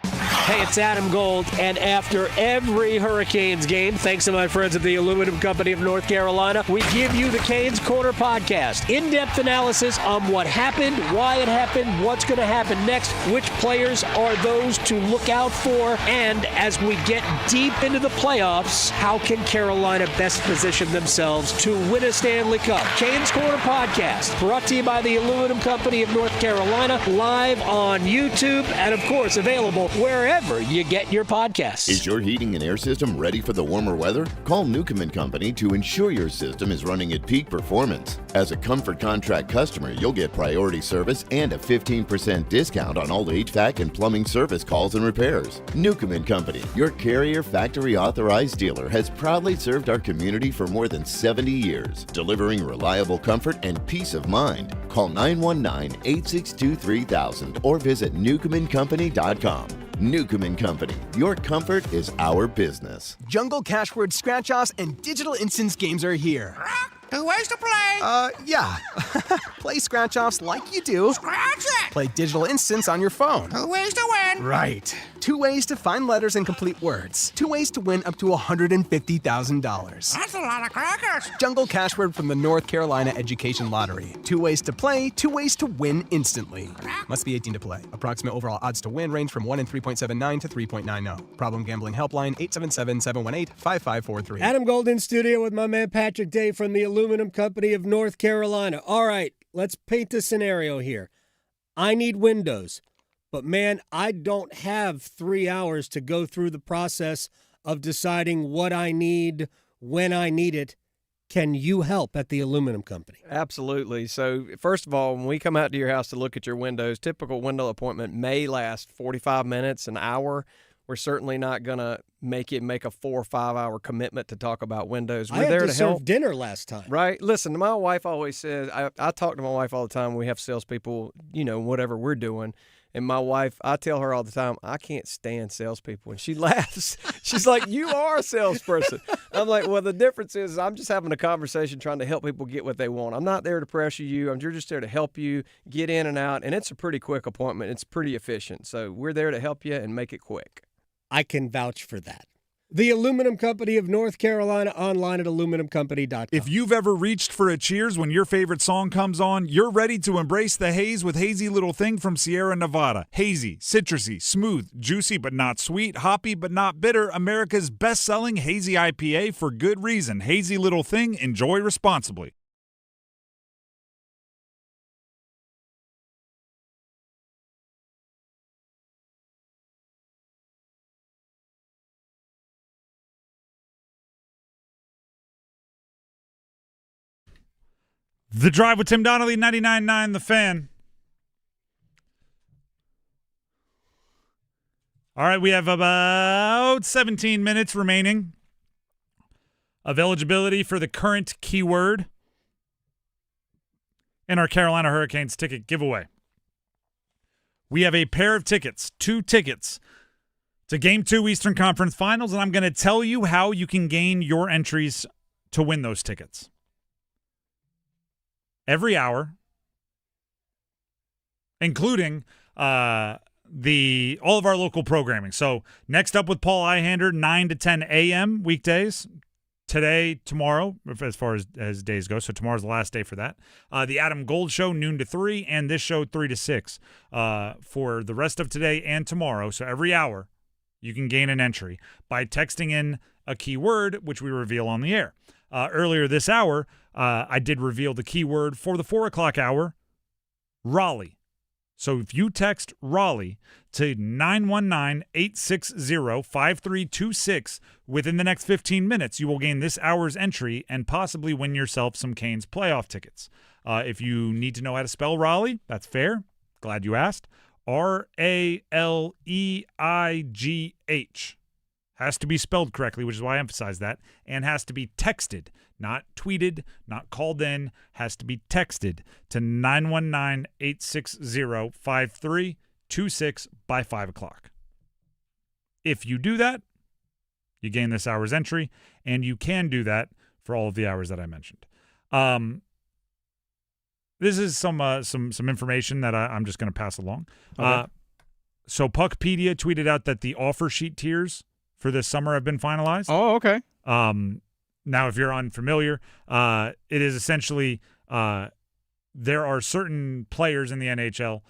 Hey, it's Adam Gold, and after every Hurricanes game, thanks to my friends at the Aluminum Company of North Carolina, we give you the Canes Corner podcast. In-depth analysis on what happened, why it happened, what's going to happen next, which players are those to look out for, and as we get deep into the playoffs, how can Carolina best position themselves to win a Stanley Cup? Canes Corner podcast, brought to you by the Aluminum Company of North Carolina, live on YouTube, and of course available wherever you get your podcasts. Is your heating and air system ready for the warmer weather? Call Newcomb & Company to ensure your system is running at peak performance. As a Comfort Contract customer, you'll get priority service and a 15% discount on all HVAC and plumbing service calls and repairs. Newcomb & Company, your Carrier factory authorized dealer, has proudly served our community for more than 70 years, delivering reliable comfort and peace of mind. Call 919-862-3000 or visit newcombandcompany.com. Newcomb & Company. Your comfort is our business. Jungle Cashword Scratch-Offs and Digital Instance games are here. 2 ways to play. Yeah. Play Scratch-Offs like you do. Scratch it! Play Digital Instance on your phone. 2 ways to win. Right. 2 ways to find letters and complete words. 2 ways to win up to $150,000. That's a lot of crackers. Jungle Cashword from the North Carolina Education Lottery. 2 ways to play, 2 ways to win instantly. Must be 18 to play. Approximate overall odds to win range from 1 in 3.79 to 3.90. Problem gambling helpline 877-718-5543. Adam Gold in studio with my man Patrick Day from the Aluminum Company of North Carolina. All right, let's paint the scenario here. I need windows, but man, I don't have 3 hours to go through the process of deciding what I need, when I need it. Can you help at the aluminum company? Absolutely. So, first of all, when we come out to your house to look at your windows, typical window appointment may last 45 minutes, an hour. We're certainly not going to make a 4 or 5 hour commitment to talk about windows. We're there to help. Serve dinner last time. Right. Listen, my wife always says, I talk to my wife all the time when we have salespeople, whatever we're doing. And my wife, I tell her all the time, I can't stand salespeople. And she laughs. She's like, you are a salesperson. I'm like, well, the difference is I'm just having a conversation trying to help people get what they want. I'm not there to pressure you. You're just there to help you get in and out. And it's a pretty quick appointment. It's pretty efficient. So we're there to help you and make it quick. I can vouch for that. The Aluminum Company of North Carolina, online at aluminumcompany.com. If you've ever reached for a cheers when your favorite song comes on, you're ready to embrace the haze with Hazy Little Thing from Sierra Nevada. Hazy, citrusy, smooth, juicy but not sweet, hoppy but not bitter, America's best-selling hazy IPA for good reason. Hazy Little Thing, enjoy responsibly. The Drive with Tim Donnelly, 99.9 The Fan. All right, we have about 17 minutes remaining of eligibility for the current keyword in our Carolina Hurricanes ticket giveaway. We have a pair of tickets, 2 tickets to Game 2 Eastern Conference Finals, and I'm going to tell you how you can gain your entries to win those tickets. Every hour, including all of our local programming. So next up with Paul Ihander, 9 to 10 a.m. weekdays. Today, tomorrow, as far as days go. So tomorrow's the last day for that. The Adam Gold Show, noon to 3, and this show, 3 to 6 for the rest of today and tomorrow. So every hour, you can gain an entry by texting in a keyword, which we reveal on the air. Earlier this hour, I did reveal the keyword for the 4 o'clock hour, Raleigh. So if you text Raleigh to 919-860-5326 within the next 15 minutes, you will gain this hour's entry and possibly win yourself some Canes playoff tickets. If you need to know how to spell Raleigh, that's fair. Glad you asked. R-A-L-E-I-G-H. Has to be spelled correctly, which is why I emphasize that, and has to be texted, not tweeted, not called in, has to be texted to 919-860-5326 by 5 o'clock. If you do that, you gain this hour's entry, and you can do that for all of the hours that I mentioned. This is some information that I'm just going to pass along. Okay. So Puckpedia tweeted out that the offer sheet tiers for this summer have been finalized. Oh, okay. Now, if you're unfamiliar, it is essentially there are certain players in the NHL,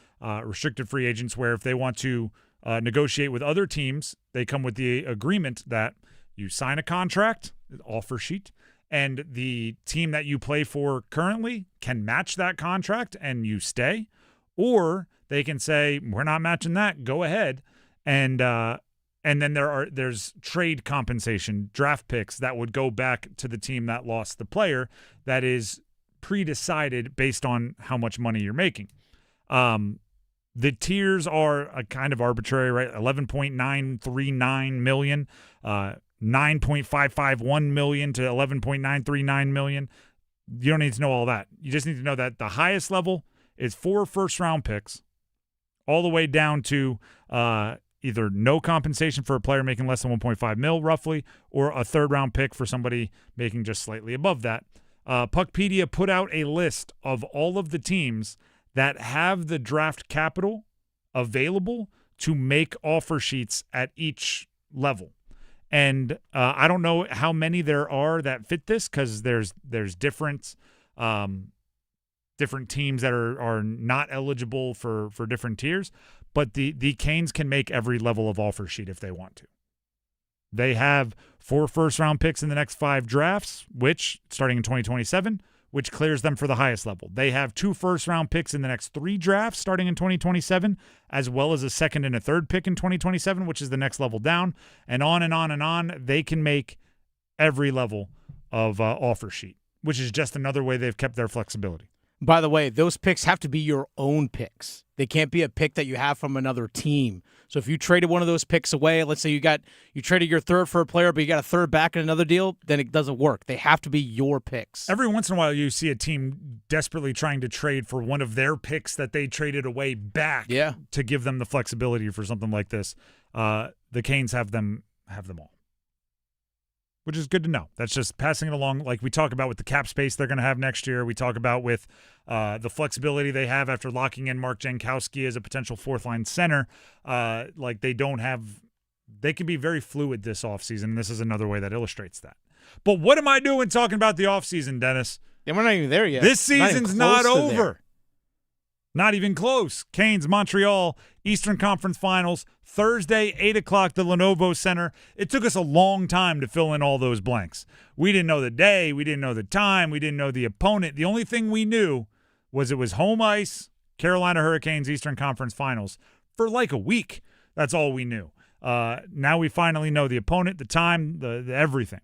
restricted free agents, where if they want to negotiate with other teams, they come with the agreement that you sign a contract, offer sheet, and the team that you play for currently can match that contract and you stay, or they can say, we're not matching that, go ahead. And then there's trade compensation, draft picks that would go back to the team that lost the player that is pre-decided based on how much money you're making. The tiers are a kind of arbitrary, right? 11.939 million, 9.551 million to 11.939 million. You don't need to know all that. You just need to know that the highest level is 4 first-round picks all the way down to either no compensation for a player making less than 1.5 mil, roughly, or a third-round pick for somebody making just slightly above that. Puckpedia put out a list of all of the teams that have the draft capital available to make offer sheets at each level. And I don't know how many there are that fit this, because there's different teams that are not eligible for different tiers. But the Canes can make every level of offer sheet if they want to. They have 4 first-round picks in the next 5 drafts, which, starting in 2027, which clears them for the highest level. They have 2 first-round picks in the next 3 drafts starting in 2027, as well as a second and a third pick in 2027, which is the next level down, and on and on and on. They can make every level of offer sheet, which is just another way they've kept their flexibility. By the way, those picks have to be your own picks. They can't be a pick that you have from another team. So if you traded one of those picks away, let's say you traded your third for a player, but you got a third back in another deal, then it doesn't work. They have to be your picks. Every once in a while, you see a team desperately trying to trade for one of their picks that they traded away back to give them the flexibility for something like this. The Canes have them all, which is good to know. That's just passing it along, like we talk about with the cap space they're going to have next year. We talk about with the flexibility they have after locking in Mark Jankowski as a potential fourth-line center. Like they can be very fluid this offseason, and this is another way that illustrates that. But what am I doing talking about the offseason, Dennis? Yeah, we're not even there yet. This season's not over. Not even close. Canes, Montreal, Eastern Conference Finals, Thursday, 8 o'clock, the Lenovo Center. It took us a long time to fill in all those blanks. We didn't know the day. We didn't know the time. We didn't know the opponent. The only thing we knew was it was home ice, Carolina Hurricanes, Eastern Conference Finals, for like a week. That's all we knew. Now we finally know the opponent, the time, the everything.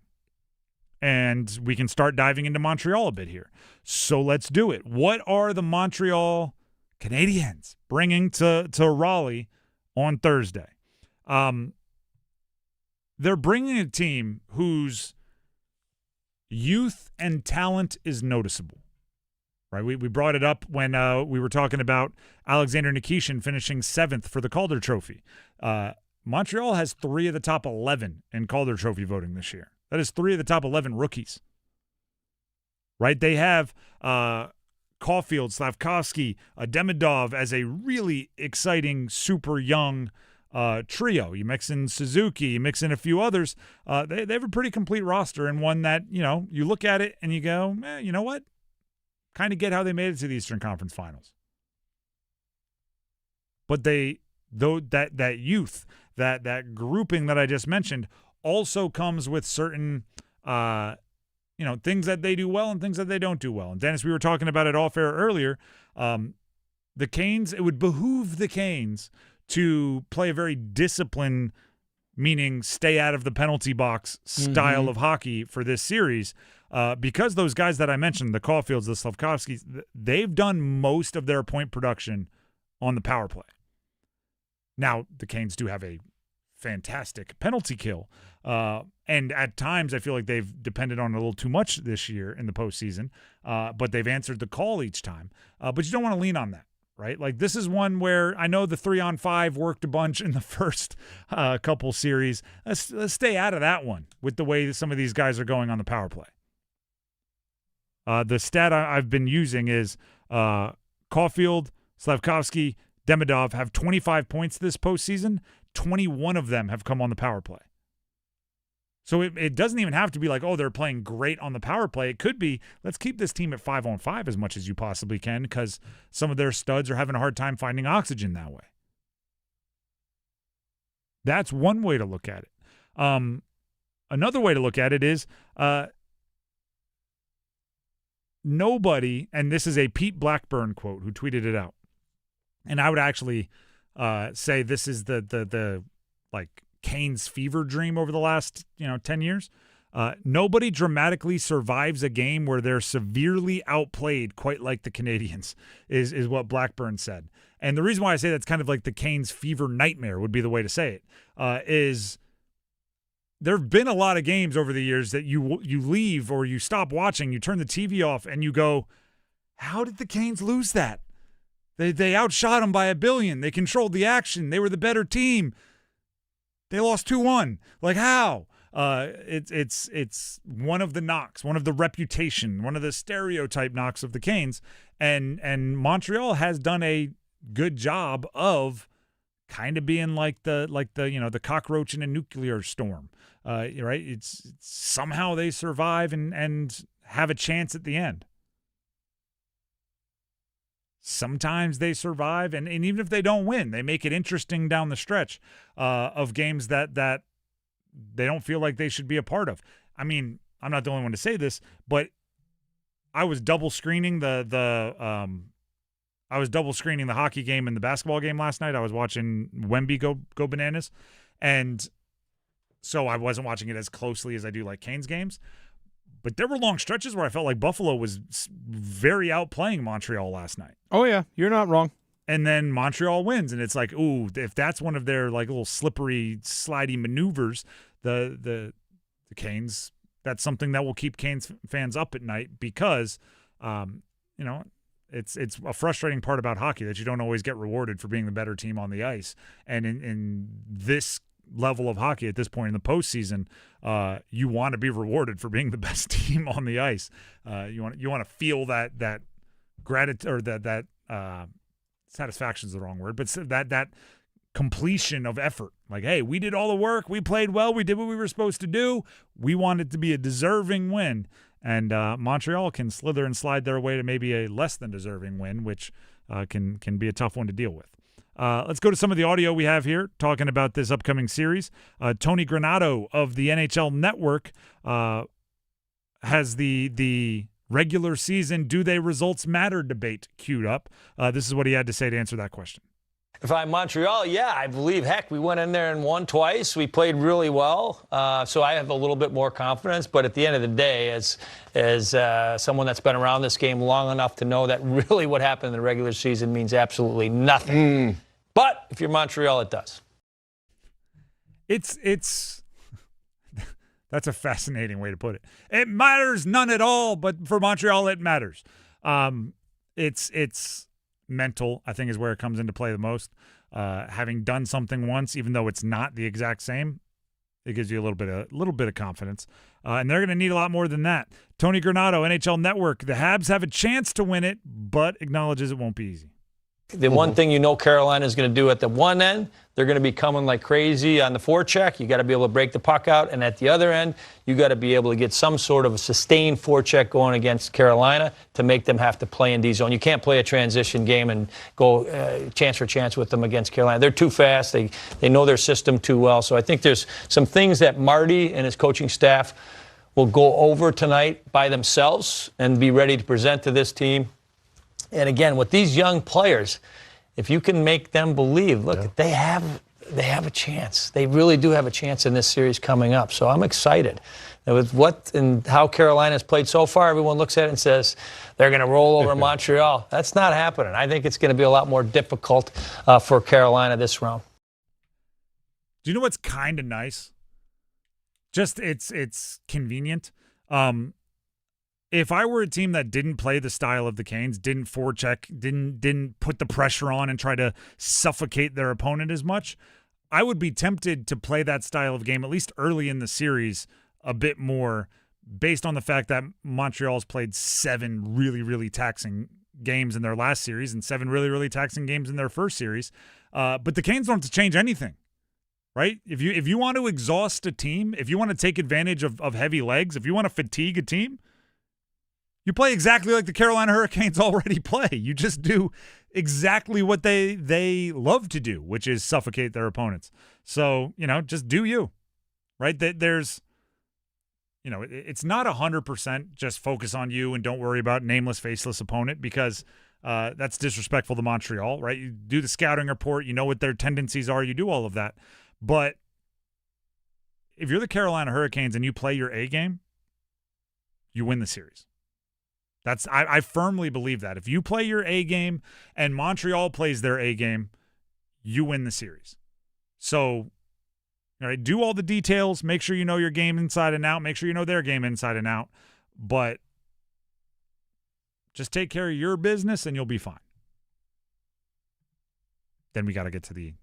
And we can start diving into Montreal a bit here. So let's do it. What are the Montreal Canadiens bringing to Raleigh on Thursday? They're bringing a team whose youth and talent is noticeable, right? We brought it up when we were talking about Alexander Nikishin finishing 7th for the Calder Trophy. Montreal has 3 of the top 11 in Calder Trophy voting this year. That is 3 of the top 11 rookies, right? They have Caulfield, Slavkovsky, Demidov as a really exciting, super young trio. You mix in Suzuki, you mix in a few others. They have a pretty complete roster, and one that, you look at it and you go, you know what? Kind of get how they made it to the Eastern Conference Finals. But that youth, that grouping that I just mentioned also comes with certain things that they do well and things that they don't do well. And Dennis, we were talking about it off air earlier. The Canes, it would behoove the Canes to play a very disciplined, meaning stay out of the penalty box style of hockey for this series, because those guys that I mentioned, the Caulfields, the Slavkovskys, they've done most of their point production on the power play. Now, the Canes do have a fantastic penalty kill. And at times, I feel like they've depended on it a little too much this year in the postseason, but they've answered the call each time. But you don't want to lean on that, right? Like, this is one where I know the 3-on-5 worked a bunch in the first couple series. Let's stay out of that one with the way that some of these guys are going on the power play. The stat I've been using is Caulfield, Slavkovsky, Demidov have 25 points this postseason. 21 of them have come on the power play. So it doesn't even have to be like, oh, they're playing great on the power play. It could be, let's keep this team at 5-on-5 as much as you possibly can, because some of their studs are having a hard time finding oxygen that way. That's one way to look at it. Another way to look at it is nobody, and this is a Pete Blackburn quote who tweeted it out, and I would actually say this is the Canes fever dream over the last 10 years. Nobody dramatically survives a game where they're severely outplayed, quite like the Canadiens, is what Blackburn said. And the reason why I say that's kind of like the Canes fever nightmare would be the way to say it, is there have been a lot of games over the years that you leave or you stop watching, you turn the TV off, and you go, how did the Canes lose that? They outshot them by 1 billion. They controlled the action. They were the better team. They lost 2-1. Like, how? It's one of the knocks, one of the reputation, one of the stereotype knocks of the Canes, and Montreal has done a good job of kind of being like the cockroach in a nuclear storm, right? It's somehow they survive and have a chance at the end. Sometimes they survive, and even if they don't win, they make it interesting down the stretch of games that they don't feel like they should be a part of. I mean, I'm not the only one to say this, but I was double screening the hockey game and the basketball game last night. I was watching Wemby go bananas, and so I wasn't watching it as closely as I do like Canes games. But there were long stretches where I felt like Buffalo was very outplaying Montreal last night. Oh yeah, you're not wrong. And then Montreal wins, and it's like, ooh, if that's one of their like little slippery, slidey maneuvers, the Canes, that's something that will keep Canes fans up at night because, it's a frustrating part about hockey that you don't always get rewarded for being the better team on the ice. And in this level of hockey at this point in the postseason, you want to be rewarded for being the best team on the ice. You want to feel that gratitude or that satisfaction is the wrong word, but that completion of effort. Like, hey, we did all the work, we played well, we did what we were supposed to do. We want it to be a deserving win, and Montreal can slither and slide their way to maybe a less than deserving win, which can be a tough one to deal with. Let's go to some of the audio we have here talking about this upcoming series. Tony Granato of the NHL Network has the regular season do they results matter debate queued up. This is what he had to say to answer that question. If I'm Montreal, yeah, I believe, heck, we went in there and won twice. We played really well, so I have a little bit more confidence. But at the end of the day, as someone that's been around this game long enough to know that really what happened in the regular season means absolutely nothing. But if you're Montreal, it does. It's that's a fascinating way to put it. It matters none at all, but for Montreal, it matters. It's mental, I think, is where it comes into play the most. Having done something once, even though it's not the exact same, it gives you a little bit of confidence. And they're going to need a lot more than that. Tony Granato, NHL Network. The Habs have a chance to win it, but acknowledges it won't be easy. The one thing you know Carolina is going to do at the one end, they're going to be coming like crazy on the forecheck. You got to be able to break the puck out. And at the other end, you got to be able to get some sort of a sustained forecheck going against Carolina to make them have to play in D zone. You can't play a transition game and go chance for chance with them against Carolina. They're too fast. They know their system too well. So I think there's some things that Marty and his coaching staff will go over tonight by themselves and be ready to present to this team. And again, with these young players, if you can make them believe, look, they have a chance. They really do have a chance in this series coming up. So I'm excited. And with what and how Carolina's played so far, everyone looks at it and says they're going to roll over Montreal. That's not happening. I think it's going to be a lot more difficult for Carolina this round. Do you know what's kind of nice? Just it's convenient. If I were a team that didn't play the style of the Canes, didn't forecheck, didn't put the pressure on and try to suffocate their opponent as much, I would be tempted to play that style of game, at least early in the series, a bit more, based on the fact that Montreal's played 7 really, really taxing games in their last series and 7 really, really taxing games in their first series. But the Canes don't have to change anything, right? If you want to exhaust a team, if you want to take advantage of heavy legs, if you want to fatigue a team, you play exactly like the Carolina Hurricanes already play. You just do exactly what they love to do, which is suffocate their opponents. So, just do you, right? There's, it's not 100% just focus on you and don't worry about nameless, faceless opponent because that's disrespectful to Montreal, right? You do the scouting report. You know what their tendencies are. You do all of that. But if you're the Carolina Hurricanes and you play your A game, you win the series. I firmly believe that. If you play your A game and Montreal plays their A game, you win the series. So, all right, do all the details. Make sure you know your game inside and out. Make sure you know their game inside and out. But just take care of your business and you'll be fine. Then we got to get to the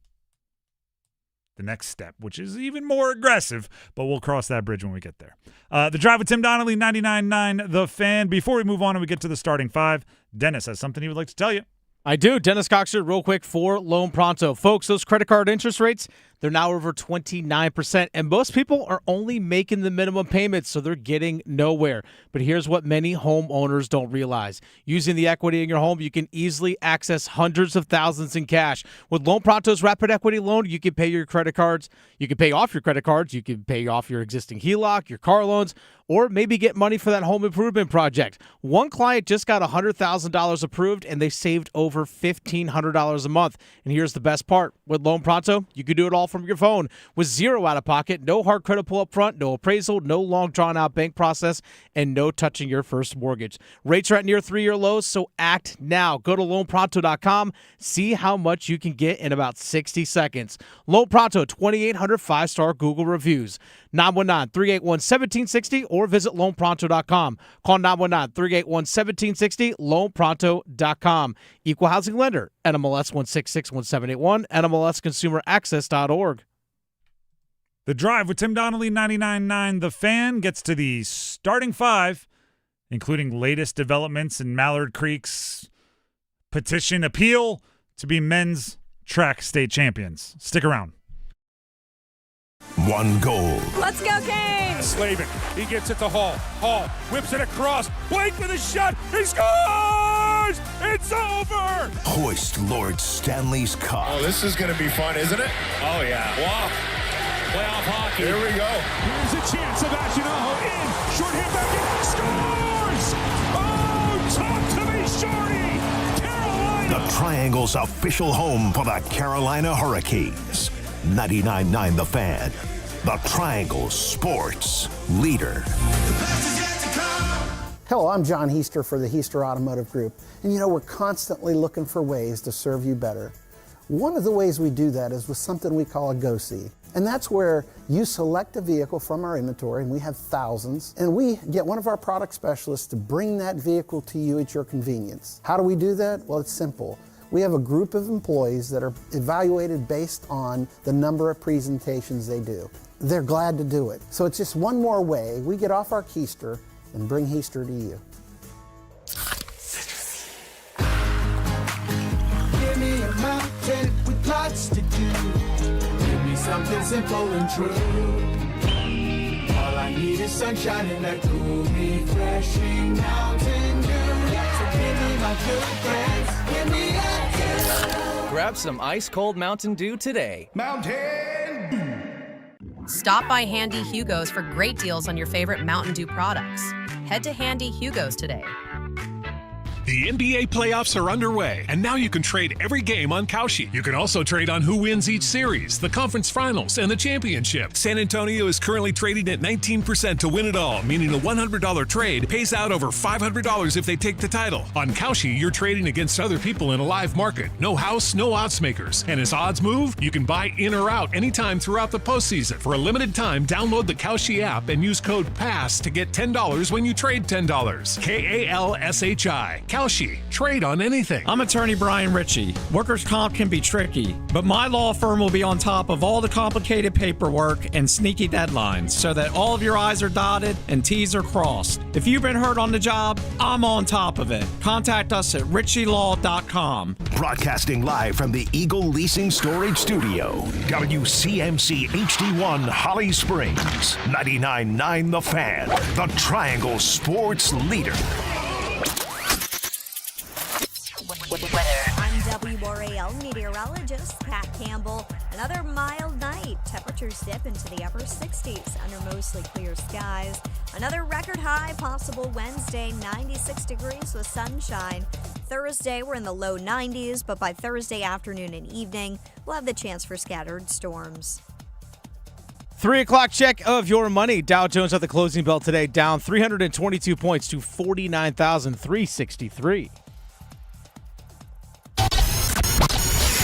next step, which is even more aggressive, but we'll cross that bridge when we get there. The Drive with Tim Donnelly, 99.9 The Fan. Before we move on and we get to the starting 5, Dennis has something he would like to tell you. I do. Dennis Coxer, real quick for Loan Pronto. Folks, those credit card interest rates, They're now over 29%, and most people are only making the minimum payments, so they're getting nowhere. But here's what many homeowners don't realize. Using the equity in your home, you can easily access hundreds of thousands in cash. With Loan Pronto's Rapid Equity Loan, you can pay your credit cards, you can pay off your credit cards, you can pay off your existing HELOC, your car loans, or maybe get money for that home improvement project. One client just got $100,000 approved, and they saved over $1,500 a month. And here's the best part. With Loan Pronto, you can do it all from your phone with zero out-of-pocket, no hard credit pull up front, no appraisal, no long drawn-out bank process, and no touching your first mortgage. Rates are at near 3-year lows, so act now. Go to loanpronto.com. See how much you can get in about 60 seconds. Loan Pronto, 2,800 5-star Google reviews. 919-381-1760 or visit loanpronto.com. Call 919-381-1760, loanpronto.com. Equal housing lender, NMLS 1661781, NMLSconsumeraccess.org. The Drive with Tim Donnelly, 99.9 The Fan, gets to the starting five, including latest developments in Mallard Creek's petition appeal to be men's track state champions. Stick around. One goal. Let's go, Canes! Slavin, he gets it to Hall. Hall whips it across. Blake with a shot. He scores! It's over! Hoist Lord Stanley's Cup. Oh, this is going to be fun, isn't it? Oh, yeah. Wow. Playoff hockey. Here we go. Here's a chance. Sebastian Aho in. Short hit back in. Scores! Oh, talk to me, Shorty! Carolina! The Triangle's official home for the Carolina Hurricanes. 99.9 The Fan, the Triangle sports leader. Hello, I'm John Heister for the Heister Automotive Group. And you know, we're constantly looking for ways to serve you better. One of the ways we do that is with something we call a Go-See. And that's where you select a vehicle from our inventory, and we have thousands, and we get one of our product specialists to bring that vehicle to you at your convenience. How do we do that? Well, it's simple. We have a group of employees that are evaluated based on the number of presentations they do. They're glad to do it. So it's just one more way we get off our keister and bring Heister to you. Give me a mountain with lots to do. Give me something simple and true. All I need is sunshine and that cool, refreshing Mountain Dew. So give me my good friends. Give me a Grab some ice-cold Mountain Dew today. Mountain Dew. Stop by Handy Hugo's for great deals on your favorite Mountain Dew products. Head to Handy Hugo's today. The NBA playoffs are underway, and now you can trade every game on Kalshi. You can also trade on who wins each series, the conference finals, and the championship. San Antonio is currently trading at 19% to win it all, meaning a $100 trade pays out over $500 if they take the title. On Kalshi, you're trading against other people in a live market. No house, no odds makers. And as odds move, you can buy in or out anytime throughout the postseason. For a limited time, download the Kalshi app and use code PASS to get $10 when you trade $10. KALSHI. Kalshi. Trade on anything. I'm attorney Brian Ritchie. Workers' comp can be tricky, but my law firm will be on top of all the complicated paperwork and sneaky deadlines so that all of your I's are dotted and T's are crossed. If you've been hurt on the job, I'm on top of it. Contact us at ritchielaw.com. Broadcasting live from the Eagle Leasing Storage Studio. WCMC HD1 Holly Springs. 99.9 The Fan. The Triangle sports leader. I'm WRAL meteorologist Pat Campbell. Another mild night. Temperatures dip into the upper 60s under mostly clear skies. Another record high possible Wednesday, 96 degrees with sunshine. Thursday, we're in the low 90s, but by Thursday afternoon and evening, we'll have the chance for scattered storms. 3 o'clock check of your money. Dow Jones at the closing bell today, down 322 points to 49,363.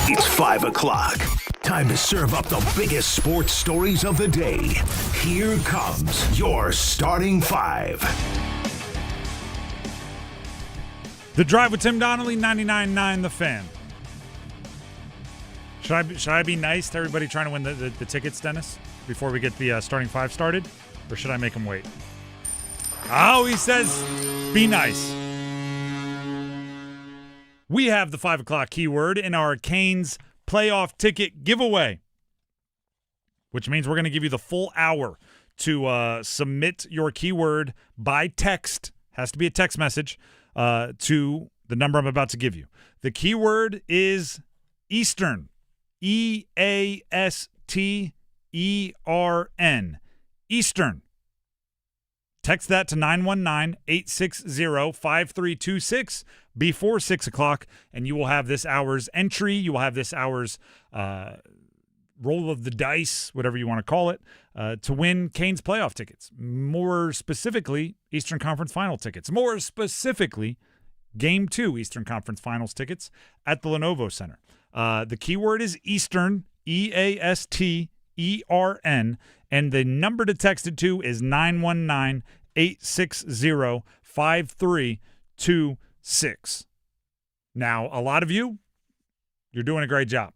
It's 5 o'clock. Time to serve up the biggest sports stories of the day. Here comes your starting five. The Drive with Tim Donnelly, 99.9 The Fan. Should I be nice to everybody trying to win the tickets, Dennis, before we get the starting five started? Or should I make them wait? Oh, he says be nice. We have the 5 o'clock keyword in our Canes playoff ticket giveaway. which means we're going to give you the full hour to submit your keyword by text. Has to be a text message to the number I'm about to give you. The keyword is Eastern. EASTERN. Eastern. Text that to 919-860-5326 before 6 o'clock, and you will have this hour's entry. You will have this hour's roll of the dice, whatever you want to call it, to win Canes playoff tickets. More specifically, Eastern Conference Final tickets. More specifically, Game 2 Eastern Conference Finals tickets at the Lenovo Center. The keyword is Eastern, EASTERN, and the number to text it to is 919-860-5326. Now, a lot of you're doing a great job.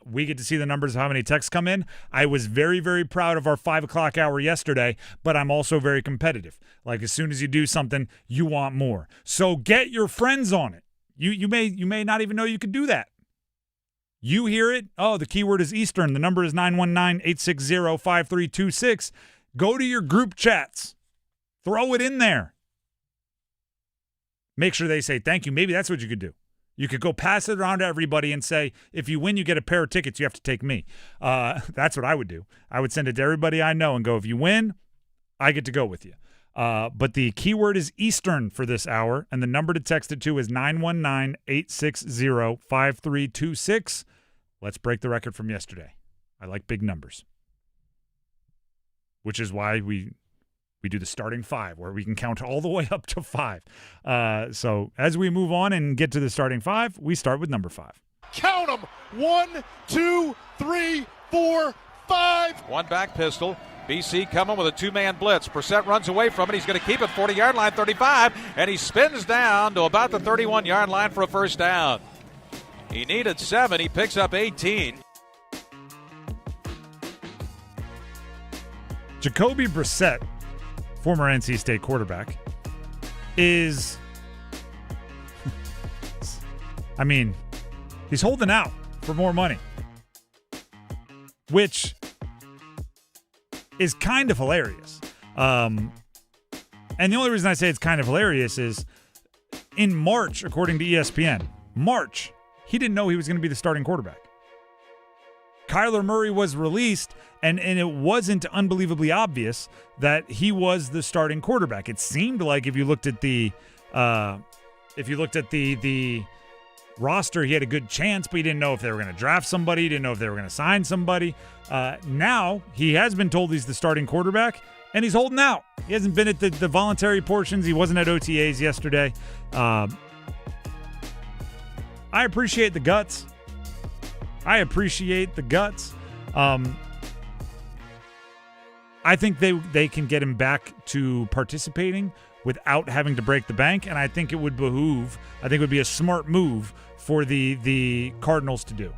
We get to see the numbers of how many texts come in. I was very, very proud of our 5 o'clock hour yesterday, but I'm also very competitive. Like, as soon as you do something, you want more. So get your friends on it. You may not even know you could do that. You hear it. Oh, the keyword is Eastern. The number is 919-860-5326. Go to your group chats. Throw it in there. Make sure they say thank you. Maybe that's what you could do. You could go pass it around to everybody and say, if you win, you get a pair of tickets. You have to take me. That's what I would do. I would send it to everybody I know and go, if you win, I get to go with you. But the keyword is Eastern for this hour, and the number to text it to is 919-860-5326. Let's break the record from yesterday. I like big numbers, which is why we do the starting 5, where we can count all the way up to 5. So as we move on and get to the starting 5, we start with number 5. Count them. 1, 2, 3, 4, 5. One back pistol. BC coming with a two-man blitz. Brissett runs away from it. He's going to keep it 40-yard line, 35, and he spins down to about the 31-yard line for a first down. He needed 7. He picks up 18. Jacoby Brissett, former NC State quarterback, is, I mean, he's holding out for more money, which is kind of hilarious. And the only reason I say it's kind of hilarious is in March, according to ESPN, he didn't know he was going to be the starting quarterback. Kyler Murray was released, and it wasn't unbelievably obvious that he was the starting quarterback. It seemed like if you looked at the roster, he had a good chance, but he didn't know if they were going to draft somebody, he didn't know if they were going to sign somebody. Now he has been told he's the starting quarterback, and he's holding out. He hasn't been at the voluntary portions. He wasn't at OTAs yesterday. I appreciate the guts. I think they can get him back to participating without having to break the bank, and I think it would be a smart move for the Cardinals to do.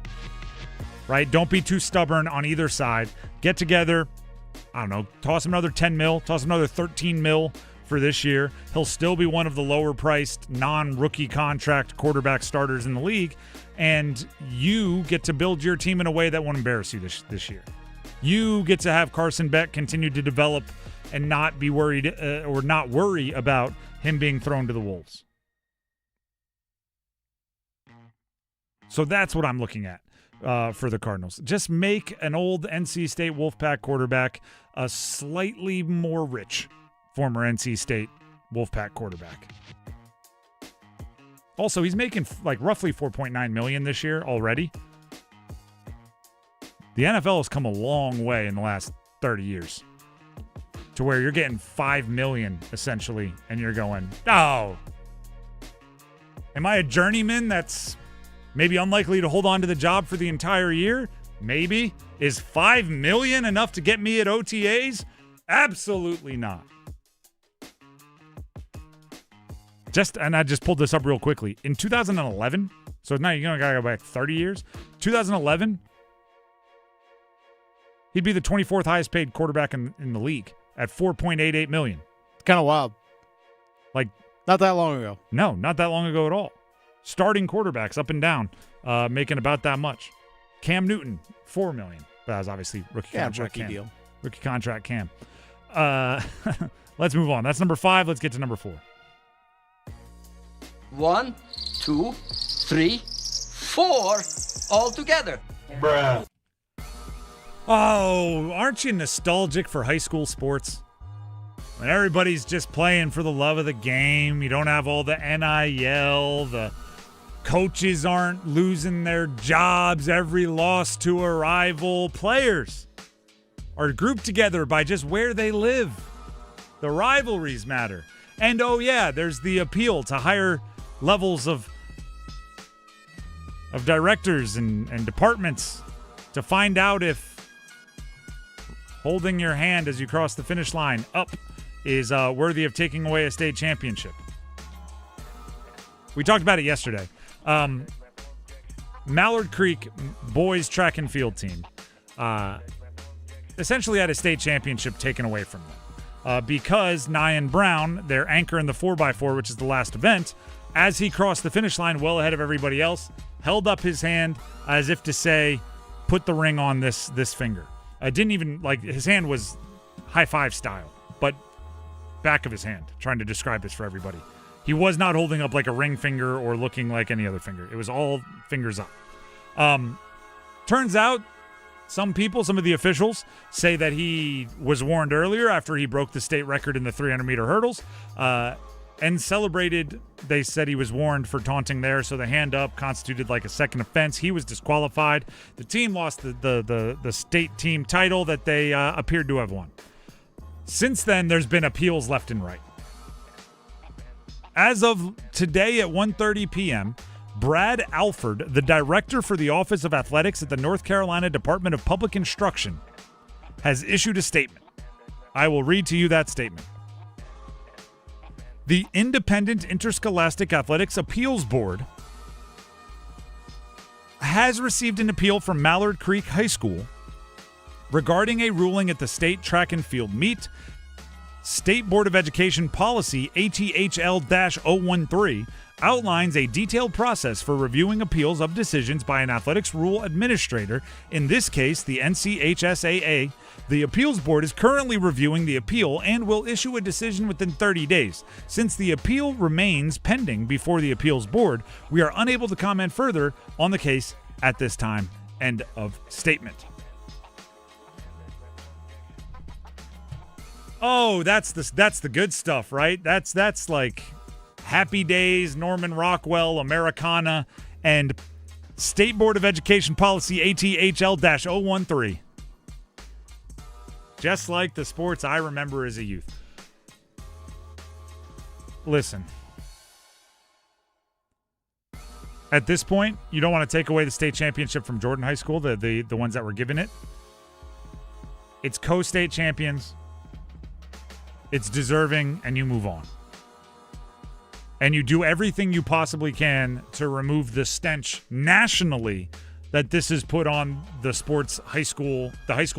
Right? Don't be too stubborn on either side. Get together, I don't know, toss him another 10 mil, toss him another 13 mil for this year. He'll still be one of the lower-priced, non-rookie contract quarterback starters in the league, and you get to build your team in a way that won't embarrass you this year. You get to have Carson Beck continue to develop and not be worried or not worry about him being thrown to the wolves. So that's what I'm looking at for the Cardinals. Just make an old NC State Wolfpack quarterback a slightly more rich former NC State Wolfpack quarterback. Also, he's making like roughly $4.9 million this year already. The NFL has come a long way in the last 30 years to where you're getting $5 million essentially, and you're going, oh, am I a journeyman that's maybe unlikely to hold on to the job for the entire year? Maybe. Is $5 million enough to get me at OTAs? Absolutely not. And I just pulled this up real quickly. In 2011, so now you're going to go back 30 years. 2011, he'd be the 24th highest paid quarterback in the league at $4.88 million. It's kind of wild. Like, not that long ago. No, not that long ago at all. Starting quarterbacks up and down, making about that much. Cam Newton, $4 million. That was obviously rookie Yeah, contract rookie Cam. deal. Rookie contract Cam. Let's move on. That's number 5. Let's get to number 4. 1, 2, 3, 4, all together. Bruh. Oh, aren't you nostalgic for high school sports? When everybody's just playing for the love of the game, you don't have all the NIL, the coaches aren't losing their jobs every loss to a rival. Players are grouped together by just where they live. The rivalries matter. And oh yeah, there's the appeal to higher levels of directors and departments to find out if holding your hand as you cross the finish line up is worthy of taking away a state championship. We talked about it yesterday. Mallard Creek boys track and field team essentially had a state championship taken away from them because Nyan Brown, their anchor in the 4x4, which is the last event, as he crossed the finish line well ahead of everybody else, held up his hand as if to say, put the ring on this finger. Didn't even, his hand was high five style, but back of his hand, trying to describe this for everybody. He was not holding up like a ring finger or looking like any other finger. It was all fingers up. Turns out some of the officials say that he was warned earlier after he broke the state record in the 300-meter hurdles and celebrated. They said he was warned for taunting there, so the hand up constituted like a second offense. He was disqualified. The team lost the state team title that they appeared to have won. Since then, there's been appeals left and right. As of today at 1:30 p.m., Brad Alford, the director for the Office of Athletics at the North Carolina Department of Public Instruction, has issued a statement. I will read to you that statement. The Independent Interscholastic Athletics Appeals Board has received an appeal from Mallard Creek High School regarding a ruling at the state track and field meet. State Board of Education Policy ATHL-013 outlines a detailed process for reviewing appeals of decisions by an athletics rule administrator, in this case the NCHSAA. The appeals board is currently reviewing the appeal and will issue a decision within 30 days. Since the appeal remains pending before the appeals board, we are unable to comment further on the case at this time. End of statement. Oh, that's the good stuff, right? That's like Happy Days, Norman Rockwell, Americana, and State Board of Education Policy ATHL-013. Just like the sports I remember as a youth. Listen. At this point, you don't want to take away the state championship from Jordan High School, the ones that were given it. It's co-state champions. It's deserving, and you move on. And you do everything you possibly can to remove the stench nationally that this has put on the high school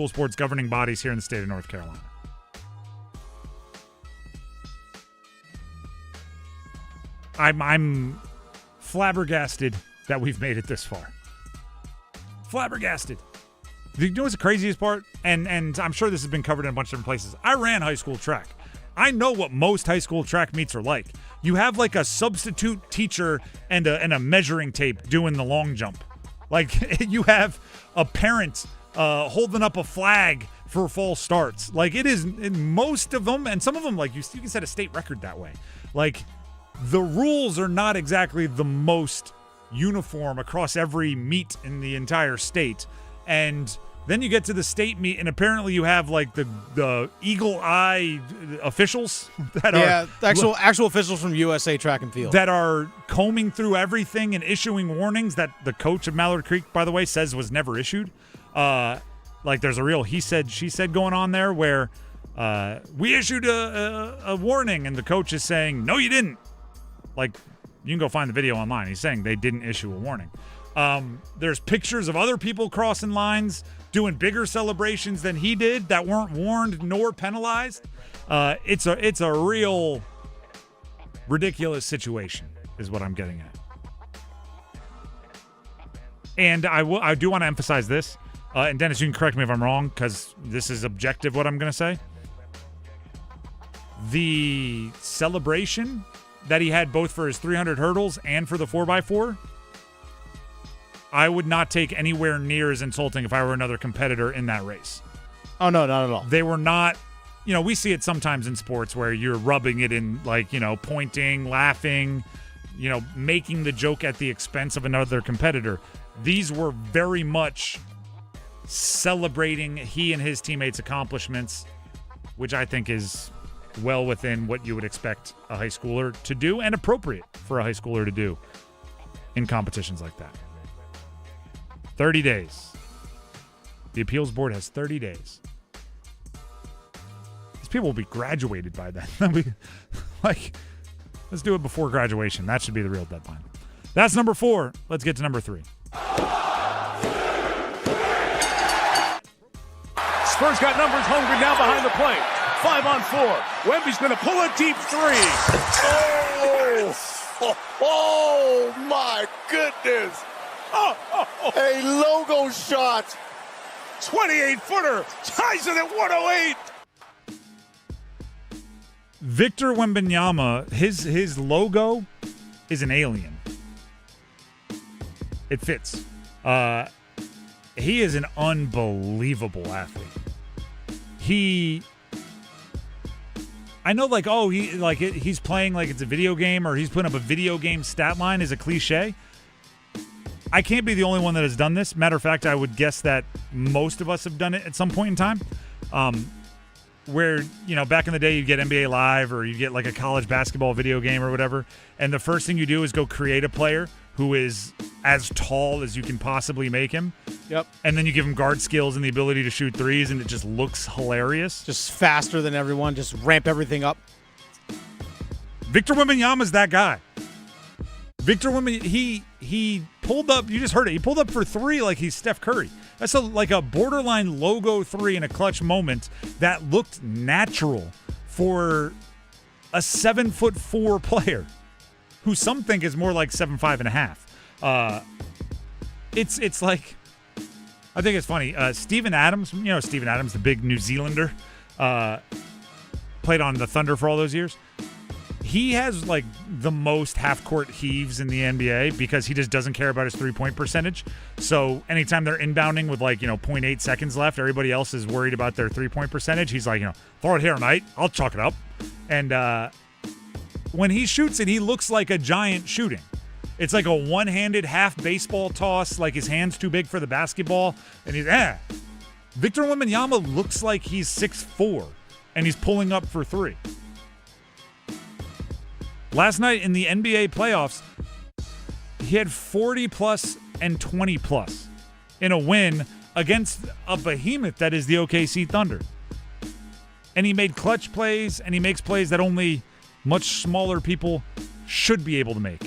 sports governing bodies here in the state of North Carolina. I'm flabbergasted that we've made it this far. Flabbergasted. You know what's the craziest part? And I'm sure this has been covered in a bunch of different places. I ran high school track. I know what most high school track meets are like. You have like a substitute teacher and a measuring tape doing the long jump. Like you have a parent holding up a flag for false starts. Like it is in most of them, and some of them, like you can set a state record that way. Like the rules are not exactly the most uniform across every meet in the entire state. And then you get to the state meet, and apparently you have like the eagle eye officials that are actual officials from USA Track and Field that are combing through everything and issuing warnings that the coach of Mallard Creek, by the way, says was never issued. Like there's a real he said she said going on there where we issued a warning, and the coach is saying no, you didn't. Like you can go find the video online. He's saying they didn't issue a warning. There's pictures of other people crossing lines, doing bigger celebrations than he did that weren't warned nor penalized. It's a real ridiculous situation is what I'm getting at. And I do want to emphasize this. and Dennis, you can correct me if I'm wrong because this is objective what I'm going to say. The celebration that he had both for his 300 hurdles and for the 4x4, I would not take anywhere near as insulting if I were another competitor in that race. Oh, no, not at all. They were not, we see it sometimes in sports where you're rubbing it in, pointing, laughing, making the joke at the expense of another competitor. These were very much celebrating he and his teammates' accomplishments, which I think is well within what you would expect a high schooler to do and appropriate for a high schooler to do in competitions like that. 30 days. The appeals board has 30 days. These people will be graduated by then. Let's do it before graduation. That should be the real deadline. That's number 4. Let's get to number 3. Spurs got numbers hungry now behind the plate. 5 on 4. Wemby's going to pull a deep 3. Oh my goodness. A logo shot. 28-footer. Ties it at 108. Victor Wembanyama, his logo is an alien. It fits. He is an unbelievable athlete. I know, he's playing like it's a video game or he's putting up a video game stat line is a cliche. I can't be the only one that has done this. Matter of fact, I would guess that most of us have done it at some point in time. Where, back in the day, you'd get NBA Live or you'd get like a college basketball video game or whatever. And the first thing you do is go create a player who is as tall as you can possibly make him. Yep. And then you give him guard skills and the ability to shoot threes, and it just looks hilarious. Just faster than everyone. Just ramp everything up. Victor Wembanyama's that guy. Victor Wembanyama, he pulled up. You just heard it. He pulled up for 3 like he's Steph Curry. That's like a borderline logo 3 in a clutch moment that looked natural for a 7'4" player, who some think is more like 7'5.5". It's like, I think it's funny. Steven Adams, Steven Adams, the big New Zealander, played on the Thunder for all those years. He has like the most half-court heaves in the NBA because he just doesn't care about his three-point percentage. So anytime they're inbounding with 0.8 seconds left, everybody else is worried about their three-point percentage. He's like, throw it here, mate. I'll chalk it up. And when he shoots it, he looks like a giant shooting. It's like a one-handed half baseball toss, like his hand's too big for the basketball. And he's, Victor Wembanyama looks like he's 6'4", and he's pulling up for 3. Last night in the NBA playoffs, he had 40-plus and 20-plus in a win against a behemoth that is the OKC Thunder. And he made clutch plays, and he makes plays that only much smaller people should be able to make.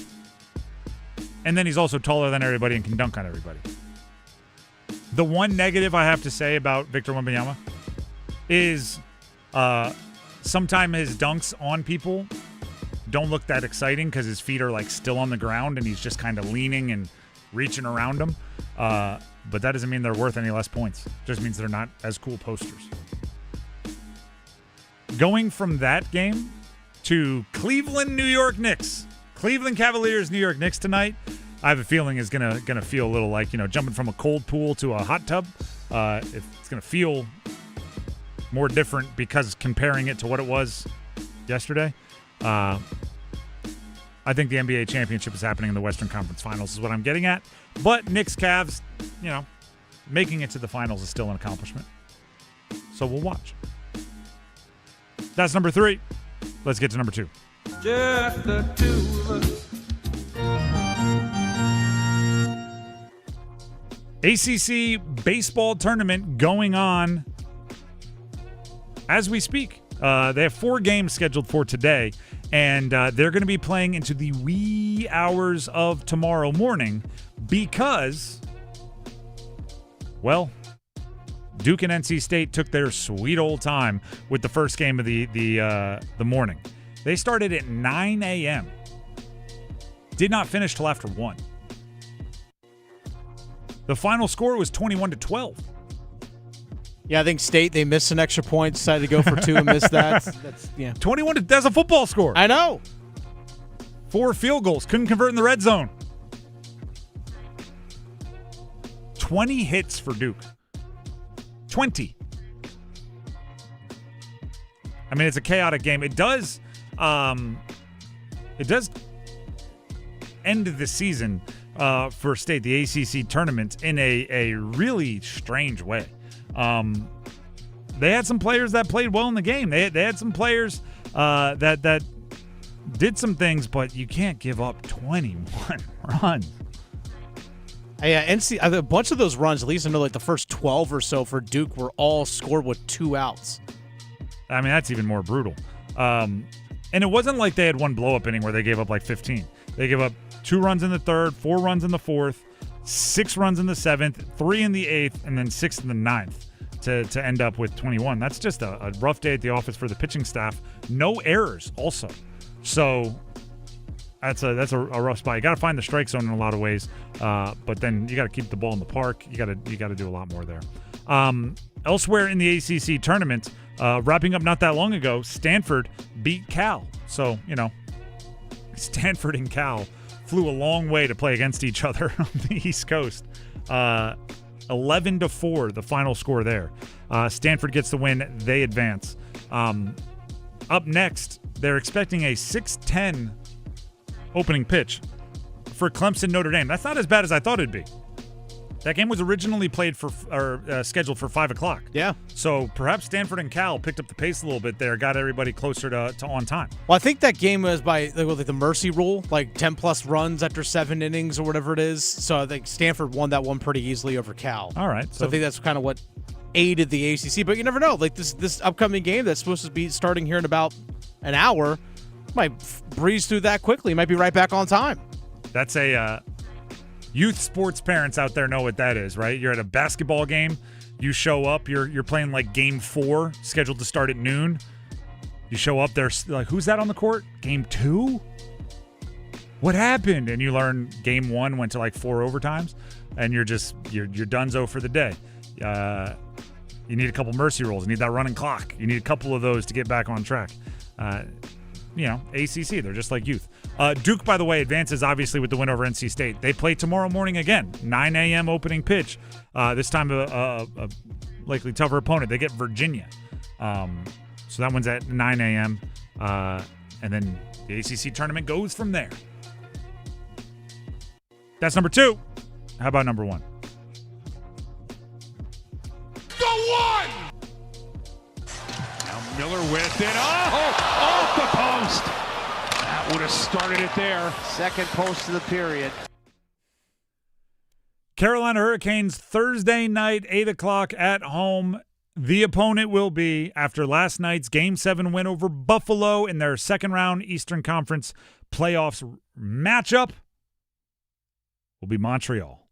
And then he's also taller than everybody and can dunk on everybody. The one negative I have to say about Victor Wembanyama is sometimes his dunks on people don't look that exciting because his feet are still on the ground and he's just kind of leaning and reaching around them. But that doesn't mean they're worth any less points. It just means they're not as cool posters. Going from that game to Cleveland, New York Knicks. Cleveland Cavaliers, New York Knicks tonight. I have a feeling is gonna feel a little like jumping from a cold pool to a hot tub. It's gonna feel more different because comparing it to what it was yesterday. I think the NBA championship is happening in the Western Conference Finals is what I'm getting at. But Knicks Cavs, making it to the finals is still an accomplishment. So we'll watch. That's number 3. Let's get to number 2. Just the two of us. ACC baseball tournament going on as we speak. They have 4 games scheduled for today, and they're going to be playing into the wee hours of tomorrow morning because, Duke and NC State took their sweet old time with the first game of the morning. They started at 9 a.m. Did not finish till after 1. The final score was 21-12 Yeah, I think State, they missed an extra point, decided to go for 2 and missed that. That's 21, that's a football score. I know. 4 field goals, couldn't convert in the red zone. 20 hits for Duke. 20. I mean, it's a chaotic game. It does end the season for State, the ACC tournament, in a really strange way. They had some players that played well in the game. They had some players that did some things, but you can't give up 21 runs. Yeah, a bunch of those runs, at least I know like the first 12 or so for Duke, were all scored with 2 outs. I mean, that's even more brutal. And it wasn't like they had one blow-up inning where they gave up like 15. They gave up 2 runs in the 3rd, 4 runs in the 4th, 6 runs in the 7th, 3 in the 8th, and then 6 in the 9th to end up with 21. That's just a rough day at the office for the pitching staff. No errors also. So that's a rough spot. You got to find the strike zone in a lot of ways, but then you got to keep the ball in the park. You got to do a lot more there. Elsewhere in the ACC tournament, wrapping up not that long ago, Stanford beat Cal. So, Stanford and Cal flew a long way to play against each other on the East Coast. 11-4, the final score there. Stanford gets the win. They advance. Up next, they're expecting a 6:10 opening pitch for Clemson Notre Dame. That's not as bad as I thought it'd be. That game was originally scheduled for 5 o'clock. Yeah. So perhaps Stanford and Cal picked up the pace a little bit there, got everybody closer to on time. Well, I think that game was by like the mercy rule, like 10-plus runs after 7 innings or whatever it is. So I think Stanford won that one pretty easily over Cal. All right. So I think that's kind of what aided the ACC. But you never know. Like this upcoming game that's supposed to be starting here in about an hour might breeze through that quickly. Might be right back on time. That's a youth sports parents out there know what that is, right? You're at a basketball game. You show up. You're playing like game 4, scheduled to start at noon. You show up. There's like, who's that on the court? Game 2? What happened? And you learn game 1 went to like 4 overtimes, and you're donezo for the day. You need a couple mercy rolls. You need that running clock. You need a couple of those to get back on track. ACC, they're just like youth. Duke, by the way, advances obviously with the win over NC State. They play tomorrow morning again, 9 a.m. opening pitch. This time a likely tougher opponent. They get Virginia. So that one's at 9 a.m. And then the ACC tournament goes from there. That's number 2. How about number 1? The 1! Now Miller with it. Oh, off the post. That would have started it there. Second post of the period. Carolina Hurricanes Thursday night, 8 o'clock at home. The opponent will be, after last night's Game 7 win over Buffalo in their second-round Eastern Conference playoffs matchup, will be Montreal.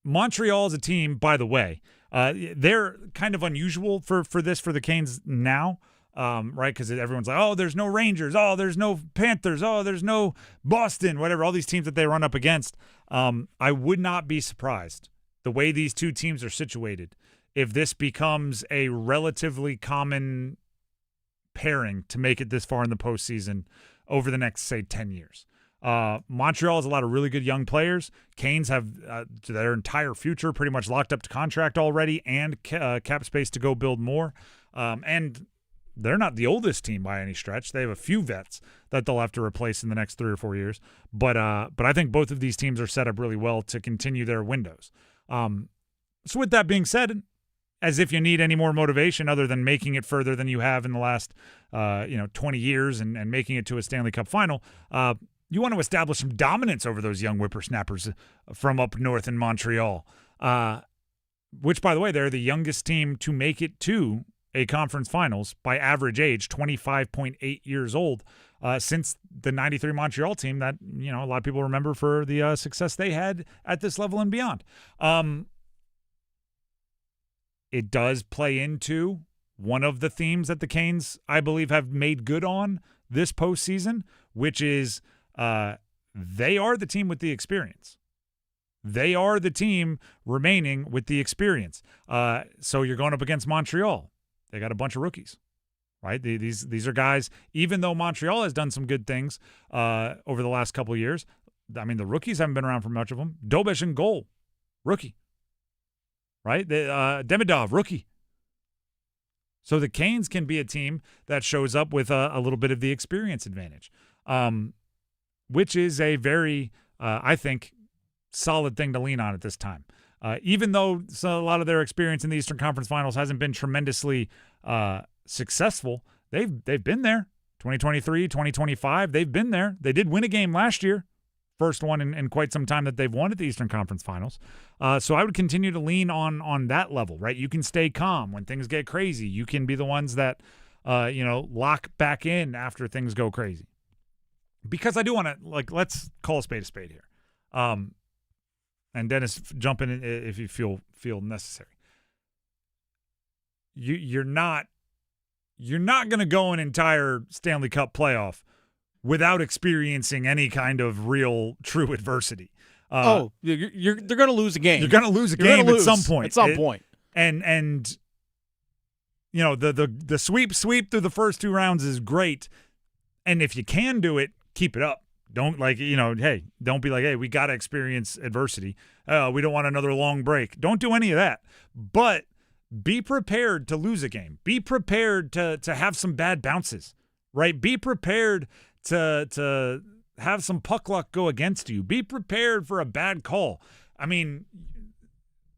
Montreal is a team, by the way, they're kind of unusual for the Canes now, right? Because everyone's like, oh, there's no Rangers, oh, there's no Panthers, oh, there's no Boston, whatever, all these teams that they run up against. I would not be surprised, the way these two teams are situated, if this becomes a relatively common pairing to make it this far in the postseason over the next, say, 10 years. Montreal has a lot of really good young players. Canes have their entire future pretty much locked up to contract already and cap space to go build more. And they're not the oldest team by any stretch. They have a few vets that they'll have to replace in the next 3 or 4 years. But I think both of these teams are set up really well to continue their windows. So with that being said, as if you need any more motivation other than making it further than you have in the last 20 years and making it to a Stanley Cup final, you want to establish some dominance over those young whippersnappers from up north in Montreal, which, by the way, they're the youngest team to make it to a conference finals by average age, 25.8 years old, since the 93 Montreal team that, a lot of people remember for the success they had at this level and beyond. It does play into one of the themes that the Canes, I believe, have made good on this postseason, which is they are the team with the experience. They are the team remaining with the experience. So you're going up against Montreal. They got a bunch of rookies, right? These are guys, even though Montreal has done some good things over the last couple of years, I mean, the rookies haven't been around for much of them. Dobish in goal, rookie, right? Demidov, rookie. So the Canes can be a team that shows up with a little bit of the experience advantage, which is a very, I think, solid thing to lean on at this time. Even though a lot of their experience in the Eastern Conference Finals hasn't been tremendously successful, they've been there. 2023, 2025, they've been there. They did win a game last year. First one in quite some time that they've won at the Eastern Conference Finals. So I would continue to lean on that level, right? You can stay calm when things get crazy. You can be the ones that, lock back in after things go crazy. Because I do want to, let's call a spade here. And Dennis, jump in if you feel necessary. You're not going to go an entire Stanley Cup playoff without experiencing any kind of real, true adversity. They're going to lose a game. You're going to lose a game at some point. At some point. And the sweep through the first two rounds is great. And if you can do it, keep it up. Don't don't be like, hey, we got to experience adversity. We don't want another long break. Don't do any of that. But be prepared to lose a game. Be prepared to have some bad bounces, right? Be prepared to have some puck luck go against you. Be prepared for a bad call. I mean,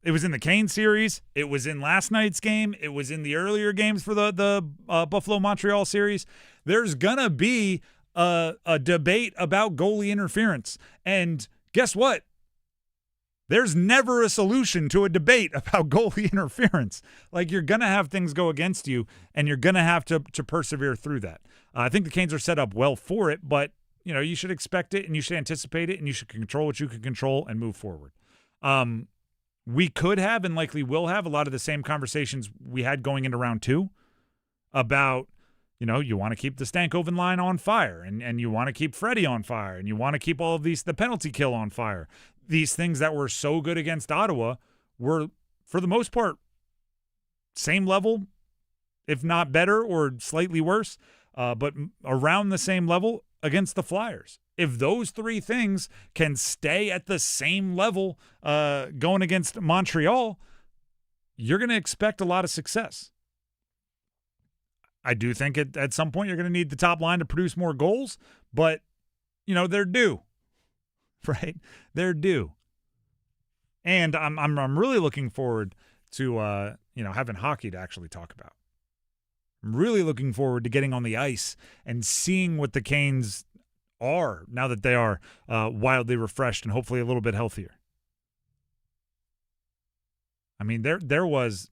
it was in the Kane series. It was in last night's game. It was in the earlier games for the Buffalo-Montreal series. There's going to be a debate about goalie interference. And guess what? There's never a solution to a debate about goalie interference. You're going to have things go against you, and you're going to have to persevere through that. I think the Canes are set up well for it, but you should expect it, and you should anticipate it, and you should control what you can control and move forward. We could have and likely will have a lot of the same conversations we had going into round two about, you want to keep the Stankoven line on fire, and you want to keep Freddie on fire, and you want to keep all of the penalty kill on fire. These things that were so good against Ottawa were, for the most part, same level, if not better or slightly worse, but around the same level against the Flyers. If those three things can stay at the same level going against Montreal, you're going to expect a lot of success. I do think at some point you're going to need the top line to produce more goals, but, they're due, right? They're due. And I'm really looking forward to, having hockey to actually talk about. I'm really looking forward to getting on the ice and seeing what the Canes are now that they are wildly refreshed and hopefully a little bit healthier. I mean, there was,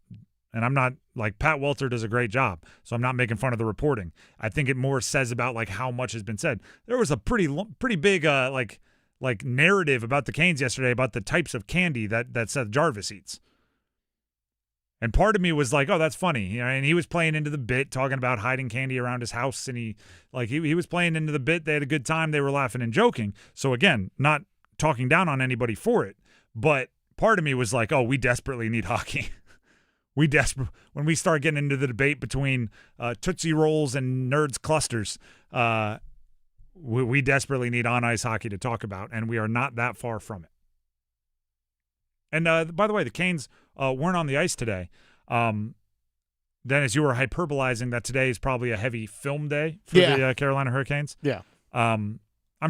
and I'm not, Pat Welter does a great job, so I'm not making fun of the reporting. I think it more says about, how much has been said. There was a pretty big, narrative about the Canes yesterday about the types of candy that Seth Jarvis eats. And part of me was like, oh, that's funny. And he was playing into the bit, talking about hiding candy around his house. And he was playing into the bit. They had a good time. They were laughing and joking. So, again, not talking down on anybody for it. But part of me was like, oh, we desperately need hockey. When we start getting into the debate between Tootsie Rolls and Nerds Clusters, we desperately need on-ice hockey to talk about. And we are not that far from it. And by the way, the Canes weren't on the ice today. Dennis, you were hyperbolizing that today is probably a heavy film day for the Carolina Hurricanes. Yeah. I'm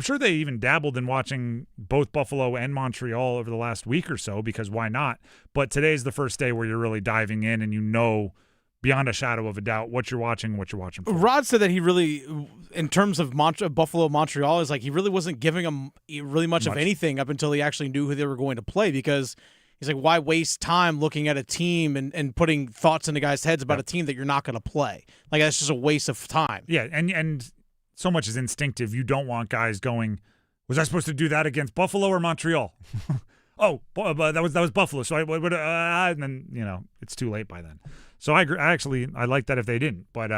sure they even dabbled in watching both Buffalo and Montreal over the last week or so, because why not? But today's the first day where you're really diving in and beyond a shadow of a doubt what you're watching for. Rod said that he really, in terms of Buffalo, Montreal, is he really wasn't giving them really much of anything up until he actually knew who they were going to play, because he's like, why waste time looking at a team and putting thoughts into guys' heads about a team that you're not going to play? That's just a waste of time. Yeah, and so much is instinctive. You don't want guys going, was I supposed to do that against Buffalo or Montreal? Oh, but that was Buffalo. So and then it's too late by then. So I like that if they didn't. But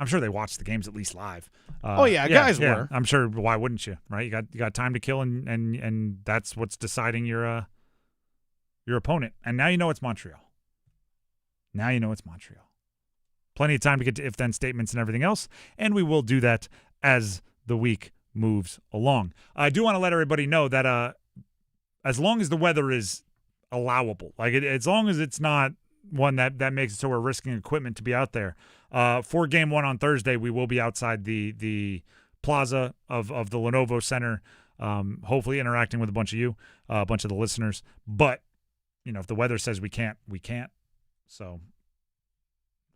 I'm sure they watched the games at least live. Guys were. I'm sure. Why wouldn't you? Right? You got time to kill, and that's what's deciding your opponent. And now you know it's Montreal. Plenty of time to get to if-then statements and everything else, and we will do that as the week moves along. I do want to let everybody know that as long as the weather is allowable, as long as it's not one that makes it so we're risking equipment to be out there. For Game 1 on Thursday, we will be outside the plaza of the Lenovo Center, hopefully interacting with a bunch of you, a bunch of the listeners. But, if the weather says we can't, we can't. So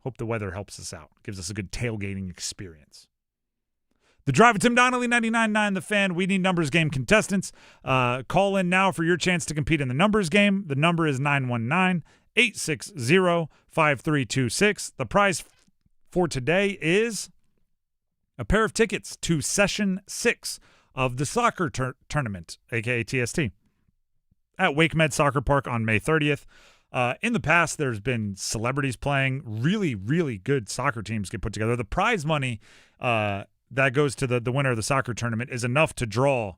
hope the weather helps us out, gives us a good tailgating experience. The Drive with Tim Donnelly, 99.9 The Fan. We need numbers game contestants. Call in now for your chance to compete in the numbers game. The number is 919-860-5326. The prize for today is a pair of tickets to Session 6 of the soccer tournament, a.k.a. TST, at WakeMed Soccer Park on May 30th. In the past, there's been celebrities playing. Really, really good soccer teams get put together. The prize money that goes to the winner of the soccer tournament is enough to draw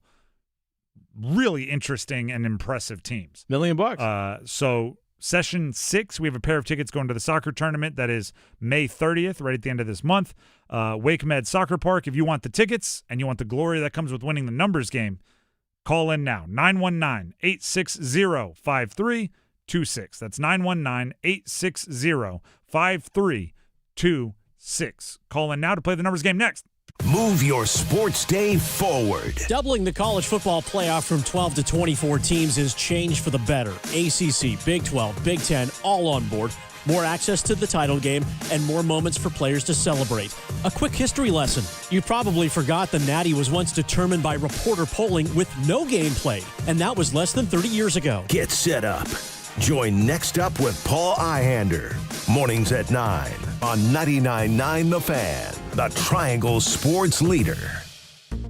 really interesting and impressive teams. $1 million. So Session 6, we have a pair of tickets going to the soccer tournament. That is May 30th, right at the end of this month. WakeMed Soccer Park. If you want the tickets and you want the glory that comes with winning the numbers game, call in now. 919-860-5326. That's 919-860-5326. Call in now to play the numbers game next. Move your sports day forward. Doubling the college football playoff from 12 to 24 teams is change for the better. ACC, Big 12, Big 10, all on board. More access to the title game and more moments for players to celebrate. A quick history lesson. You probably forgot the Natty was once determined by reporter polling with no game played, and that was less than 30 years ago. Get set up. Join Next Up with Paul Ihander. Mornings at 9 on 99.9 The Fan, the Triangle Sports Leader.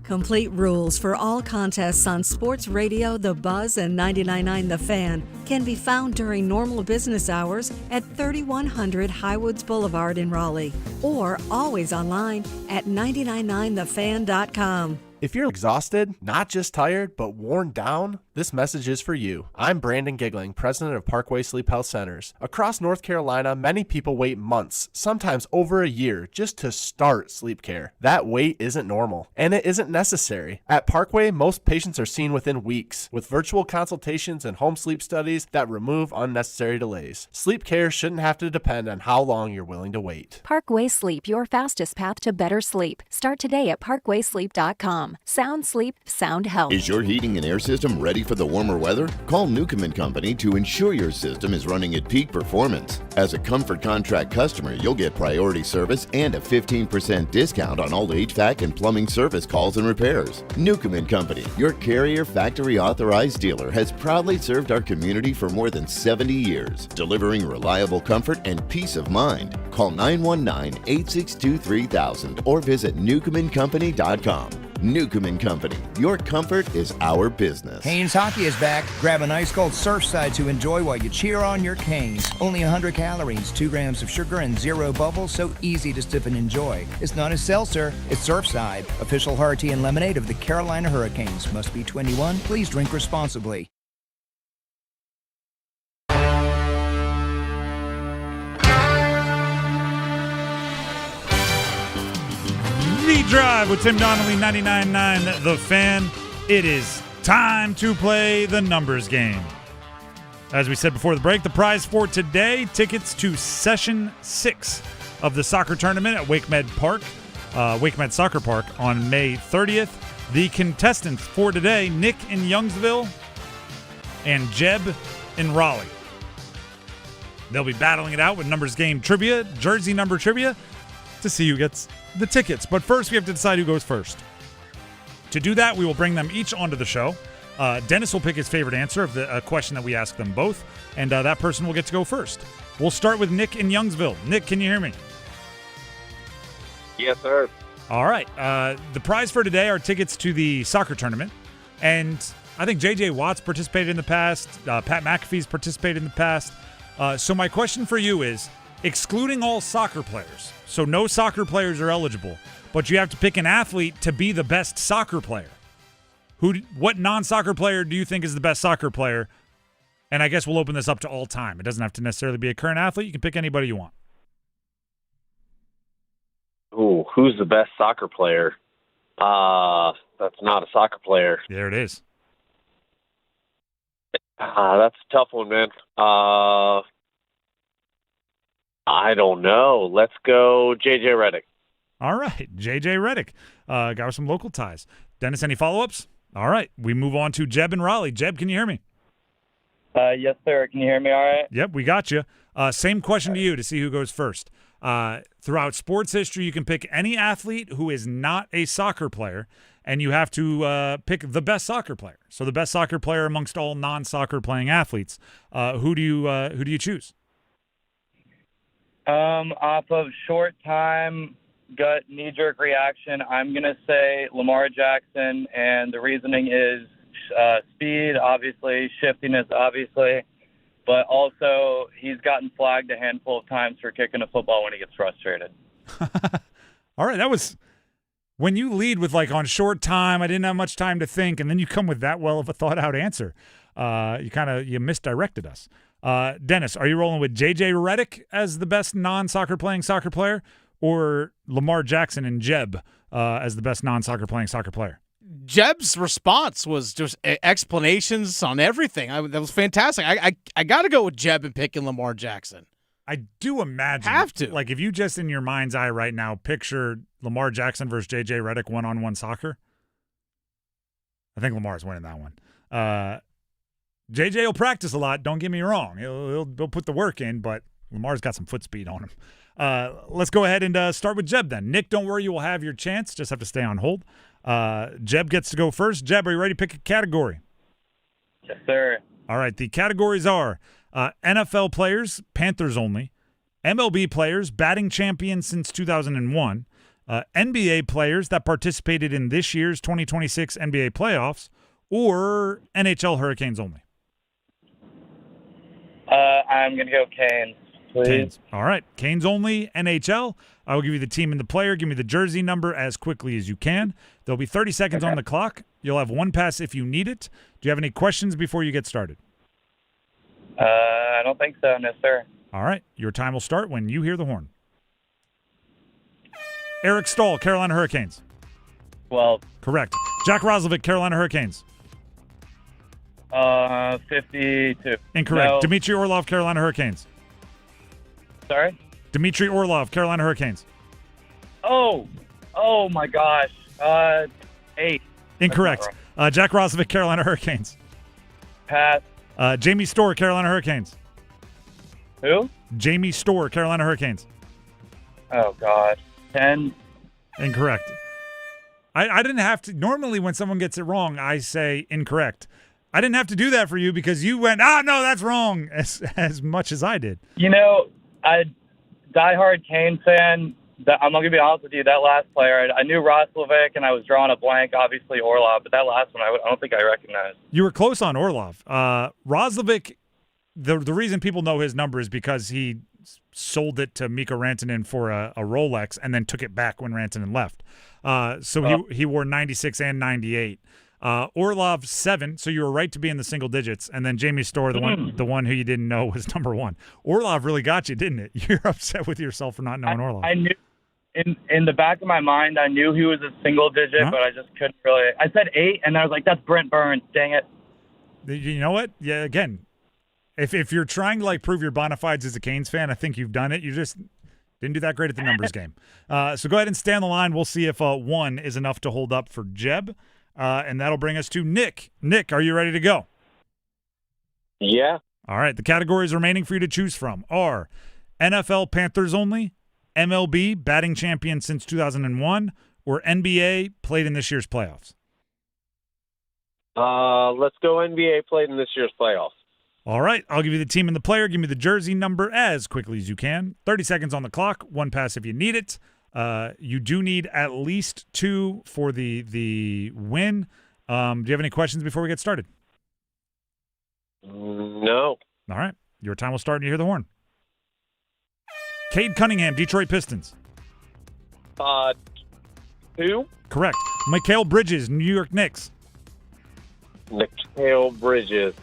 Complete rules for all contests on Sports Radio, The Buzz, and 99.9 The Fan can be found during normal business hours at 3100 Highwoods Boulevard in Raleigh, or always online at 999thefan.com. If you're exhausted, not just tired, but worn down, this message is for you. I'm Brandon Giggling, president of Parkway Sleep Health Centers. Across North Carolina, many people wait months, sometimes over a year, just to start sleep care. That wait isn't normal, and it isn't necessary. At Parkway, most patients are seen within weeks, with virtual consultations and home sleep studies that remove unnecessary delays. Sleep care shouldn't have to depend on how long you're willing to wait. Parkway Sleep, your fastest path to better sleep. Start today at parkwaysleep.com. Sound sleep, sound health. Is your heating and air system ready for the warmer weather? Call Newcomb & Company to ensure your system is running at peak performance. As a Comfort Contract customer, you'll get priority service and a 15% discount on all HVAC and plumbing service calls and repairs. Newcomb & Company, your Carrier factory authorized dealer, has proudly served our community for more than 70 years, delivering reliable comfort and peace of mind. Call 919-862-3000 or visit newcombandcompany.com. Newcomb & Company. Your comfort is our business. Canes Hockey is back. Grab an ice cold Surfside to enjoy while you cheer on your Canes. Only 100 calories, 2 grams of sugar, and 0 bubbles, so easy to sip and enjoy. It's not a seltzer, it's Surfside. Official hard tea and lemonade of the Carolina Hurricanes. Must be 21. Please drink responsibly. The Drive with Tim Donnelly, 99.9 The Fan. It is time to play the numbers game. As we said before the break, the prize for today, tickets to Session 6 of the soccer tournament at WakeMed Soccer Park on May 30th. The contestants for today, Nick in Youngsville and Jeb in Raleigh. They'll be battling it out with numbers game trivia, jersey number trivia, to see who gets the tickets. But first, we have to decide who goes first. To do that, we will bring them each onto the show. Dennis will pick his favorite answer of the question that we ask them both, and that person will get to go first. We'll start with Nick in Youngsville. Nick, can you hear me? Yes, sir. All right. The prize for today are tickets to the soccer tournament, and I think J.J. Watt's participated in the past. Pat McAfee's participated in the past. So my question for you is, excluding all soccer players. So no soccer players are eligible, but you have to pick an athlete to be the best soccer player. What non-soccer player do you think is the best soccer player? And I guess we'll open this up to all time. It doesn't have to necessarily be a current athlete. You can pick anybody you want. Ooh, who's the best soccer player? That's not a soccer player. There it is. That's a tough one, man. I don't know. Let's go JJ Redick. All right, JJ Redick. Got some local ties. Dennis, any follow-ups? All right, we move on to Jeb and Raleigh. Jeb, can you hear me? Yes, sir. Can you hear me all right? Yep, we got you. Same question to you to see who goes first. Throughout sports history, you can pick any athlete who is not a soccer player, and you have to pick the best soccer player. So the best soccer player amongst all non-soccer playing athletes. Who do you choose? Off of short time, gut, knee-jerk reaction, I'm going to say Lamar Jackson, and the reasoning is speed, obviously, shiftiness, obviously, but also he's gotten flagged a handful of times for kicking a football when he gets frustrated. All right, that was when you lead with on short time, I didn't have much time to think, and then you come with that well of a thought-out answer. You misdirected us. Dennis, are you rolling with JJ Redick as the best non-soccer playing soccer player, or Lamar Jackson and Jeb as the best non-soccer playing soccer player? Jeb's response was just explanations on everything. That was fantastic. I got to go with Jeb and picking Lamar Jackson. I do imagine. Have to. If you just in your mind's eye right now picture Lamar Jackson versus JJ Redick one-on-one soccer, I think Lamar's winning that one. JJ will practice a lot, don't get me wrong. He'll put the work in, but Lamar's got some foot speed on him. Let's go ahead and start with Jeb then. Nick, don't worry, you will have your chance. Just have to stay on hold. Jeb gets to go first. Jeb, are you ready to pick a category? Yes, sir. All right, the categories are NFL players, Panthers only, MLB players, batting champions since 2001, NBA players that participated in this year's 2026 NBA playoffs, or NHL Hurricanes only. I'm going to go Canes, please. Canes. All right. Canes only, NHL. I will give you the team and the player. Give me the jersey number as quickly as you can. There'll be 30 seconds on the clock. You'll have one pass if you need it. Do you have any questions before you get started? I don't think so, no, sir. All right. Your time will start when you hear the horn. Eric Stahl, Carolina Hurricanes. 12. Correct. Jack Roslovic, Carolina Hurricanes. 52. Incorrect. No. Dmitry Orlov, Carolina Hurricanes. Sorry? Dmitry Orlov, Carolina Hurricanes. Oh my gosh. 8. Incorrect. Jack Roslovic, Carolina Hurricanes. Pass. Jamie Storr, Carolina Hurricanes. Who? Jamie Storr, Carolina Hurricanes. Oh, God. 10. Incorrect. I didn't have to. Normally when someone gets it wrong, I say incorrect. I didn't have to do that for you because you went, no, that's wrong, as much as I did. Diehard Kane fan. I'm going to be honest with you, that last player, I knew Roslovic and I was drawing a blank, obviously Orlov, but that last one I don't think I recognized. You were close on Orlov. Roslovic, the reason people know his number is because he sold it to Mikko Rantanen for a Rolex and then took it back when Rantanen left. He wore 96 and 98. Orlov 7, so you were right to be in the single digits, and then Jamie Storr, the one who you didn't know was number 1. Orlov really got you, didn't it? You're upset with yourself for not knowing Orlov. I knew in the back of my mind, I knew he was a single digit, but I just couldn't really. I said 8, and I was like, that's Brent Burns. Dang it. You know what? Yeah, again, if you're trying to prove your bona fides as a Canes fan, I think you've done it. You just didn't do that great at the numbers game. So go ahead and stay on the line. We'll see if 1 is enough to hold up for Jeb. And that'll bring us to Nick. Nick, are you ready to go? Yeah. All right. The categories remaining for you to choose from are NFL Panthers only, MLB batting champion since 2001, or NBA played in this year's playoffs. Let's go NBA played in this year's playoffs. All right. I'll give you the team and the player. Give me the jersey number as quickly as you can. 30 seconds on the clock. One pass if you need it. You do need at least 2 for the win. Do you have any questions before we get started? No. All right. Your time will start when you hear the horn. Cade Cunningham, Detroit Pistons. 2. Correct. Mikal Bridges, New York Knicks. Mikal Bridges.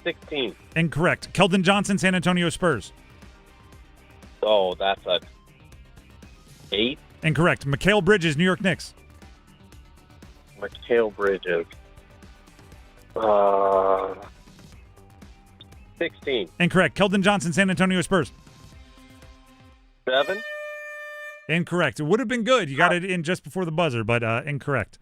16. Incorrect. Keldon Johnson, San Antonio Spurs. Oh, that's a 8. Incorrect. Mikal Bridges, New York Knicks. Mikal Bridges. 16. Incorrect. Keldon Johnson, San Antonio Spurs. 7. Incorrect. It would have been good. You got it in just before the buzzer, but incorrect.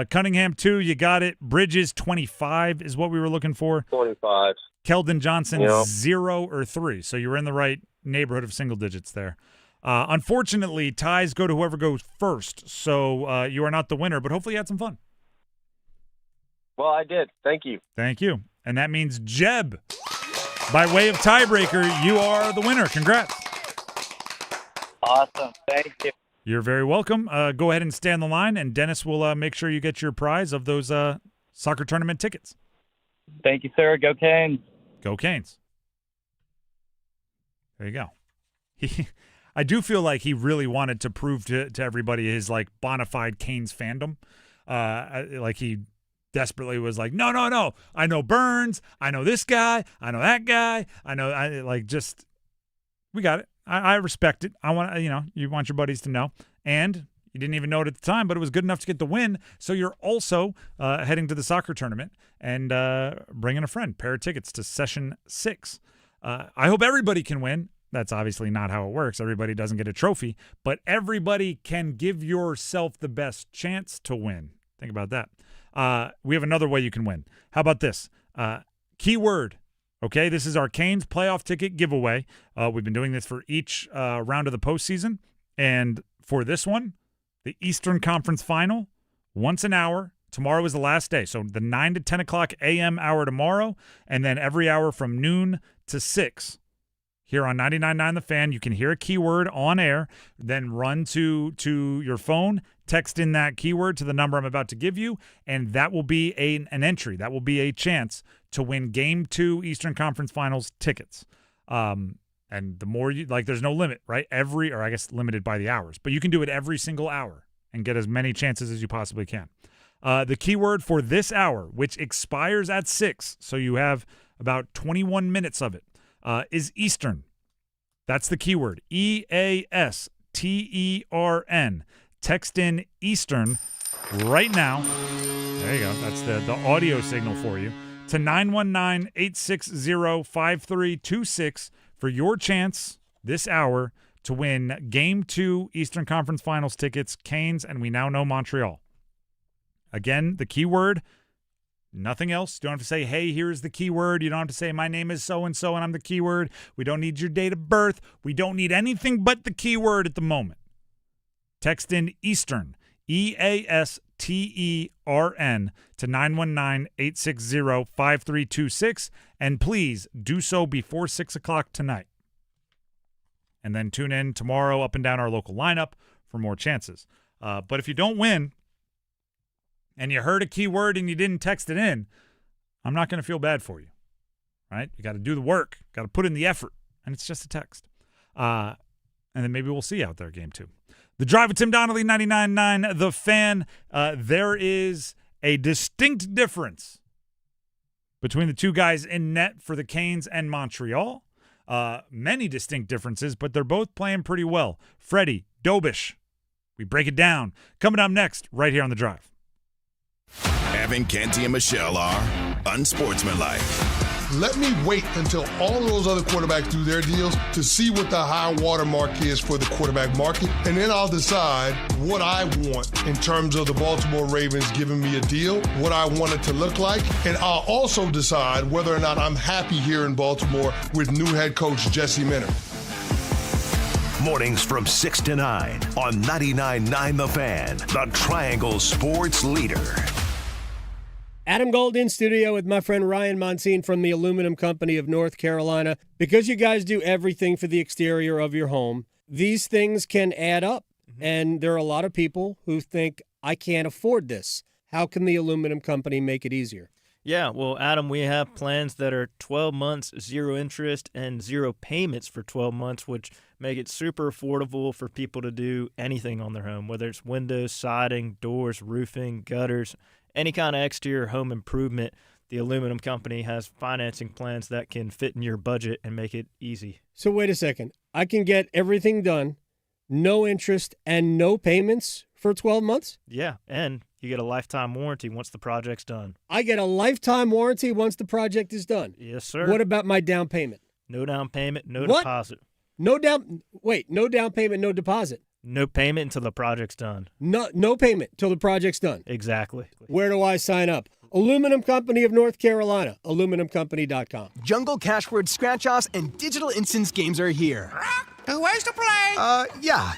Cunningham, 2. You got it. Bridges, 25 is what we were looking for. 25. Keldon Johnson, Yep. 0 or 3. So you were in the right neighborhood of single digits there. Unfortunately, ties go to whoever goes first. So you are not the winner, but hopefully you had some fun. Well, I did. Thank you. Thank you. And that means Jeb, by way of tiebreaker, you are the winner. Congrats. Awesome. Thank you. You're very welcome. Go ahead and stay on the line, and Dennis will make sure you get your prize of those soccer tournament tickets. Thank you, sir. Go Canes. Go Canes. There you go. I do feel like he really wanted to prove to everybody his like bona fide Canes fandom. Like he desperately was like, no. I know Burns. I know this guy. I know that guy. We got it. I respect it. I want, you want your buddies to know. And you didn't even know it at the time, but it was good enough to get the win. So you're also heading to the soccer tournament and bringing a friend. Pair of tickets to session 6. I hope everybody can win. That's obviously not how it works. Everybody doesn't get a trophy, but everybody can give yourself the best chance to win. Think about that. We have another way you can win. How about this? Keyword. Okay, this is our Canes playoff ticket giveaway. We've been doing this for each round of the postseason. And for this one, the Eastern Conference Final, once an hour. Tomorrow is the last day. So the 9 to 10 o'clock a.m. hour tomorrow, and then every hour from noon to 6. Here on 99.9 The Fan, you can hear a keyword on air, then run to your phone, text in that keyword to the number I'm about to give you, and that will be an entry. That will be a chance to win Game 2 Eastern Conference Finals tickets. And the more you, there's no limit, right? Limited by the hours. But you can do it every single hour and get as many chances as you possibly can. The keyword for this hour, which expires at 6, so you have about 21 minutes of it, is Eastern. That's the keyword. EASTERN. Text in Eastern right now. There you go. That's the audio signal for you. To 919-860-5326 for your chance this hour to win Game 2 Eastern Conference Finals tickets, Canes, and we now know Montreal. Again, the keyword, nothing else. You don't have to say, hey, here's the keyword. You don't have to say, my name is so-and-so and I'm the keyword. We don't need your date of birth. We don't need anything but the keyword at the moment. Text in Eastern, EASTERN, to 919-860-5326, and please do so before 6 o'clock tonight. And then tune in tomorrow up and down our local lineup for more chances. But if you don't win and you heard a keyword and you didn't text it in, I'm not going to feel bad for you, right? You got to do the work, got to put in the effort, and it's just a text. And then maybe we'll see you out there Game 2. The Drive with Tim Donnelly, 99.9 The Fan. There is a distinct difference between the two guys in net for the Canes and Montreal. Many distinct differences, but they're both playing pretty well. Freddie, Dobish. We break it down. Coming up next, right here on The Drive. Evan, Canty, and Michelle are unsportsmanlike. Let me wait until all of those other quarterbacks do their deals to see what the high water mark is for the quarterback market, and then I'll decide what I want in terms of the Baltimore Ravens giving me a deal, what I want it to look like, and I'll also decide whether or not I'm happy here in Baltimore with new head coach Jesse Minter. Mornings from 6 to 9 on 99.9 The Fan, the Triangle Sports Leader. Adam Gold in studio with my friend Ryan Monsine from the Aluminum Company of North Carolina. Because you guys do everything for the exterior of your home, these things can add up. And there are a lot of people who think, I can't afford this. How can the Aluminum Company make it easier? Yeah, well, Adam, we have plans that are 12 months, 0 interest, and 0 payments for 12 months, which make it super affordable for people to do anything on their home, whether it's windows, siding, doors, roofing, gutters, any kind of exterior home improvement. The Aluminum Company has financing plans that can fit in your budget and make it easy. So wait a second. I can get everything done, no interest, and no payments for 12 months? Yeah, and you get a lifetime warranty once the project's done. I get a lifetime warranty once the project is done? Yes, sir. What about my down payment? No down payment, no What? deposit. No down payment, no deposit. No payment until the project's done. No payment till the project's done. Exactly. Where do I sign up? Aluminum Company of North Carolina, aluminumcompany.com. Jungle Cashword Scratch-Offs and Digital Instance games are here. 2 ways to play. Yeah.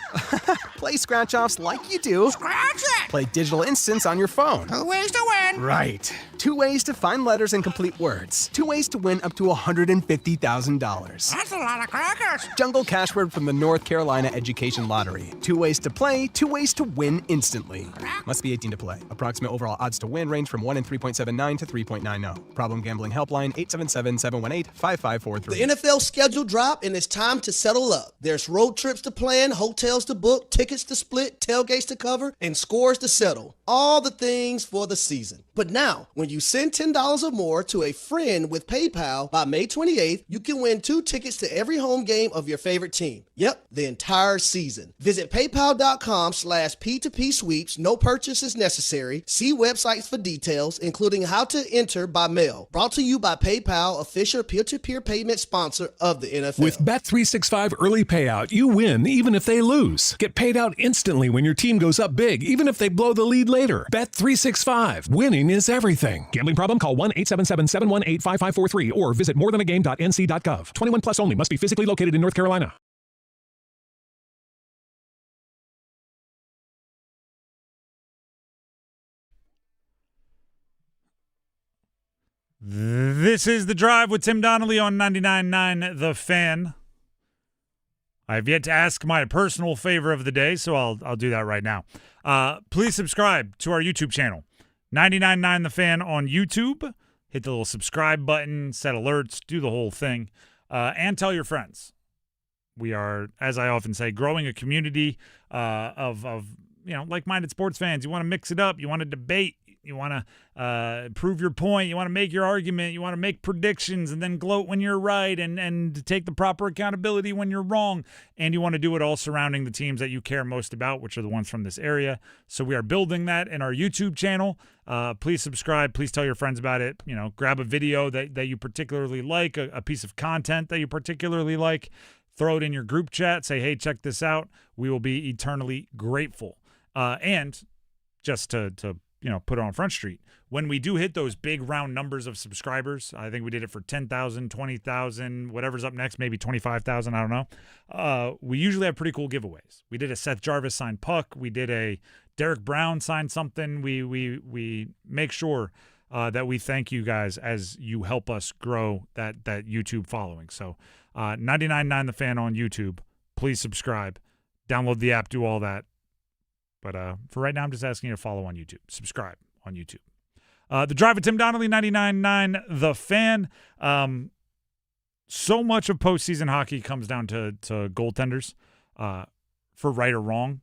Play Scratch-Offs like you do. Scratch it. Play Digital Instance on your phone. 2 ways to win. Right. 2 ways to find letters and complete words. 2 ways to win up to $150,000. That's a lot of crackers. Jungle Cashword from the North Carolina Education Lottery. 2 ways to play, 2 ways to win instantly. Must be 18 to play. Approximate overall odds to win range from 1 in 3.79 to 3.90. Problem gambling helpline 877-718-5543. The NFL schedule dropped and it's time to settle up. There's road trips to plan, hotels to book, tickets to split, tailgates to cover, and scores to settle. All the things for the season. But now, when you send $10 or more to a friend with PayPal by May 28th, you can win 2 tickets to every home game of your favorite team. Yep, the entire season. Visit paypal.com/P2P sweeps. No purchase is necessary. See websites for details, including how to enter by mail. Brought to you by PayPal, official peer-to-peer payment sponsor of the NFL. With Bet365 Early Payout, you win even if they lose. Get paid out instantly when your team goes up big, even if they blow the lead later. Bet365. Winning is everything. Gambling problem? Call 1-877-718-5543 or visit morethanagame.nc.gov. 21 plus only. Must be physically located in North Carolina. This is The Drive with Tim Donnelly on 99.9 The Fan. I've yet to ask my personal favor of the day, so I'll do that right now. Please subscribe to our YouTube channel, 99.9 The Fan on YouTube. Hit the little subscribe button, set alerts, do the whole thing, and tell your friends. We are, as I often say, growing a community of like-minded sports fans. You want to mix it up. You want to debate. You want to prove your point. You want to make your argument. You want to make predictions and then gloat when you're right and take the proper accountability when you're wrong. And you want to do it all surrounding the teams that you care most about, which are the ones from this area. So we are building that in our YouTube channel. Please subscribe. Please tell your friends about it. Grab a video that you particularly like, a piece of content that you particularly like. Throw it in your group chat. Say, hey, check this out. We will be eternally grateful. And just to put it on Front Street, when we do hit those big round numbers of subscribers, I think we did it for 10,000, 20,000, whatever's up next, maybe 25,000, I don't know. We usually have pretty cool giveaways. We did a Seth Jarvis signed puck. We did a Derek Brown signed something. We make sure that we thank you guys as you help us grow that YouTube following. So 99.9 The Fan on YouTube. Please subscribe. Download the app. Do all that. But for right now, I'm just asking you to follow on YouTube. Subscribe on YouTube. The Drive with Tim Donnelly, 99.9 The Fan. So much of postseason hockey comes down to goaltenders. For right or wrong,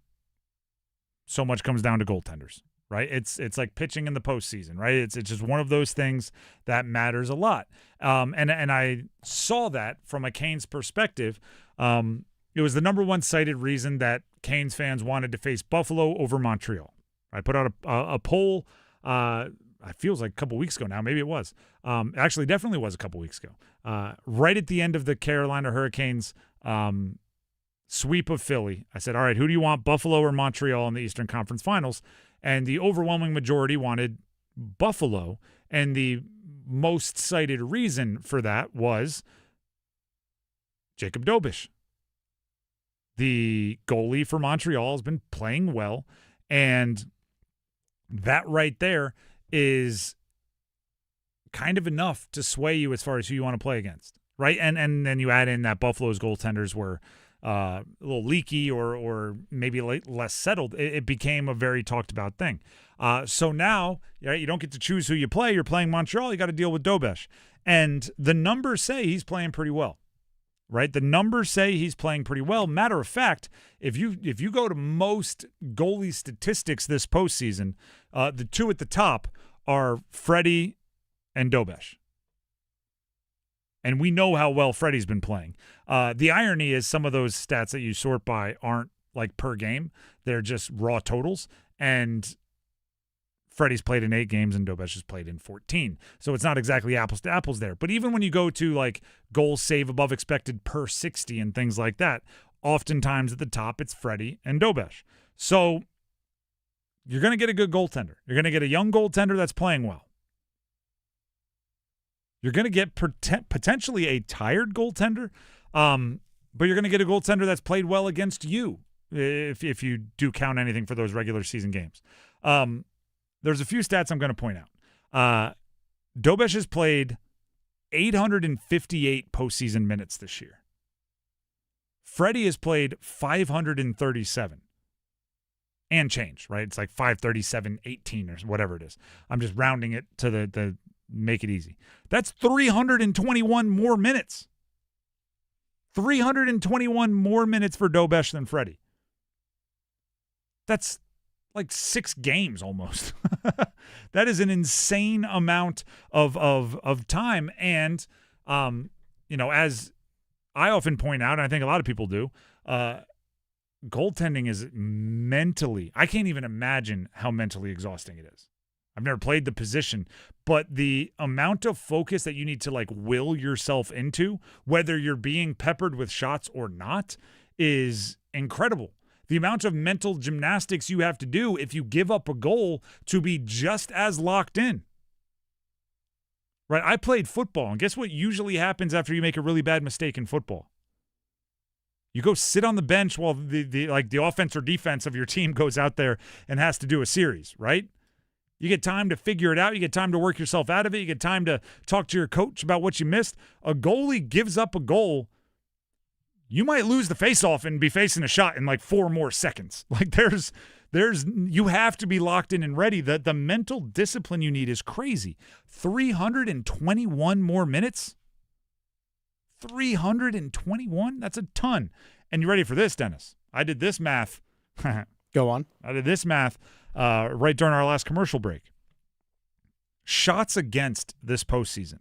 so much comes down to goaltenders, right? It's like pitching in the postseason, right? It's just one of those things that matters a lot. And I saw that from a Canes perspective. It was the number one cited reason that Canes fans wanted to face Buffalo over Montreal. I put out a poll, it feels like a couple weeks ago now. Maybe it was. Actually, definitely was a couple weeks ago. Right at the end of the Carolina Hurricanes sweep of Philly, I said, all right, who do you want, Buffalo or Montreal in the Eastern Conference Finals? And the overwhelming majority wanted Buffalo. And the most cited reason for that was Jacob Dobish. The goalie for Montreal has been playing well, and that right there is kind of enough to sway you as far as who you want to play against, right? And then you add in that Buffalo's goaltenders were a little leaky or maybe less settled, it became a very talked about thing. So now you don't get to choose who you play. You're playing Montreal. You got to deal with Dobesh. And the numbers say he's playing pretty well, right? The numbers say he's playing pretty well. Matter of fact, if you go to most goalie statistics this postseason, the two at the top are Freddie and Dobesh. And we know how well Freddie's been playing. The irony is some of those stats that you sort by aren't like per game. They're just raw totals. And Freddie's played in 8 games and Dobesh has played in 14. So it's not exactly apples to apples there. But even when you go to like goals save above expected per 60 and things like that, oftentimes at the top it's Freddie and Dobesh. So you're going to get a good goaltender. You're going to get a young goaltender that's playing well. You're going to get potentially a tired goaltender, but you're going to get a goaltender that's played well against you if you do count anything for those regular season games. There's a few stats I'm going to point out. Dobesh has played 858 postseason minutes this year. Freddie has played 537 and change, right? It's like 537.18 or whatever it is. I'm just rounding it to the make it easy. That's 321 more minutes. 321 more minutes for Dobesh than Freddie. That's like 6 games almost. That is an insane amount of time. And, as I often point out, and I think a lot of people do, goaltending is mentally, I can't even imagine how mentally exhausting it is. I've never played the position, but the amount of focus that you need to like will yourself into, whether you're being peppered with shots or not, is incredible. The amount of mental gymnastics you have to do if you give up a goal to be just as locked in. Right? I played football, and guess what usually happens after you make a really bad mistake in football? You go sit on the bench while the offense or defense of your team goes out there and has to do a series, right? You get time to figure it out. You get time to work yourself out of it. You get time to talk to your coach about what you missed. A goalie gives up a goal. You might lose the faceoff and be facing a shot in like 4 more seconds. Like you have to be locked in and ready. The mental discipline you need is crazy. 321 more minutes? 321? That's a ton. And you ready for this, Dennis? I did this math. Go on. I did this math right during our last commercial break. Shots against this postseason.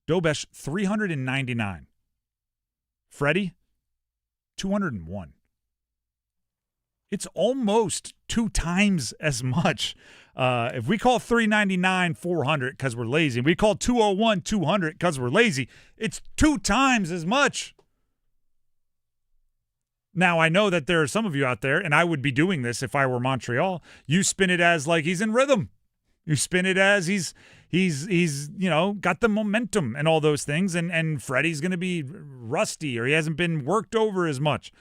Dobesh, 399. Freddie, 201. It's almost 2 times as much. If we call 399 400 because we're lazy, we call 201 200 because we're lazy, it's 2 times as much. Now, I know that there are some of you out there, and I would be doing this if I were Montreal. You spin it as like he's in rhythm. You spin it as he's got the momentum and all those things, and Freddie's going to be rusty or he hasn't been worked over as much.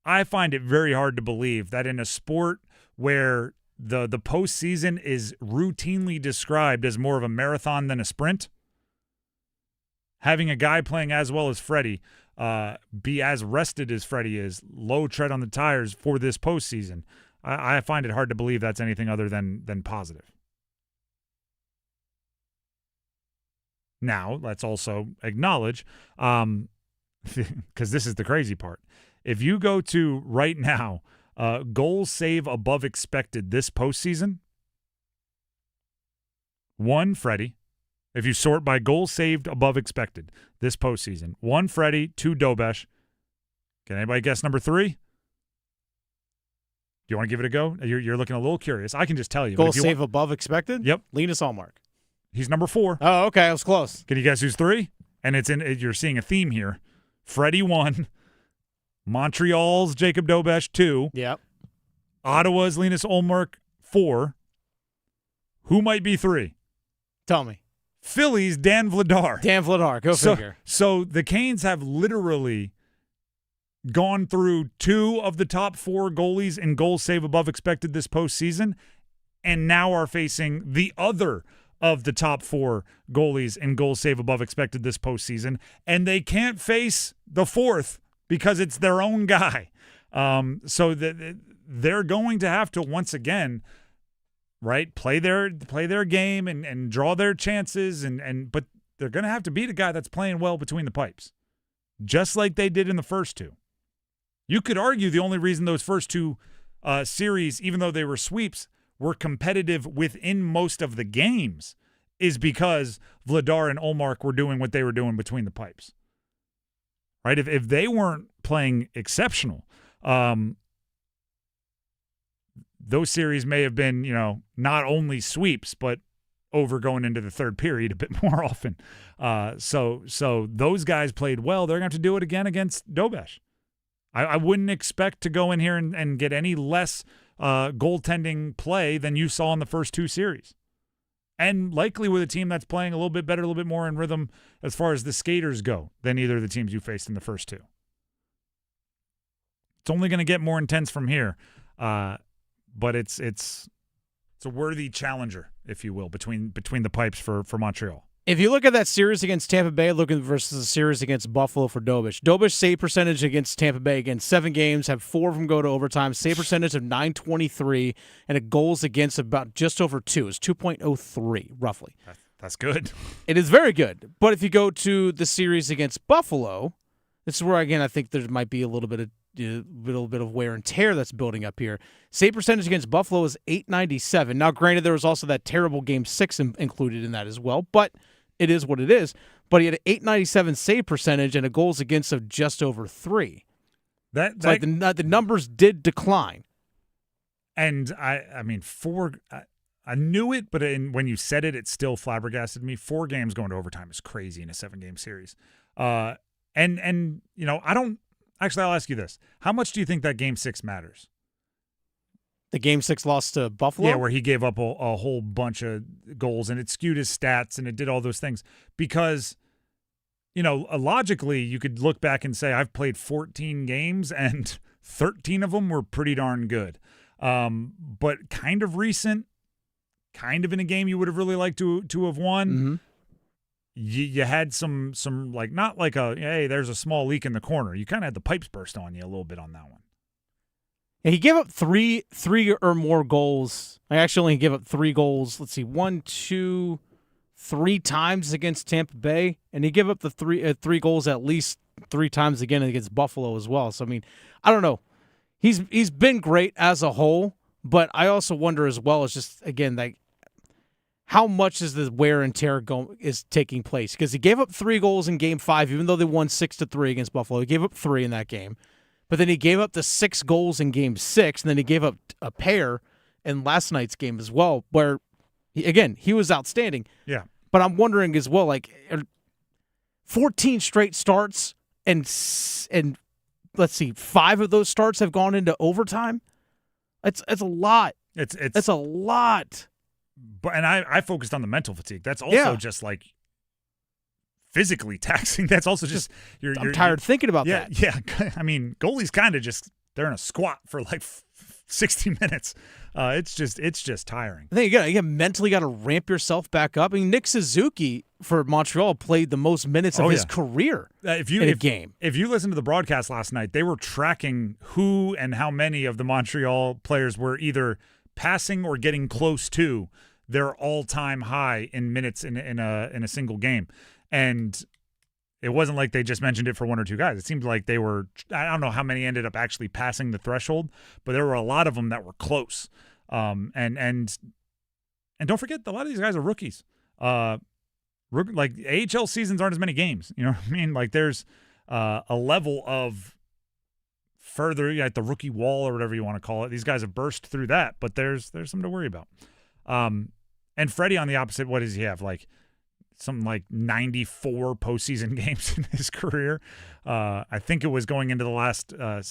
I find it very hard to believe that in a sport where the postseason is routinely described as more of a marathon than a sprint, having a guy playing as well as Freddie be as rested as Freddie is, low tread on the tires for this postseason, I find it hard to believe that's anything other than positive. Now, let's also acknowledge, because this is the crazy part, if you go to right now, goals save above expected this postseason, 1, Freddie. If you sort by goals saved above expected this postseason, 1, Freddie, 2, Dobesh. Can anybody guess number 3? Do you want to give it a go? You're looking a little curious. I can just tell you. Goals save above expected? Yep. Linus Ullmark. He's number 4. Oh, okay. I was close. Can you guess who's 3? And you're seeing a theme here. Freddie 1. Montreal's Jacob Dobesh 2. Yep. Ottawa's Linus Ullmark 4. Who might be 3? Tell me. Philly's Dan Vladar. Dan Vladar. Go figure. So the Canes have literally gone through 2 of the top 4 goalies in goals save above expected this postseason, and now are facing the other of the top 4 goalies in goals save above expected this postseason, and they can't face the 4th because it's their own guy. So they're going to have to once again, right, play their game and draw their chances, but they're going to have to beat a guy that's playing well between the pipes, just like they did in the first 2. You could argue the only reason those first 2 series, even though they were sweeps, were competitive within most of the games is because Vladar and Ullmark were doing what they were doing between the pipes. Right? If they weren't playing exceptional, those series may have been, not only sweeps, but over going into the third period a bit more often. So those guys played well. They're going to have to do it again against Dobesh. I wouldn't expect to go in here and get any less goaltending play than you saw in the first 2 series. And likely with a team that's playing a little bit better, a little bit more in rhythm as far as the skaters go than either of the teams you faced in the first 2. It's only going to get more intense from here, but it's a worthy challenger, if you will, between the pipes for Montreal. If you look at that series against Tampa Bay, looking versus the series against Buffalo for Dobish. Dobish save percentage against Tampa Bay against 7 games, have 4 of them go to overtime, save percentage of .923, and a goals against about just over 2. It's 2.03, roughly. That's good. It is very good. But if you go to the series against Buffalo, this is where, again, I think there might be a little bit of wear and tear that's building up here. Save percentage against Buffalo is .897. Now, granted, there was also that terrible Game 6 included in that as well, but it is what it is. But he had an .897 save percentage and a goals against of just over 3. The numbers did decline. And I mean, I knew it, but when you said it, it still flabbergasted me. 4 games going to overtime is crazy in a 7-game series. I don't. Actually, I'll ask you this. How much do you think that Game 6 matters? The Game 6 loss to Buffalo? Yeah, where he gave up a whole bunch of goals, and it skewed his stats, and it did all those things. Because, logically, you could look back and say, I've played 14 games, and 13 of them were pretty darn good. But kind of recent, kind of in a game you would have really liked to have won. Mm-hmm. You had some like, not like hey, there's a small leak in the corner. You kind of had the pipes burst on you a little bit on that one. Yeah, he gave up three or more goals. I actually only gave up 3 goals. Let's see, 1, 2, 3 times against Tampa Bay, and he gave up the 3 goals at least 3 times again against Buffalo as well. So I mean, I don't know. He's been great as a whole, but I also wonder as well, it's just again like, how much is the wear and tear is taking place? Because he gave up 3 goals in Game 5, even though they won 6-3 against Buffalo. He gave up 3 in that game. But then he gave up the 6 goals in Game 6, and then he gave up a pair in last night's game as well, where, he was outstanding. Yeah. But I'm wondering as well, 14 straight starts, and let's see, 5 of those starts have gone into overtime? It's a lot. It's a lot. But I focused on the mental fatigue. That's also just like physically taxing. That's also just I'm tired thinking about that. Yeah. I mean, goalies kind of they're in a squat for like 60 minutes. It's just tiring. I think you mentally got to ramp yourself back up. I mean, Nick Suzuki for Montreal played the most minutes of his career in a game. If you listen to the broadcast last night, they were tracking who and how many of the Montreal players were either passing or getting close to their all-time high in minutes in a single game. And it wasn't like they just mentioned it for 1 or 2 guys. It seemed like they were, I don't know how many ended up actually passing the threshold, but there were a lot of them that were close. And don't forget, a lot of these guys are rookies. Like AHL seasons aren't as many games. You know what I mean? Like there's a level of further, like the rookie wall or whatever you want to call it. These guys have burst through that, but there's something to worry about. And Freddie on the opposite, what does he have? Like something like 94 postseason games in his career. I think it was going into the last. I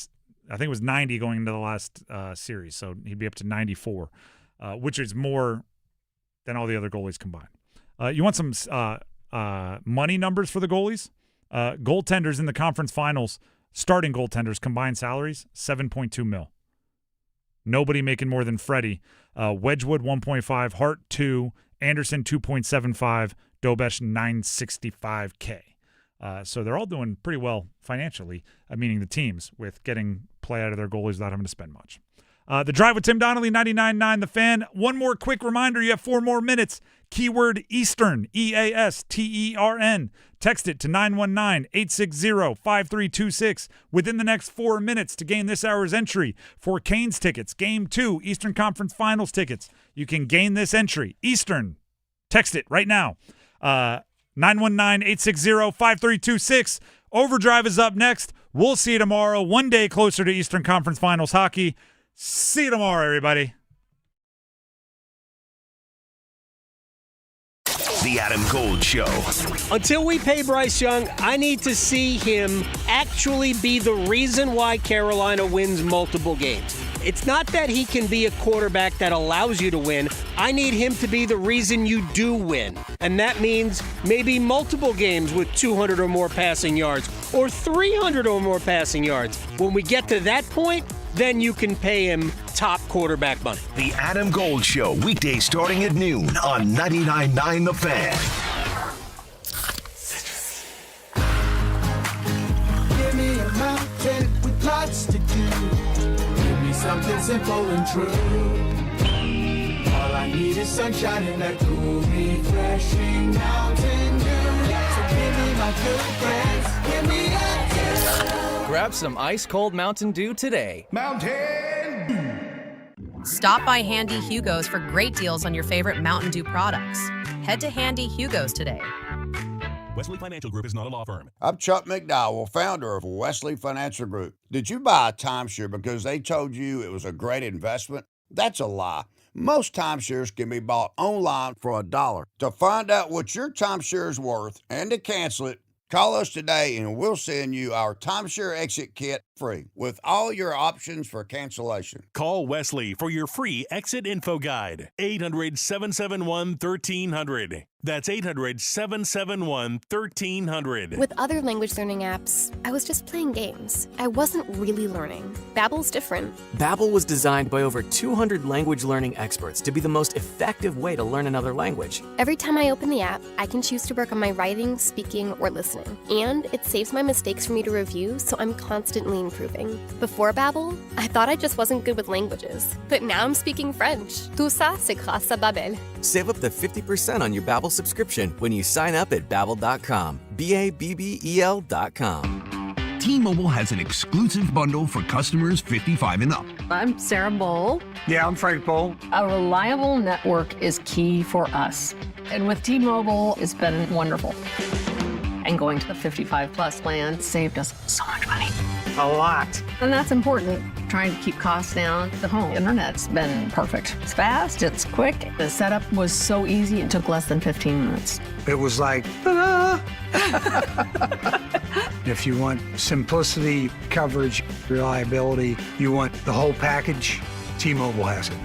think it was 90 going into the last series, so he'd be up to 94, which is more than all the other goalies combined. You want some money numbers for the goalies? Goaltenders in the conference finals, starting goaltenders combined salaries $7.2 million. Nobody making more than Freddie. Wedgwood 1.5, Hart 2, Anderson 2.75, Dobesh 965K. So they're all doing pretty well financially, meaning the teams, with getting play out of their goalies without having to spend much. The Drive with Tim Donnelly, 99.9 The Fan. One more quick reminder, you have 4 more minutes. Keyword Eastern, EASTERN. Text it to 919-860-5326 within the next 4 minutes to gain this hour's entry for Canes tickets. Game 2, Eastern Conference Finals tickets. You can gain this entry. Eastern. Text it right now. 919-860-5326. Overdrive is up next. We'll see you tomorrow. One day closer to Eastern Conference Finals hockey. See you tomorrow, everybody. The Adam Gold Show. Until we pay Bryce Young, I need to see him actually be the reason why Carolina wins multiple games. It's not that he can be a quarterback that allows you to win. I need him to be the reason you do win. And that means maybe multiple games with 200 or more passing yards or 300 or more passing yards. When we get to that point, then you can pay him top quarterback money. The Adam Gold Show, weekdays starting at noon on 99.9 The Fan. Give me a mountain with lots to do. Give me something simple and true. All I need is sunshine and that cool, refreshing Mountain Dew. So give me my good friends, give me a Grab some ice-cold Mountain Dew today. Mountain Dew. Stop by Handy Hugo's for great deals on your favorite Mountain Dew products. Head to Handy Hugo's today. Wesley Financial Group is not a law firm. I'm Chuck McDowell, founder of Wesley Financial Group. Did you buy a timeshare because they told you it was a great investment? That's a lie. Most timeshares can be bought online for $1. To find out what your timeshare is worth and to cancel it, call us today and we'll send you our timeshare exit kit free with all your options for cancellation. Call Wesley for your free exit info guide. 800-771-1300. That's 800-771-1300. With other language learning apps, I was just playing games. I wasn't really learning. Babbel's different. Babbel was designed by over 200 language learning experts to be the most effective way to learn another language. Every time I open the app, I can choose to work on my writing, speaking, or listening. And it saves my mistakes for me to review, so I'm constantly improving. Before Babbel, I thought I just wasn't good with languages. But now I'm speaking French. Tout ça, c'est grâce à Babbel. Save up to 50% on your Babbel subscription when you sign up at Babbel.com. Babbel.com. T-Mobile has an exclusive bundle for customers 55 and up. I'm Sarah Bowl. Yeah, I'm Frank Bowl. A reliable network is key for us. And with T-Mobile, it's been wonderful. And going to the 55-plus plan saved us so much money. A lot. And that's important, trying to keep costs down. The home internet's been perfect. It's fast, it's quick. The setup was so easy, it took less than 15 minutes. It was like, ta-da! If you want simplicity, coverage, reliability, you want the whole package, T-Mobile has it.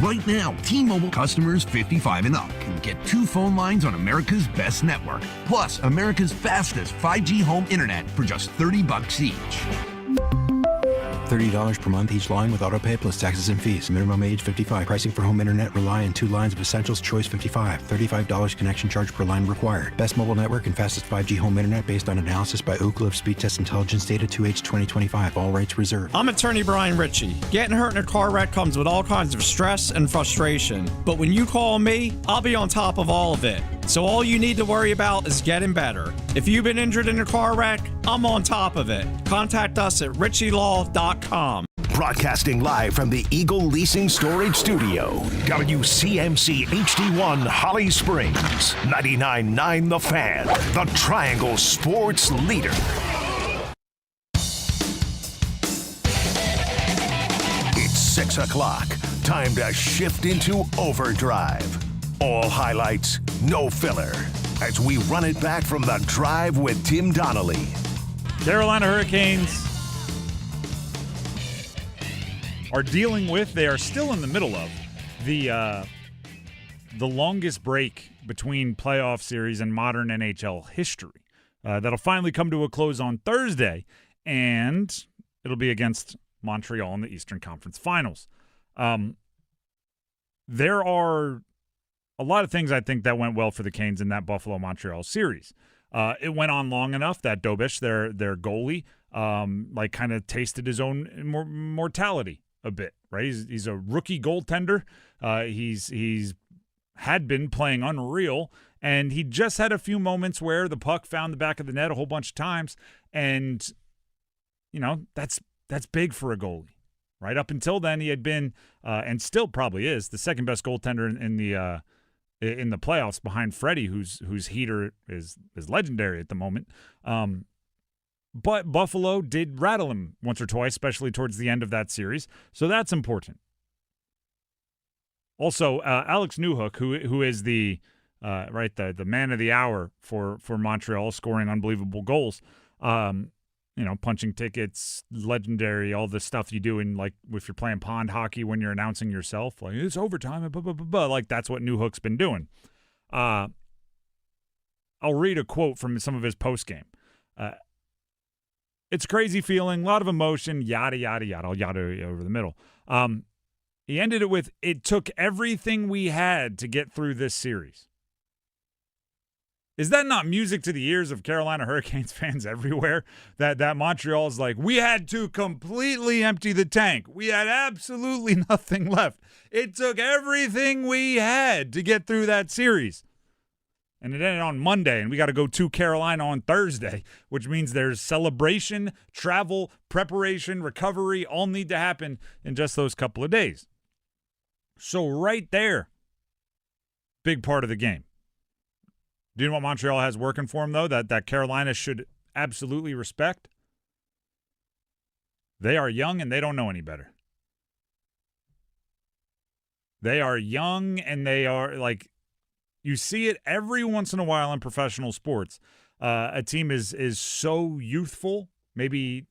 Right now, T-Mobile customers 55 and up can get 2 phone lines on America's best network, plus America's fastest 5G home internet for just $30 each. $30 per month each line with autopay plus taxes and fees. Minimum age 55. Pricing for home internet rely on 2 lines of Essentials Choice 55. $35 connection charge per line required. Best mobile network and fastest 5G home internet based on analysis by Ookla of Speed Test Intelligence data 2H 2025. All rights reserved. I'm attorney Brian Ritchie. Getting hurt in a car wreck comes with all kinds of stress and frustration. But when you call me, I'll be on top of all of it. So all you need to worry about is getting better. If you've been injured in a car wreck, I'm on top of it. Contact us at ritchielaw.com. Broadcasting live from the Eagle Leasing Storage Studio. WCMC HD1 Holly Springs. 99.9 The Fan. The Triangle Sports Leader. It's 6 o'clock. Time to shift into overdrive. All highlights, no filler. As we run it back from the Drive with Tim Donnelly. Carolina Hurricanes are dealing with, they are still in the middle of the longest break between playoff series and modern NHL history. That'll finally come to a close on Thursday, and it'll be against Montreal in the Eastern Conference Finals. There are a lot of things I think that went well for the Canes in that Buffalo-Montreal series. It went on long enough that Dobish, their goalie, kind of tasted his own mortality a bit, right? He's a rookie goaltender. He's had been playing unreal, and he just had a few moments where the puck found the back of the net a whole bunch of times, and that's big for a goalie, right? Up until then, he had been and still probably is the second best goaltender in the playoffs behind Freddie, whose heater is legendary at the moment. But Buffalo did rattle him once or twice, especially towards the end of that series. So that's important. Also, Alex Newhook, who is the man of the hour for Montreal, scoring unbelievable goals. Punching tickets, legendary, all the stuff you do in, like, if you're playing pond hockey when you're announcing yourself, like, it's overtime, blah, blah, blah, blah. Like, that's what Newhook's been doing. I'll read a quote from some of his postgame. It's a crazy feeling, a lot of emotion, yada, yada, yada. I'll yada over the middle. He ended it with, it took everything we had to get through this series. Is that not music to the ears of Carolina Hurricanes fans everywhere? That Montreal is like, we had to completely empty the tank. We had absolutely nothing left. It took everything we had to get through that series. And it ended on Monday, and we got to go to Carolina on Thursday, which means there's celebration, travel, preparation, recovery, all need to happen in just those couple of days. So right there, big part of the game. Do you know what Montreal has working for them, though, that Carolina should absolutely respect? They are young, and they don't know any better. They are young, and they are, like, you see it every once in a while in professional sports. A team is so youthful, maybe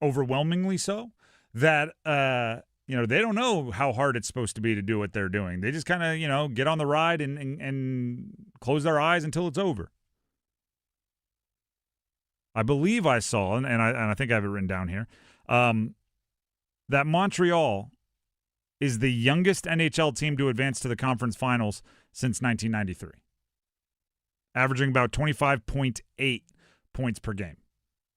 overwhelmingly so, that they don't know how hard it's supposed to be to do what they're doing. They just kind of, get on the ride and close their eyes until it's over. I believe I saw, and I think I have it written down here, that Montreal is the youngest NHL team to advance to the conference finals since 1993, averaging about 25.8 points per game.